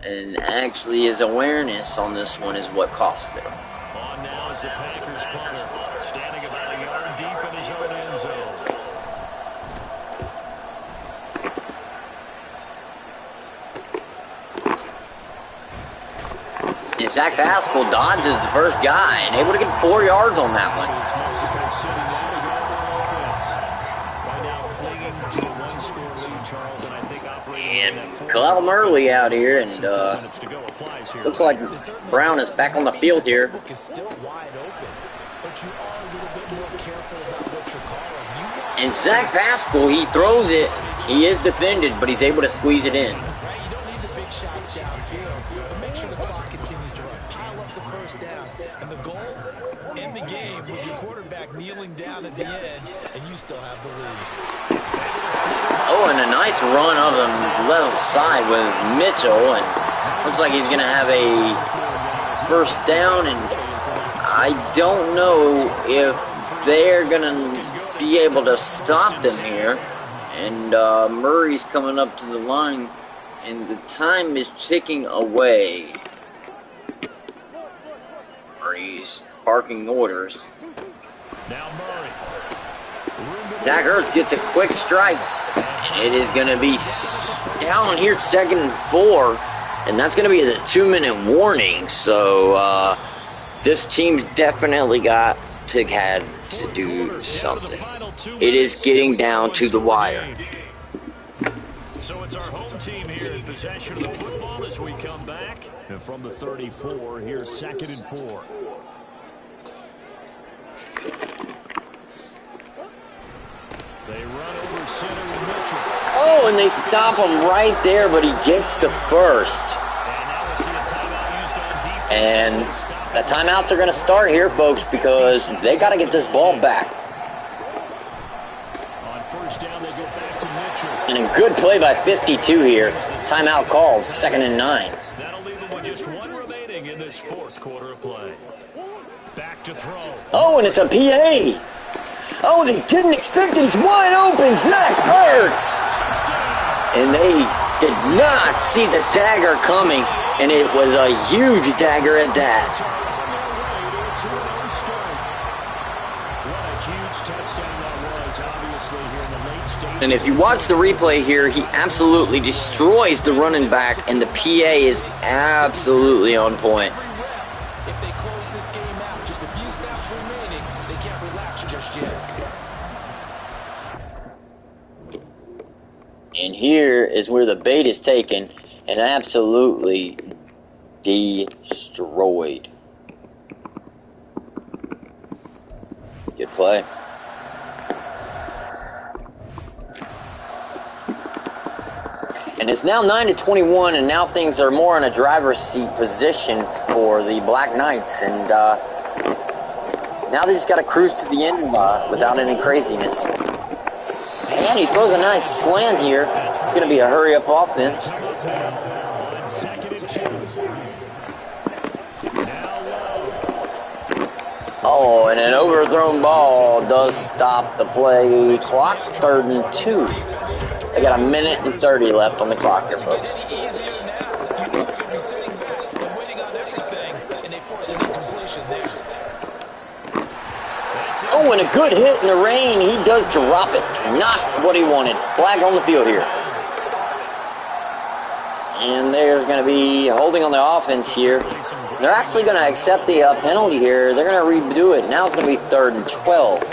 And actually his awareness on this one is what cost it him. On now is the Packers punter, standing about a yard deep in his own end zone. And Zach Pascal dodges the first guy and able to get 4 yards on that one. And Khalil Murray out here, and looks like Brown is back on the field here. And Zach Pascal, he throws it. He is defended, but he's able to squeeze it in. And the goal, end the game with your quarterback kneeling down at the end, and you still have the lead. Oh, and a nice run of the left side with Mitchell, and looks like he's going to have a first down, and I don't know if they're going to be able to stop them here. And Murray's coming up to the line, and the time is ticking away. Murray's barking orders. Now Murray. Zach Ertz gets a quick strike, and it is going to be down here 2nd and 4, and that's going to be the 2-minute warning. So this team's definitely got to have to do something. It is getting down to the wire. So it's our home team here in possession of the football as we come back. And from the 34, here's 2nd and 4. They run over center with Mitchell. Oh, and they stop him right there, but he gets the first. And the timeouts are going to start here, folks, because they got to get this ball back. On first down, they go back to Mitchell. And a good play by 52 here. Timeout called, 2nd and 9. That'll leave them with just 1 remaining in this 4th quarter of play. Back to throw. Oh, and it's a PA. Oh, they didn't expect it. He's wide open. Zach Ertz. And they Did not see the dagger coming, and it was a huge dagger at that. And if you watch the replay here, he absolutely destroys the running back, and the PA is absolutely on point. If they close this game out, just a few snaps remaining, they can't relax just yet. And here is where the bait is taken and absolutely destroyed. Good play. And it's now 9-21, and now things are more in a driver's seat position for the Black Knights. And now they just got to cruise to the end without any craziness. And he throws a nice slant here. It's going to be a hurry-up offense. Oh, and an overthrown ball does stop the play clock. 3rd and 2. They got 1 minute and 30 left on the clock here, folks. Oh, and a good hit in the rain. He does drop it. Not what he wanted. Flag on the field here. And there's going to be holding on the offense here. They're actually going to accept the penalty here. They're going to redo it. Now it's going to be 3rd and 12.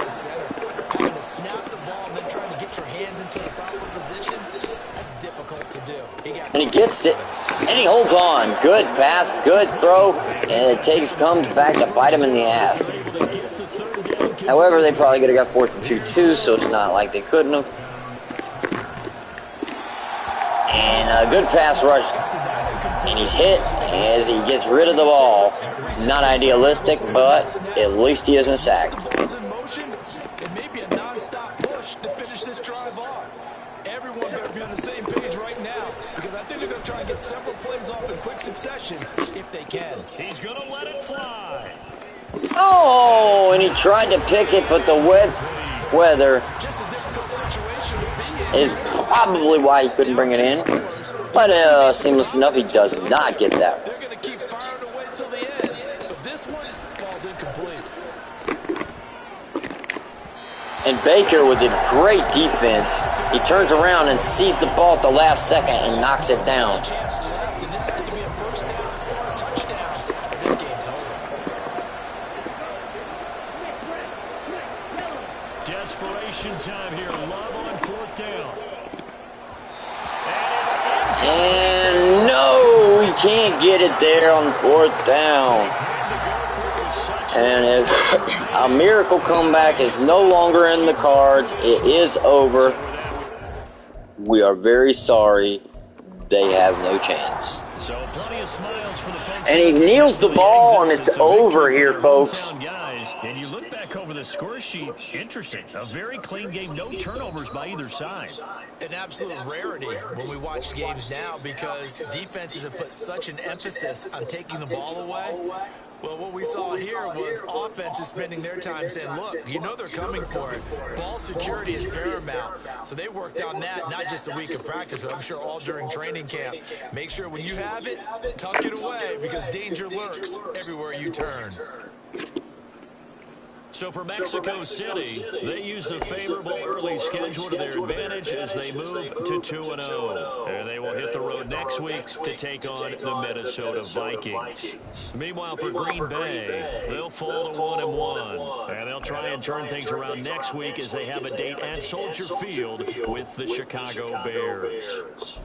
And he gets it. And he holds on. Good pass, good throw. And it comes back to bite him in the ass. However, they probably could have got 4th and 2 too, so it's not like they couldn't have. And a good pass rush. And he's hit as he gets rid of the ball. Not idealistic, but at least he isn't sacked. It may be a non-stop push to finish this drive off. Everyone better be on the same page right now, because I think they're going to try and get several plays off in quick succession if they can. He's going to let it fly. Oh, and he tried to pick it, but the wet weather is probably why he couldn't bring it in. But seamless enough, he does not get that. They're going to keep firing away till the end, but this one falls incomplete. And Baker, with a great defense, he turns around and sees the ball at the last second and knocks it down. Desperation time here. Love on 4th down. And no, he can't get it there on 4th down. And a miracle comeback is no longer in the cards. It is over. We are very sorry. They have no chance. And he kneels the ball, and it's over here, folks. And you look back over the score sheet, interesting. A very clean game, no turnovers by either side. An absolute rarity when we watch games now, because defenses have put such an emphasis on taking the ball away. Well, what we saw here was offenses spending their time saying, look, you know they're coming for it. Ball security is paramount. So they worked on that, not just a week of practice, but I'm sure all during training camp. Make sure when you have it, tuck it away, because danger lurks everywhere you turn. So for Mexico City, they use the favorable early schedule to their advantage as they move to 2-0. And they will hit the road next week to take on the Minnesota Vikings. Meanwhile, for Green Bay, they'll fall to 1-1. And they'll try and turn things around next week as they have a date at Soldier Field with the Chicago Bears.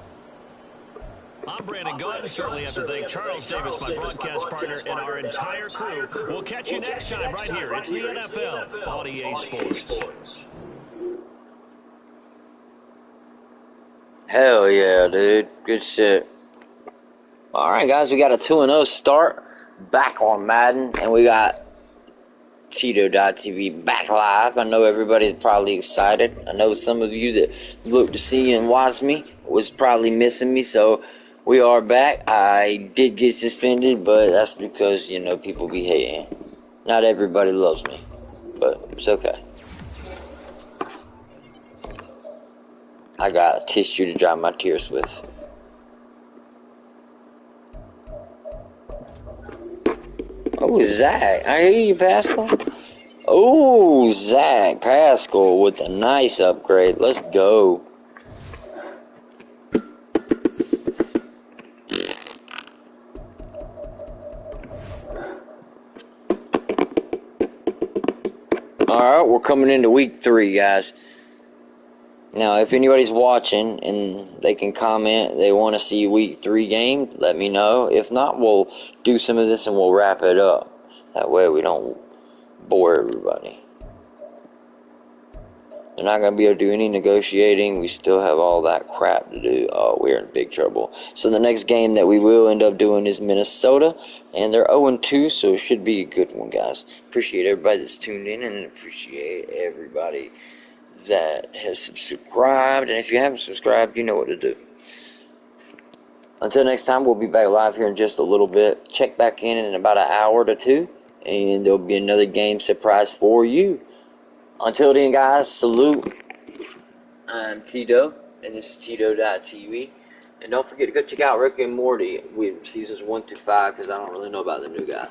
I'm Brandon Gunn. Certainly have to thank Charles Davis, my broadcast partner, and our entire crew. We'll catch you next time right here. It's the NFL on EA Sports. Hell yeah, dude. Good shit. All right, guys, we got a 2-0 start back on Madden, and we got Tito.tv back live. I know everybody's probably excited. I know some of you that look to see and watch me was probably missing me, so we are back. I did get suspended, but that's because, you know, people be hating. Not everybody loves me, but it's okay. I got a tissue to dry my tears with. Oh, Zach. I hear you, Pascal. Oh, Zach Pascal with a nice upgrade. Let's go. Alright, we're coming into week 3, guys. Now, if anybody's watching and they can comment they want to see week 3 game, let me know. If not, we'll do some of this and we'll wrap it up. That way we don't bore everybody. They're not going to be able to do any negotiating. We still have all that crap to do. Oh, we're in big trouble. So the next game that we will end up doing is Minnesota. And they're 0-2, so it should be a good one, guys. Appreciate everybody that's tuned in and appreciate everybody that has subscribed. And if you haven't subscribed, you know what to do. Until next time, we'll be back live here in just a little bit. Check back in about an hour to 2. And there'll be another game surprise for you. Until then, guys, salute. I'm Tito, and this is Tito.tv. And don't forget to go check out Rick and Morty with seasons 1 through 5, because I don't really know about the new guy.